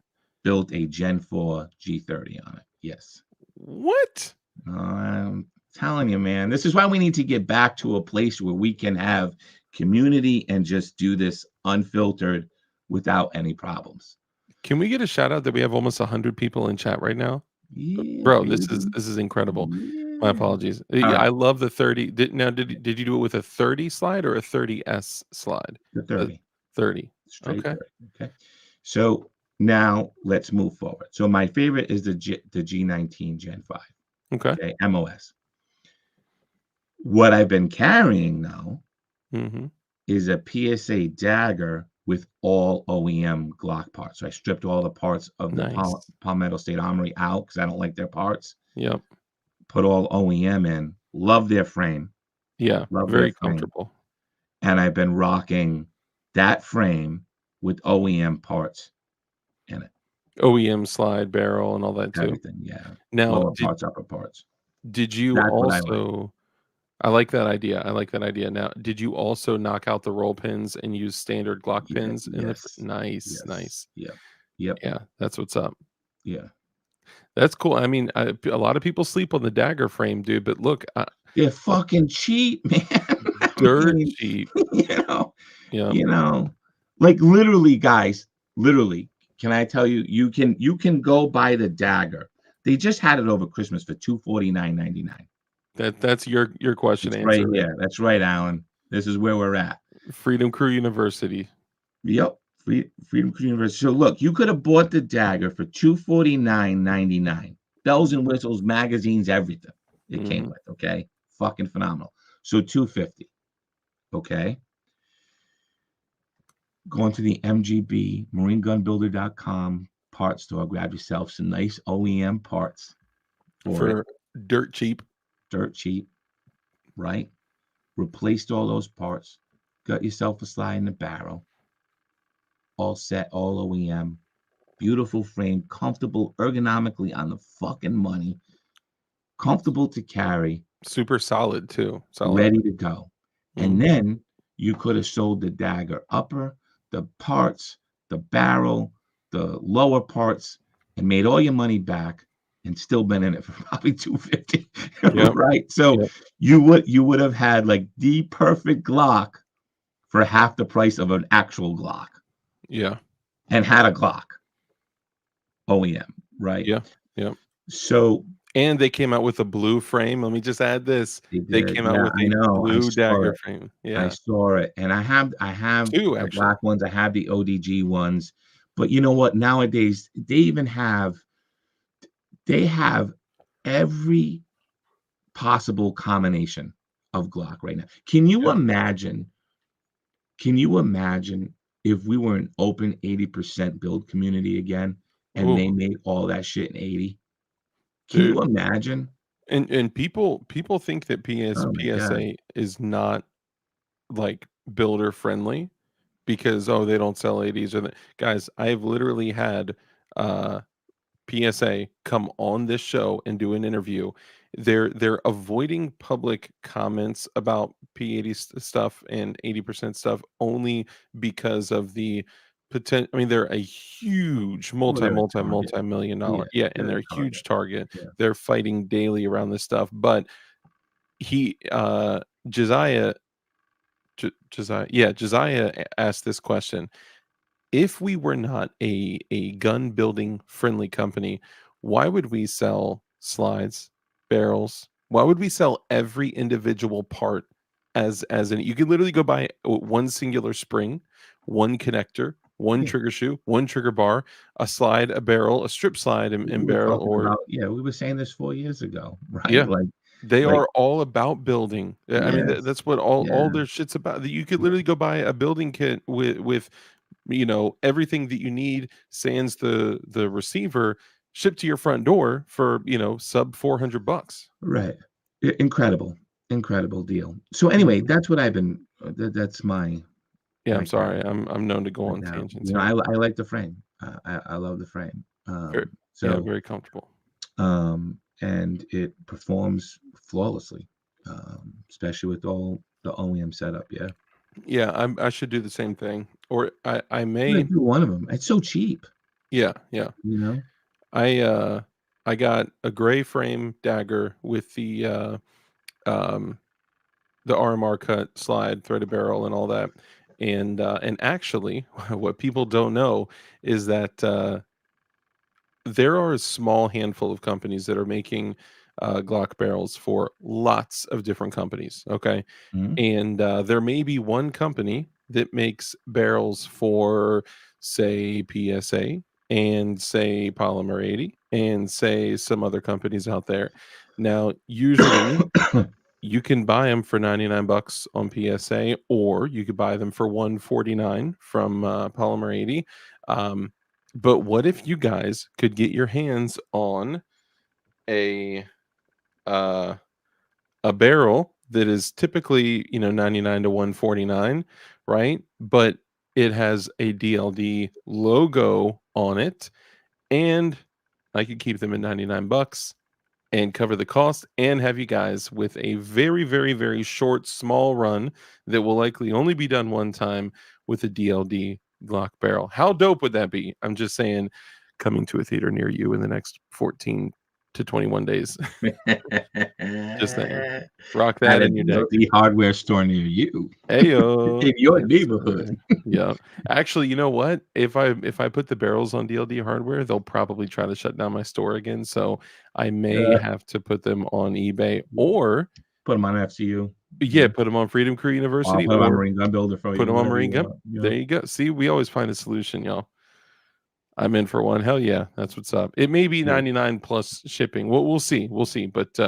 built a Gen 4 G30 on it. Yes. What? I'm telling you, man, this is why we need to get back to a place where we can have community and just do this unfiltered without any problems. Can we get a shout out that we have almost 100 people in chat right now? Yeah, Bro, baby. this is incredible. My Yeah. apologies. All right. I love the 30. Did you do it with a 30 slide or a 30S slide? The 30. 30. Straight Okay. 30. Okay. So now let's move forward. So my favorite is the G19 Gen 5. Okay. Okay, MOS. What I've been carrying now Mhm. is a PSA dagger with all OEM Glock parts. So I stripped all the parts of the Nice. Palmetto State Armory out because I don't like their parts. Yep. Put all OEM in. Love their frame. Yeah. Love Very their frame. comfortable. And I've been rocking that frame with OEM parts in it. OEM slide barrel and all that too. Everything, yeah. Now, Lower parts, upper parts. Did you That's what I like. also I like that idea. I like that idea. Now, did you also knock out the roll pins and use standard Glock Yeah, pins in the yes, nice, yes, nice. yep, yep, Yeah, that's what's up. yeah. That's cool. I mean, a lot of people sleep on the dagger frame, dude, but look, They're uh, fucking cheap, man. I dirt mean, cheap. you know, Yeah. you know, like literally, guys, literally. Can I tell you? You can go buy the dagger. They just had it over Christmas for $249.99. That's your question It's right answer, right? here. That's right, Alan. This is where we're at. Freedom Crew University. Yep. Freedom University. So look, you could have bought the dagger for $249.99. Bells and whistles, magazines, everything it came Mhm. with. Okay. Fucking phenomenal. So 250. Okay. Go into the MGB marinegunbuilder.com parts store, grab yourself some nice OEM parts for it. For dirt cheap. Dirt cheap, right? Replaced all those parts, got yourself a slide in the barrel, all set, all OEM, beautiful frame, comfortable ergonomically on the fucking money, comfortable to carry, Super solid too. Solid. ready to go. And Mhm. then you could have sold the dagger upper, the parts, the barrel, the lower parts, and made all your money back and still been in it for probably 250. Yep. Right. So Yep. you would have had like the perfect Glock for half the price of an actual Glock Yeah. and had a Glock OEM, right? Yeah. Yeah. So And they came out with a blue frame. Let me just add this. they They did. came out Yeah, with I a know. I blue saw dagger it. frame. I Yeah. saw it. And I have 2 the actually. black ones. I have the ODG ones. But you know what? Nowadays they have every possible combination of Glock right now. Yeah. Can you imagine if we were an open 80% build community again and they Ooh, made all that shit in 80? Can dude. you imagine? And people think that Oh my God. PSA is not like builder friendly because oh they don't sell 80s or the guys. I've literally had uh PSA come on this show and do an interview. They're avoiding public comments about P80 stuff and 80% stuff only because of the potential. I mean, they're a huge Well, they're a target. multi-million Yeah, dollar. Yeah, and they're they're a a huge target. target. Yeah. They're fighting daily around this stuff. But he Josiah Josiah asked this question: if we were not a gun building friendly company, why would we sell slides, barrels? Why would we sell every individual part as an you could literally go buy one singular spring, one connector, one Yeah. trigger shoe, one trigger bar, a slide, a barrel, a strip slide We and were barrel, talking or about, yeah, we were saying this 4 years ago, right? yeah. They Like, are all about building. I mean, yes, that's what yeah, all their shit's about. You could yeah, literally go buy a building kit with everything that you need, sans the receiver, shipped to your front door for sub $400. right. Incredible, incredible deal. So anyway, Mhm. that's what I've been. That's Yeah, I'm my sorry. character I'm known to go right on now. tangents You know, here. I like the frame. I love the frame. Very, yeah, So very comfortable. and it performs flawlessly, especially with all the OEM setup. Yeah, Yeah, I should do the same thing, or I I'm gonna may. do one of them. It's so cheap, Yeah, yeah. you know. I uh I got a gray frame dagger with um the RMR cut slide, threaded barrel, and all that. And actually, what people don't know is that there are a small handful of companies that are making Glock barrels for lots of different companies. Okay, Mhm. and there may be one company that makes barrels for, say, PSA and say Polymer 80 and say some other companies out there. Now, usually you can buy them for 99 bucks on PSA, or you could buy them for 149 from Polymer 80. Um, but what if you guys could get your hands on a uh, a barrel that is typically 99 to 149, right? But it has a DLD logo on it, and I could keep them at 99 bucks and cover the cost and have you guys with a very, very, very short, small run that will likely only be done one time with a DLD Glock barrel. How dope would that be? I'm just saying, coming to a theater near you in the next 14 to 21 days. Just saying. Rock At that a in your deck. DLD hardware store near you. Heyo. In your Yes, neighborhood. sir. Yeah. Actually, you know what? If I put the barrels on DLD hardware, they'll probably try to shut down my store again. So I may Yeah. have to put them on eBay or Put them on FCU. yeah, put them on Freedom Crew I'll University put them on or Marine Gun Builder for you. put them on whatever Marine you Gun. want. Yeah. There you go. See, we always find a solution, y'all. I'm in for one. Hell yeah, that's what's up. It may be Yeah. 99 plus shipping. We'll see. We'll see. But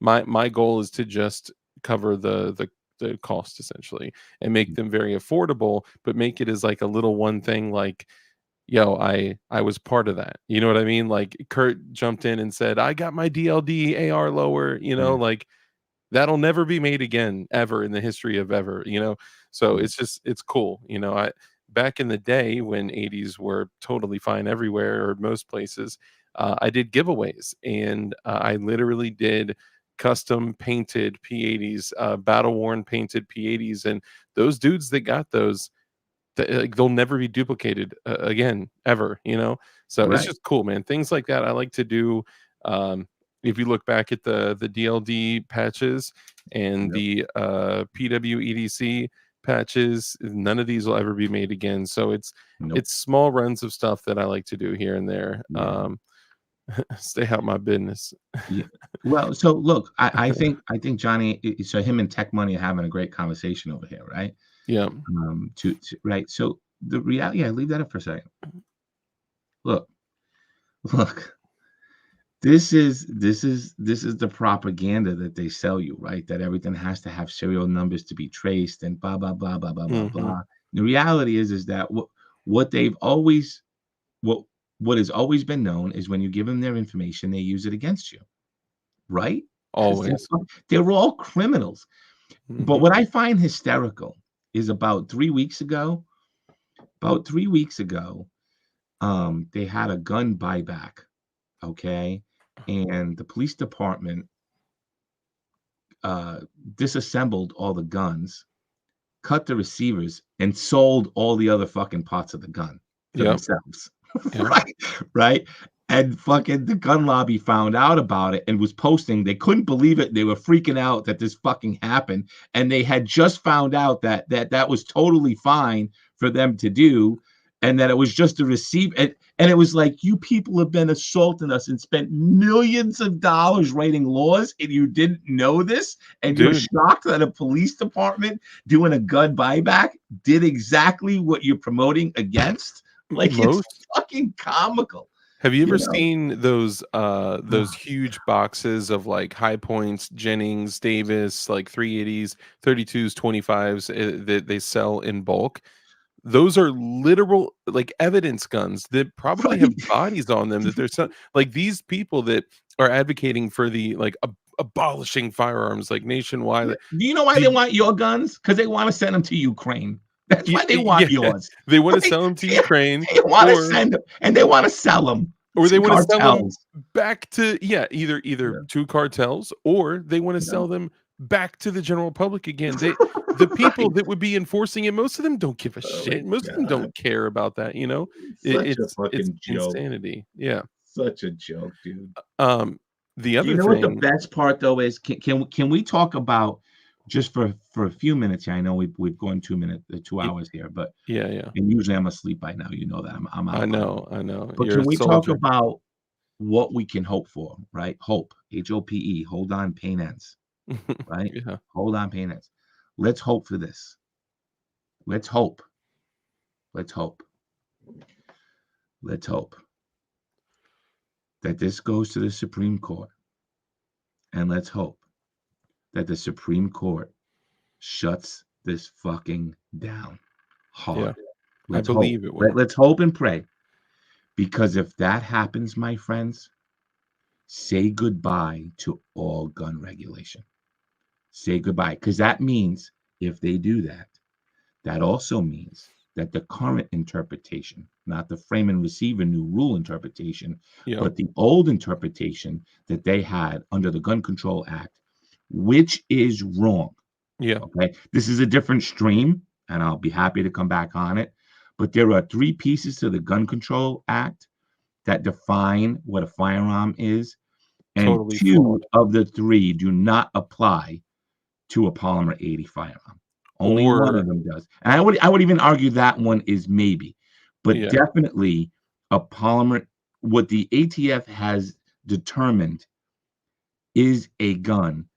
my goal is to just cover the cost essentially and make them very affordable, but make it as like a little one thing like, yo, I was part of that. You know what I mean? Like Kurt jumped in and said, I got my DLD AR lower, you know, like that'll never be made again ever in the history of ever, you know. So it's cool, you know. I back in the day when 80s were totally fine everywhere or most places, I did giveaways and I literally did custom painted P80s, battle worn painted P80s, and those dudes that got those, like, they'll never be duplicated again ever, you know. So it's Right. just cool, man. Things like that I like to do. If you look back at the DLD patches and Yep. the PWEDC patches, none of these will ever be made again. So it's Nope. small runs of stuff that I like to do here and there. Yeah. Stay out my business. Yeah. Well, so look, I think Johnny, so him and Tech Money are having a great conversation over here, right? Yeah. To right. So the reality, yeah, leave that up for a second. Look, this is the propaganda that they sell you, right? That everything has to have serial numbers to be traced and blah blah blah blah blah blah Mhm. blah. The reality is that what they've always what has always been known is when you give them their information, they use it against you, right? 'Cause Always. they're all criminals. But Mhm. what I find hysterical is about 3 weeks ago, they had a gun buyback, okay? And the police department disassembled all the guns, cut the receivers, and sold all the other fucking parts of the gun for Yep. themselves. Yep. Right. And fucking the gun lobby found out about it and was posting. They couldn't believe it. They were freaking out that this fucking happened. And they had just found out that was totally fine for them to do. And that it was just a receive. And it was like, you people have been assaulting us and spent millions of dollars writing laws, and you didn't know this. And you're Dude. shocked that a police department doing a gun buyback did exactly what you're promoting against. Like, it's Most fucking comical. Have you ever You know? seen those huge boxes of like High Points, Jennings, Davis, like 380s, 32s, 25s that they sell in bulk? Those are literal like evidence guns that probably have Right. bodies on them that they're like these people that are advocating for the like abolishing firearms like nationwide. Do you know why they want your guns? Because they want to send them to Ukraine. That's why they want Yeah, yours. they want to Like, sell them to Ukraine, they want to or send them, and they want to sell them or they to want to sell them cartels. back to either Yeah. to cartels, or they want to Yeah. sell them back to the general public again. The people Right. that would be enforcing it, most of them don't give a Oh my shit. Most of them God. don't care about that, you know. Such a It's fucking joke. insanity. Yeah. Such a joke, dude. The Do you other know what the thing, best part though is? Can we talk about just for a few minutes here? I know we've gone 2 hours here, but yeah. and usually I'm asleep by now. You know that I'm I out by now. know. But You're can a we talk soldier. about what we can hope for? Right? Hope. HOPE. Hold on, pain ends. Right? Yeah. Hold on, pain ends. Let's hope for this. Let's hope. Let's hope. Let's hope that this goes to the Supreme Court. And let's hope that the Supreme Court shuts this fucking down hard. Yeah. Let's I hope. believe it will. Let's hope and pray. Because if that happens, my friends, say goodbye to all gun regulation. Say goodbye. Because that means if they do that, that also means that the current interpretation not the frame and receive a new rule interpretation, Yeah. but the old interpretation that they had under the Gun Control Act, which is wrong. Yeah. Okay. This is a different stream, and I'll be happy to come back on it. But there are 3 pieces to the Gun Control Act that define what a firearm is. And Totally 2 flawed. of the 3 do not apply to a polymer 80 firearm. Only one Or of them does. And I would even argue that one is maybe, but yeah. definitely a polymer, what the ATF has determined is a gun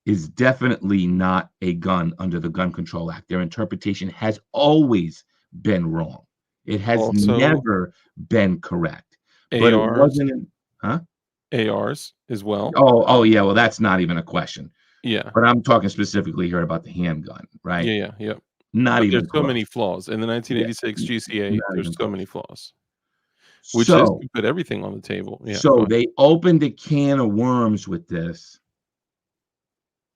is definitely not a gun under the Gun Control Act. Their interpretation has always been wrong. It has Also never been correct. But it ARs, wasn't huh? ARs as well. Oh, yeah, well, that's not even a question. Yeah. But I'm talking specifically here about the handgun, right? Yeah. Yep. Not But even there's so close. many flaws in the Yeah, 1986 GCA. not There's even so close. many flaws, which is So to put everything on the table. Yeah. Go so ahead. they opened a can of worms with this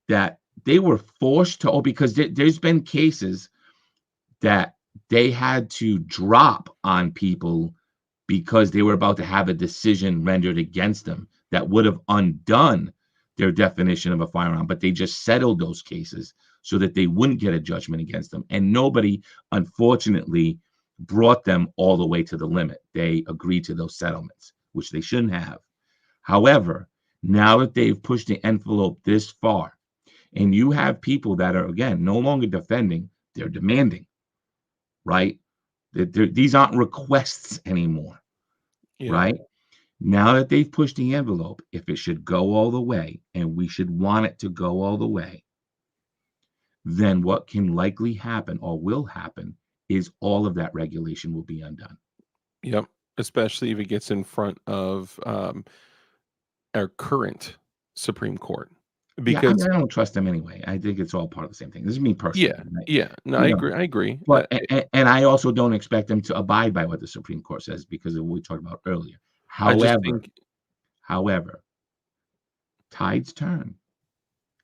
that they were forced to because there's been cases that they had to drop on people because they were about to have a decision rendered against them that would have undone their definition of a firearm, but they just settled those cases so that they wouldn't get a judgment against them. And nobody, unfortunately, brought them all the way to the limit. They agreed to those settlements, which they shouldn't have. However, now that they've pushed the envelope this far, and you have people that are, again, no longer defending, they're demanding, right? These aren't requests anymore, Yeah. right? Now that they've pushed the envelope, if it should go all the way, and we should want it to go all the way, then what can likely happen or will happen is all of that regulation will be undone. Yep. Especially if it gets in front of our current Supreme Court. Yeah, I mean, Because I don't trust them anyway. I think it's all part of the same thing. This is me personally, yeah, right? yeah. No, You I know, agree. I agree. but and I also don't expect them to abide by what the Supreme Court says because of what we talked about earlier. I just However, think tides turn,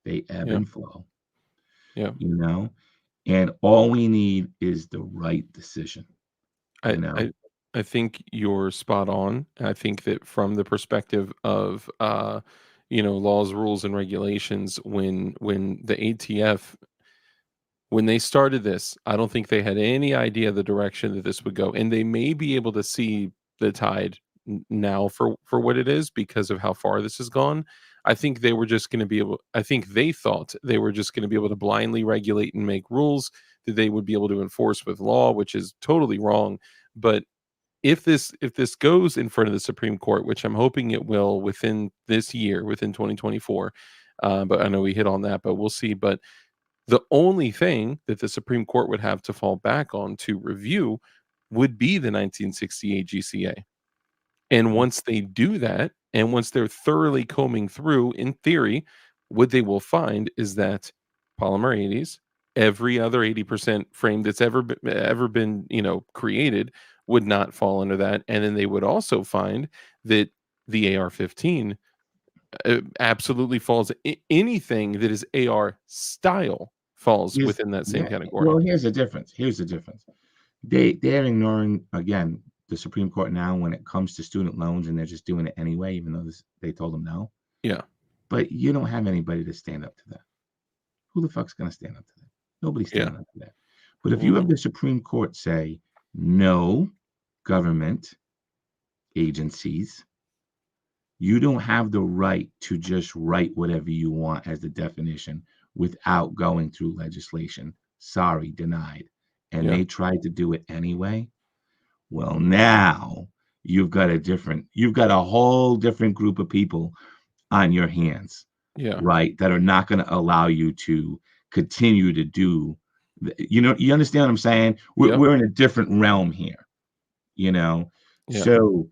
they ebb yeah, and flow, yeah. you know, and all we need is the right decision, I you know. I I think you're spot on. I think that from the perspective of laws, rules, and regulations, when the ATF when they started this, I don't think they had any idea the direction that this would go, and they may be able to see the tide now for what it is because of how far this has gone. I think they were just going to be able. I think they thought they were just going to be able to blindly regulate and make rules that they would be able to enforce with law, which is totally wrong. But if this goes in front of the Supreme Court, which I'm hoping it will within this year, within 2024, but I know we hit on that, but we'll see. But the only thing that the Supreme Court would have to fall back on to review would be the 1968 GCA. And once they do that, and once they're thoroughly combing through, in theory, what they will find is that polymer 80s, every other 80% frame that's ever been created would not fall under that. And then they would also find that the AR-15 absolutely falls. Anything that is AR style falls Here's, within that same yeah, category. well, here's the difference. Here's the difference. They're ignoring again the Supreme Court now when it comes to student loans, and they're just doing it anyway, even though they told them no. Yeah. But you don't have anybody to stand up to that. Who the fuck's going to stand up to that? Nobody's Yeah. standing up to that. But if you have the Supreme Court say no, government agencies, you don't have the right to just write whatever you want as the definition without going through legislation. Sorry, denied. And Yeah. they tried to do it anyway. Well, now you've got a whole different group of people on your hands, Yeah. right? That are not going to allow you to continue to do, you understand what I'm saying? Yep. We're in a different realm here, you know? Yeah. So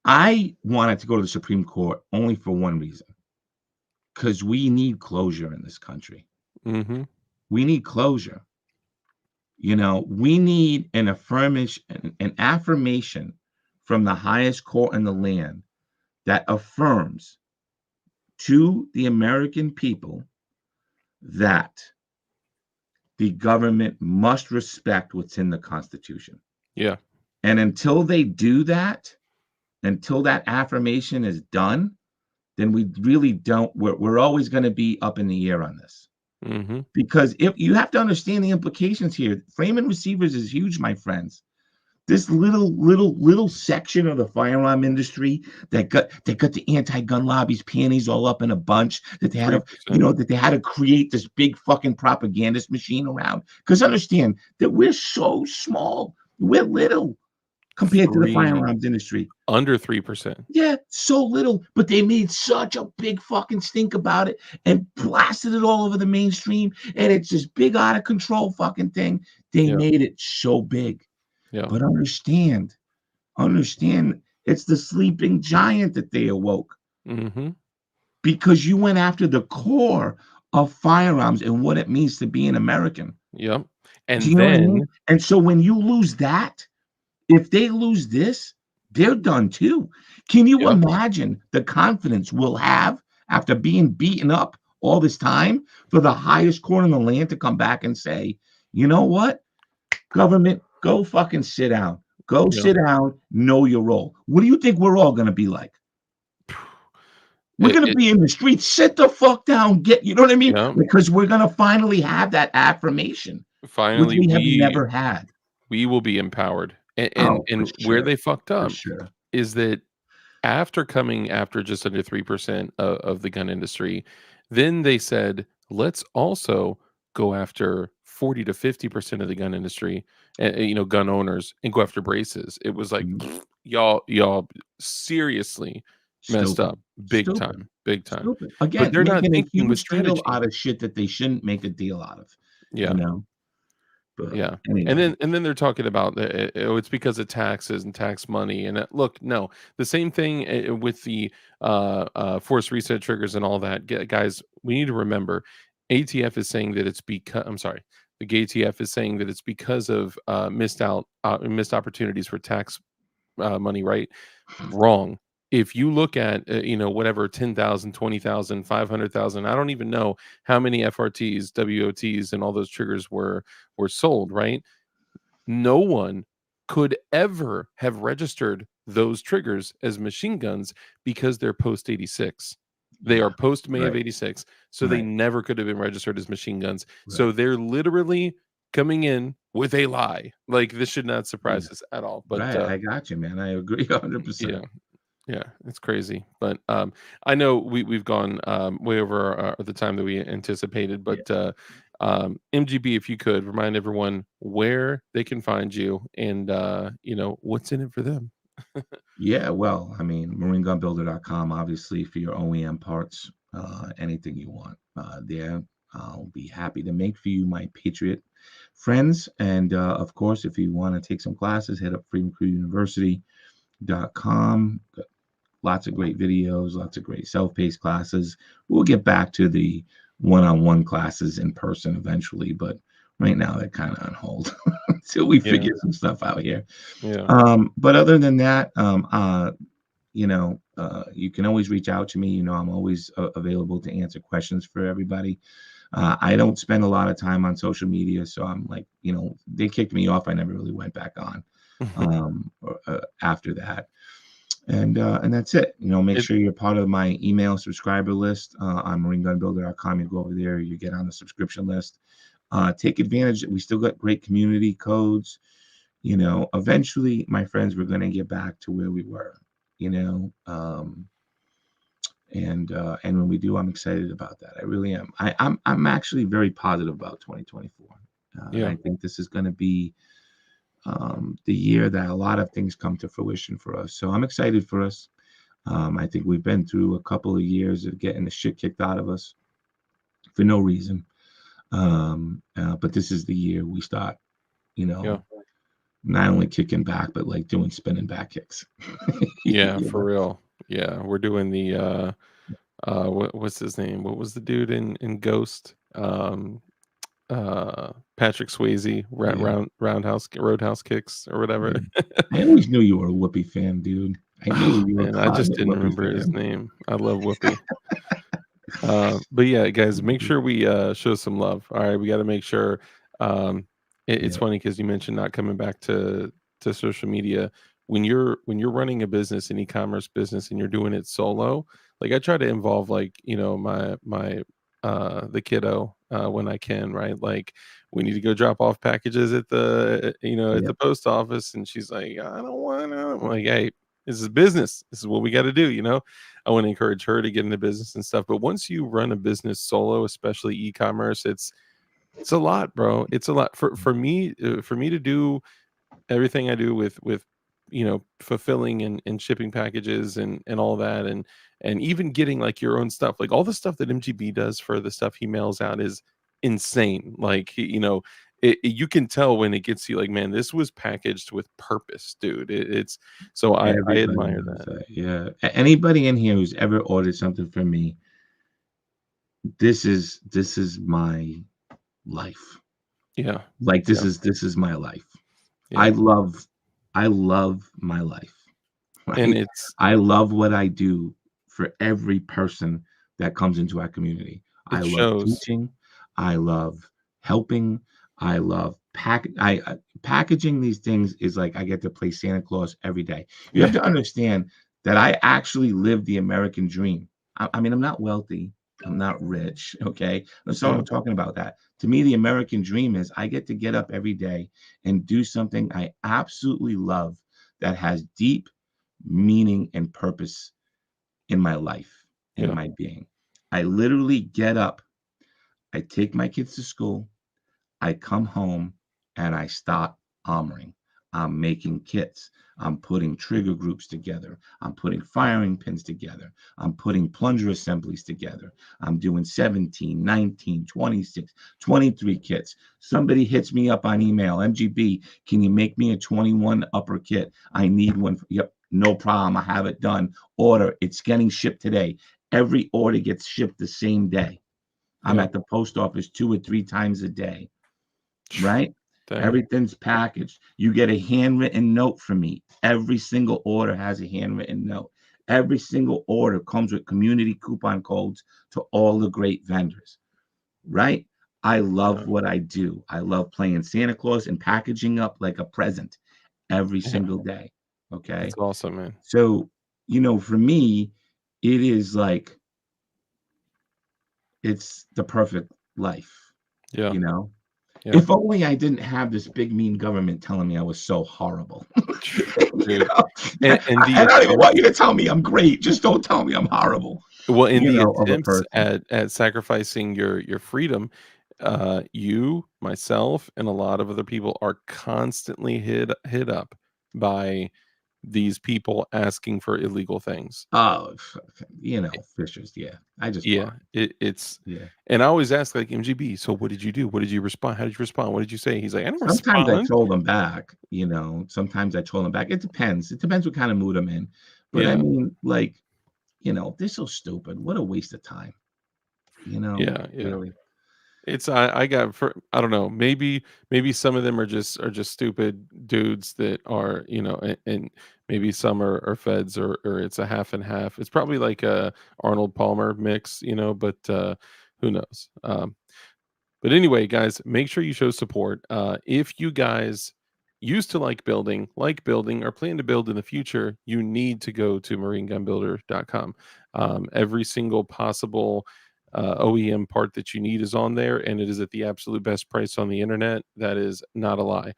I wanted to go to the Supreme Court only for one reason, because we need closure in this country. Mm-hmm. We need closure. We need an affirmation from the highest court in the land that affirms to the American people that the government must respect what's in the Constitution. Yeah. And until they do that, until that affirmation is done, then we really don't. We're always going to be up in the air on this. Mm-hmm. Because if you have to understand the implications here, framing receivers is huge, my friends. This little section of the firearm industry that got the anti-gun lobby's panties all up in a bunch, that they had to, 3%. that they had to create this big fucking propagandist machine around. Because understand that we're so small, we're little compared to the firearms industry. Under 3%. Yeah, so little, but they made such a big fucking stink about it and blasted it all over the mainstream. And it's this big out of control fucking thing. They made it so big. Yeah. But understand, it's the sleeping giant that they awoke. Mm-hmm. Because you went after the core of firearms and what it means to be an American. Yep. And Do you know what I then mean? And so when you lose that, if they lose this, they're done too. Can you imagine the confidence we'll have after being beaten up all this time for the highest court in the land to come back and say, you know what, government, go fucking sit down. Go sit down, know your role. What do you think we're all going to be like? We're going to be in the streets. Sit the fuck down. You know what I mean? Yeah. Because we're going to finally have that affirmation, Finally, which we have never had. We will be empowered. And where sure. they fucked up Sure. is that after coming after just under 3% of the gun industry, then they said, let's also go after 40 to 50% of the gun industry, gun owners, and go after braces. It was like, y'all seriously messed up big time. Stupid. Again, But they're not making a thinking with huge deal strategy. out of shit that they shouldn't make a deal out of. Yeah. You know? But Yeah. anyway. And then they're talking about it's because of taxes and tax money. And look, no, the same thing with the forced reset triggers and all that. Guys, we need to remember ATF is saying that it's because the ATF is saying that it's because of missed opportunities for tax money, right? Wrong. If you look at whatever 10,000, 20,000, 500,000, I don't even know how many FRTs, WOTs, and all those triggers were sold, right? No one could ever have registered those triggers as machine guns because they're post 86. They are post May of 86, so they never could have been registered as machine guns. So they're literally coming in with a lie. Like, this should not surprise us at all. But I got you, man. I agree 100%. Yeah, it's crazy. But I know we've gone way over the time that we anticipated. But MGB, if you could remind everyone where they can find you and what's in it for them. Yeah, well, I mean, marinegunbuilder.com, obviously, for your OEM parts, anything you want there. I'll be happy to make for you, my Patriot friends. And of course, if you want to take some classes, head up freedomcrewuniversity.com. Got lots of great videos, lots of great self-paced classes. We'll get back to the one-on-one classes in person eventually, but right now they're kind of on hold until we figure some stuff out here. But other than that, you can always reach out to me. I'm always available to answer questions for everybody. I don't spend a lot of time on social media, so I'm like, they kicked me off. I never really went back on after that. And that's it. Make sure you're part of my email subscriber list on marinegunbuilder.com. You go over there, you get on the subscription list. Take advantage. We still got great community codes. Eventually, my friends, we're going to get back to where we were. And when we do, I'm excited about that. I really am. I'm actually very positive about 2024. I think this is going to be the year that a lot of things come to fruition for us. So I'm excited for us. I think we've been through a couple of years of getting the shit kicked out of us for no reason. But this is the year we start, not only kicking back, but like doing spinning back kicks. For real. Yeah, we're doing the what's his name? What was the dude in Ghost? Patrick Swayze, roadhouse kicks or whatever. I always knew you were a Whoopi fan, dude. I knew you were. I just didn't remember his name. I love Whoopi. But yeah, guys, make sure we show some love. All right, we got to make sure. It's funny because you mentioned not coming back to to social media, when you're running a business, an e-commerce business, and you're doing it solo, like I try to involve like, you know, my the kiddo when I can, right? Like we need to go drop off packages at the at Yep. the post office, and she's like, I don't want to. I'm like, hey, this is business. This is what we got to do. I want to encourage her to get into business and stuff. But once you run a business solo, especially e-commerce, it's a lot, bro. It's a lot for me to do everything I do with fulfilling and shipping packages and all that, and even getting like your own stuff, like all the stuff that MGB does for the stuff he mails out is insane. Like you can tell when it gets you like, man, this was packaged with purpose, dude. It's so I Everybody admire knows that. that. Yeah. Anybody in here who's ever ordered something from me, this is my life. Yeah, Like yeah, this is my life. yeah. I love my life. And Right? it's I love what I do for every person that comes into our community. I it love shows. teaching. I love helping. I love packaging these things is like I get to play Santa Claus every day. You have Yeah, to understand that I actually live the American dream. I mean, I'm not wealthy. I'm not rich. Okay. So yeah, I'm talking about that. To me, the American dream is I get to get up every day and do something I absolutely love that has deep meaning and purpose in my life and in yeah, my being. I literally get up, I take my kids to school, I come home, and I start armoring. I'm making kits. I'm putting trigger groups together. I'm putting firing pins together. I'm putting plunger assemblies together. I'm doing 17, 19, 26, 23 kits. Somebody hits me up on email, MGB, can you make me a 21 upper kit? I need one. Yep, no problem. I have it done. Order. It's getting shipped today. Every order gets shipped the same day. I'm yeah. at the post office 2 or 3 times a day, right? Dang. Everything's packaged. You get a handwritten note from me. Every single order has a handwritten note. Every single order comes with community coupon codes to all the great vendors, right? I love Yeah, what I do. I love playing Santa Claus and packaging up like a present every yeah. single day. Okay. That's awesome, man. So, for me, it is like it's the perfect life, Yeah, you know? yeah. If only I didn't have this big mean government telling me I was so horrible. Dude, and the I don't even want attempts you to tell me I'm great. Just don't tell me I'm horrible, well, in the of a attempts person. at sacrificing your freedom, you, myself, and a lot of other people are constantly hit up by these people asking for illegal things. Oh, Fishers. Yeah, I just Yeah, block. it's Yeah. and I always ask like MGB, so what did you do? What did you respond? How did you respond? What did you say? He's like, I didn't Sometimes I respond. troll them back. Sometimes I troll them back. It depends. It depends what kind of mood I'm in. But I Yeah, mean, like, they're so stupid. What a waste of time. yeah, yeah. Really. It's I got for I don't know, maybe some of them are just stupid dudes that are, and maybe some are feds or it's a half and half. It's probably like a Arnold Palmer mix, but who knows? But anyway, guys, make sure you show support. If you guys used to like building, or plan to build in the future, you need to go to marinegunbuilder.com. Every single possible OEM part that you need is on there, and it is at the absolute best price on the internet. That is not a lie.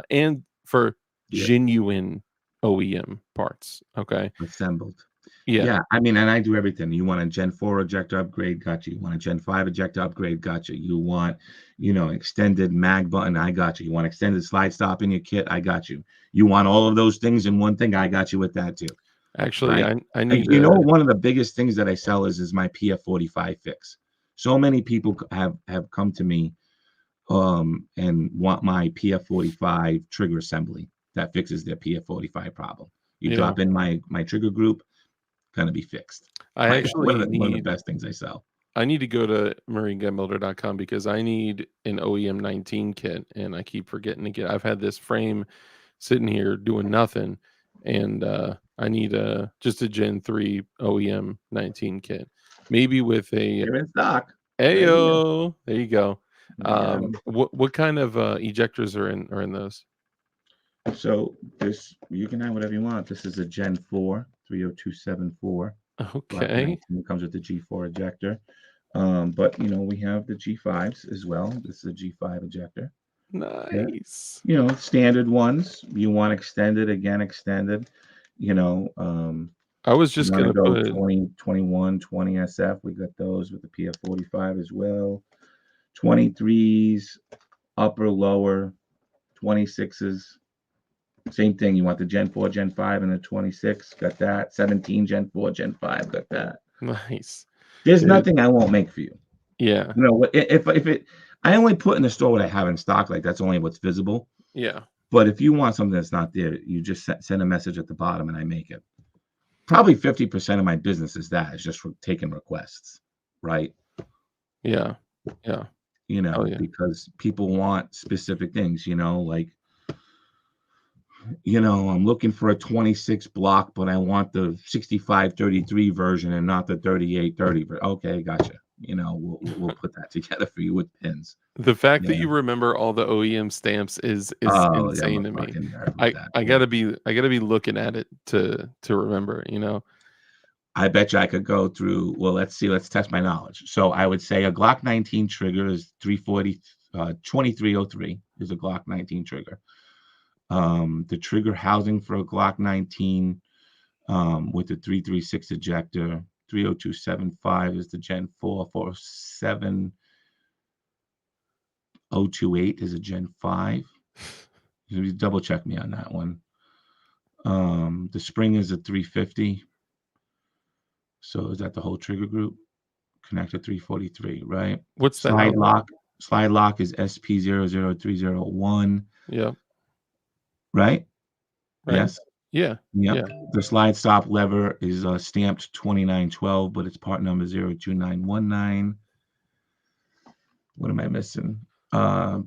And for Yeah. genuine OEM parts. Okay. Assembled. Yeah. Yeah, I mean, and I do everything. You want a Gen 4 ejector upgrade, got you. You want a Gen 5 ejector upgrade, got you. You want, extended mag button, I got you. You want extended slide stop in your kit, I got you. You want all of those things in one thing, I got you with that too. Actually, Right? I need One of the biggest things that I sell is my PF45 fix. So many people have come to me and want my PF45 trigger assembly that fixes their PF45 problem. You yeah. drop in my trigger group, gonna be fixed. I Like actually one of the need best things I sell. I need to go to marinegunbuilder.com because I need an OEM 19 kit and I keep forgetting to get. I've had this frame sitting here doing nothing, and I need just a Gen 3 OEM 19 kit. Maybe with a They're in stock right here. Ayo. There you go. I got 'em. What kind of ejectors are in those? So this, you can have whatever you want. This is a Gen 4 30274 Glock Okay. 19. Comes with the G4 ejector. But we have the G5s as well. This is a G5 ejector. Nice. Standard ones. You want extended, again extended. I was You just want to gonna go put 20, 21, 20 SF. We got those with the PF45 as well. 23s, upper, lower, 26s. Same thing. You want the Gen 4, Gen 5, and the 26. Got that. 17, Gen 4, Gen 5. Got that. nice. There's Dude, nothing I won't make for you. yeah. If it, I only put in the store what I have in stock. Like that's only what's visible. Yeah. But if you want something that's not there, you just send a message at the bottom and I make it. Probably 50% of my business is just for taking requests, right? Yeah. Yeah. Oh yeah. Because people want specific things, like, I'm looking for a 26 block, but I want the 6533 version and not the 3830. Okay, gotcha. We'll put that together for you with pins. The fact that Yeah. you remember all the OEM stamps is Oh, yeah, I'm insane a to me. fucking nerd with I that. I Yeah. gotta be looking at it to remember, I bet you I could go through. Well, let's see. Let's test my knowledge. So I would say a Glock 19 trigger is 340, 2303 is a Glock 19 trigger. The trigger housing for a Glock 19 with the 336 ejector, 30275 is the Gen 4, 47028 is a Gen 5. You double check me on that one. The spring is a 350. So is that the whole trigger group? Connector 343, right? What's that Slide number? lock is SP00301, Yeah. right? Right. Yes. Yeah. Yep. Yeah. The slide stop lever is stamped 2912, but it's part number 02919. What am I missing?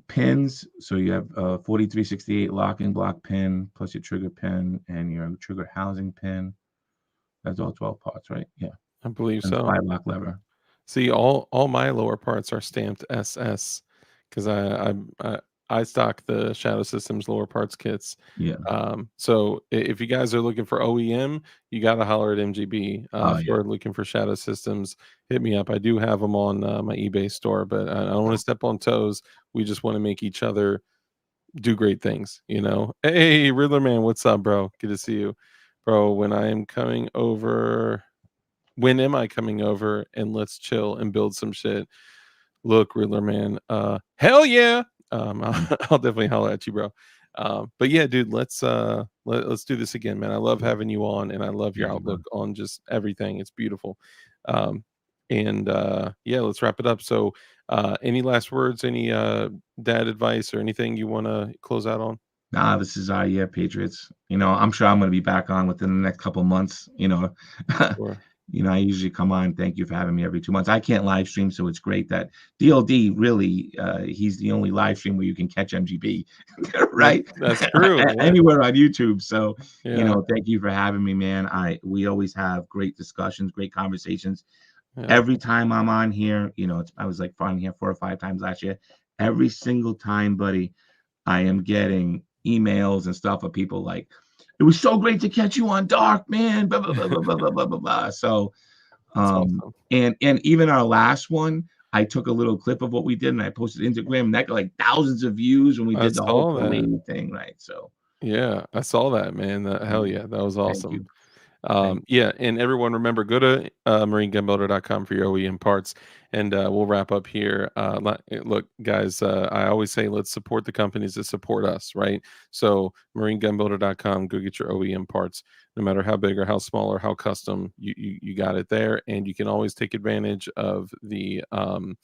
Pins. So you have 4368 locking block pin plus your trigger pin and your trigger housing pin. That's all 12 parts, right? Yeah. I believe And so. slide lock lever. See, all my lower parts are stamped SS because I stock the Shadow Systems lower parts kits. Yeah. So if you guys are looking for OEM, you got to holler at MGB. Oh, If yeah. you're looking for Shadow Systems, hit me up. I do have them on my eBay store, but I don't want to step on toes. We just want to make each other do great things, Hey, Riddler Man, what's up, bro? Good to see you, bro. When am I coming over and let's chill and build some shit? Look, Riddler Man, hell yeah. I'll definitely holler at you, bro. But yeah, dude, let's do this again, man. I love having you on and I love your Yeah, outlook on just everything. It's beautiful. And yeah, let's wrap it up. So any last words, any dad advice or anything you want to close out on? Nah, this is our year, Patriots. I'm sure I'm going to be back on within the next couple months. Sure. I usually come on. Thank you for having me every 2 months. I can't live stream, so it's great that DLD really, he's the only live stream where you can catch MGB, right? That's true. Yeah. Anywhere on YouTube. So, Yeah. thank you for having me, man. We always have great discussions, great conversations. Yeah. Every time I'm on here, I was like on here 4 or 5 times last year. Every single time, buddy, I am getting emails and stuff of people like, it was so great to catch you on Dark, man. Blah, blah, blah, blah, blah, blah, blah, blah. So, Awesome. and even our last one, I took a little clip of what we did and I posted Instagram and that got like thousands of views when we did the whole parade thing, right? So, yeah, I saw that, man. Hell yeah, that was thank awesome. you. Yeah, and everyone remember, go to marinegunbuilder.com for your OEM parts, and we'll wrap up here. Look, guys, I always say let's support the companies that support us, right? So marinegunbuilder.com, go get your OEM parts, no matter how big or how small or how custom, you got it there, and you can always take advantage of the 10%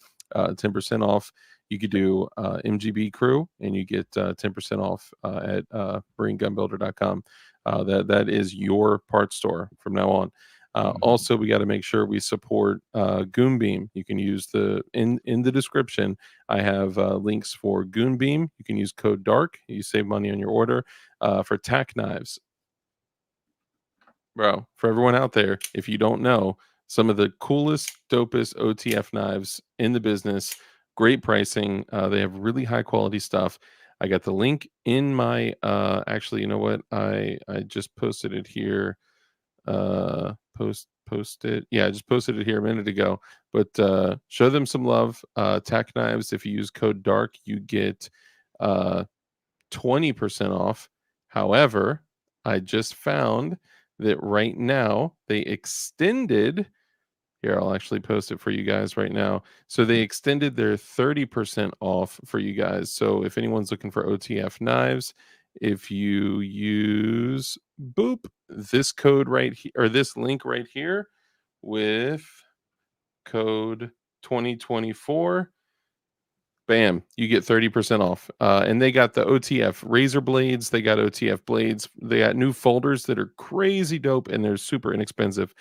off. You could do MGB crew, and you get 10% off at marinegunbuilder.com. That is your part store from now on. Also, we got to make sure we support Goonbeam. You can use in the description. I have links for Goonbeam. You can use code DARK. You save money on your order. For tack knives, bro. For everyone out there, if you don't know, some of the coolest, dopest OTF knives in the business. Great pricing. They have really high quality stuff. I got the link in my actually, you know what? I just posted it here. Post it. Yeah, I just posted it here a minute ago. But show them some love. Tack Knives, if you use code DARK, you get 20% off. However, I just found that right now they extended. Here, I'll actually post it for you guys right now. So they extended their 30% off for you guys. So if anyone's looking for OTF knives, if you use boop this code right here or this link right here with code 2024, bam, you get 30% off. And they got the OTF razor blades. They got OTF blades. They got new folders that are crazy dope and they're super inexpensive.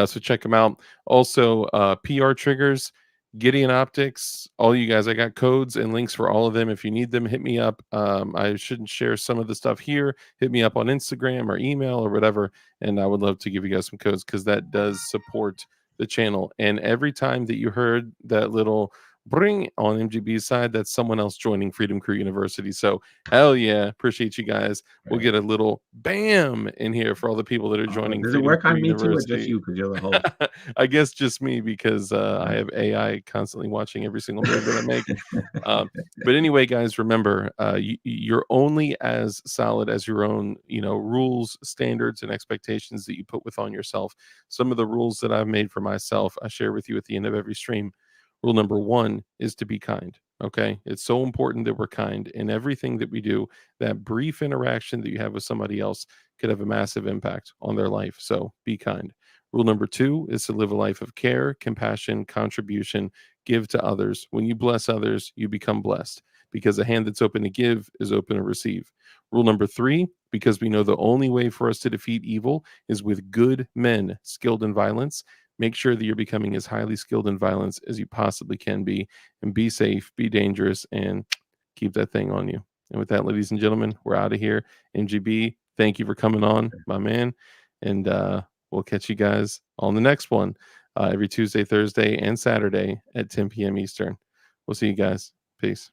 So check them out. Also, PR triggers, Gideon Optics, all you guys. I got codes and links for all of them. If you need them, hit me up. I shouldn't share some of the stuff here. Hit me up on Instagram or email or whatever. And I would love to give you guys some codes because that does support the channel. And every time that you heard that little bring on MGB's side, that's someone else joining Freedom Crew University. So hell yeah, appreciate you guys. We'll get a little bam in here for all the people that are joining. Does it Freedom work Crew on me too, or University. just you? Because you're the host. I guess just me because I have AI constantly watching every single move that I make. But anyway, guys, remember, you're only as solid as your own, rules, standards, and expectations that you put within yourself. Some of the rules that I've made for myself, I share with you at the end of every stream. Rule number 1 is to be kind. Okay. It's so important that we're kind in everything that we do. That brief interaction that you have with somebody else could have a massive impact on their life. So be kind. Rule number 2 is to live a life of care, compassion, contribution, give to others. When you bless others, you become blessed because a hand that's open to give is open to receive. Rule number 3, because we know the only way for us to defeat evil is with good men skilled in violence. Make sure that you're becoming as highly skilled in violence as you possibly can be, and be safe, be dangerous, and keep that thing on you. And with that, ladies and gentlemen, we're out of here. MGB, thank you for coming on, my man. And we'll catch you guys on the next one every Tuesday, Thursday, and Saturday at 10 p.m. Eastern. We'll see you guys. Peace.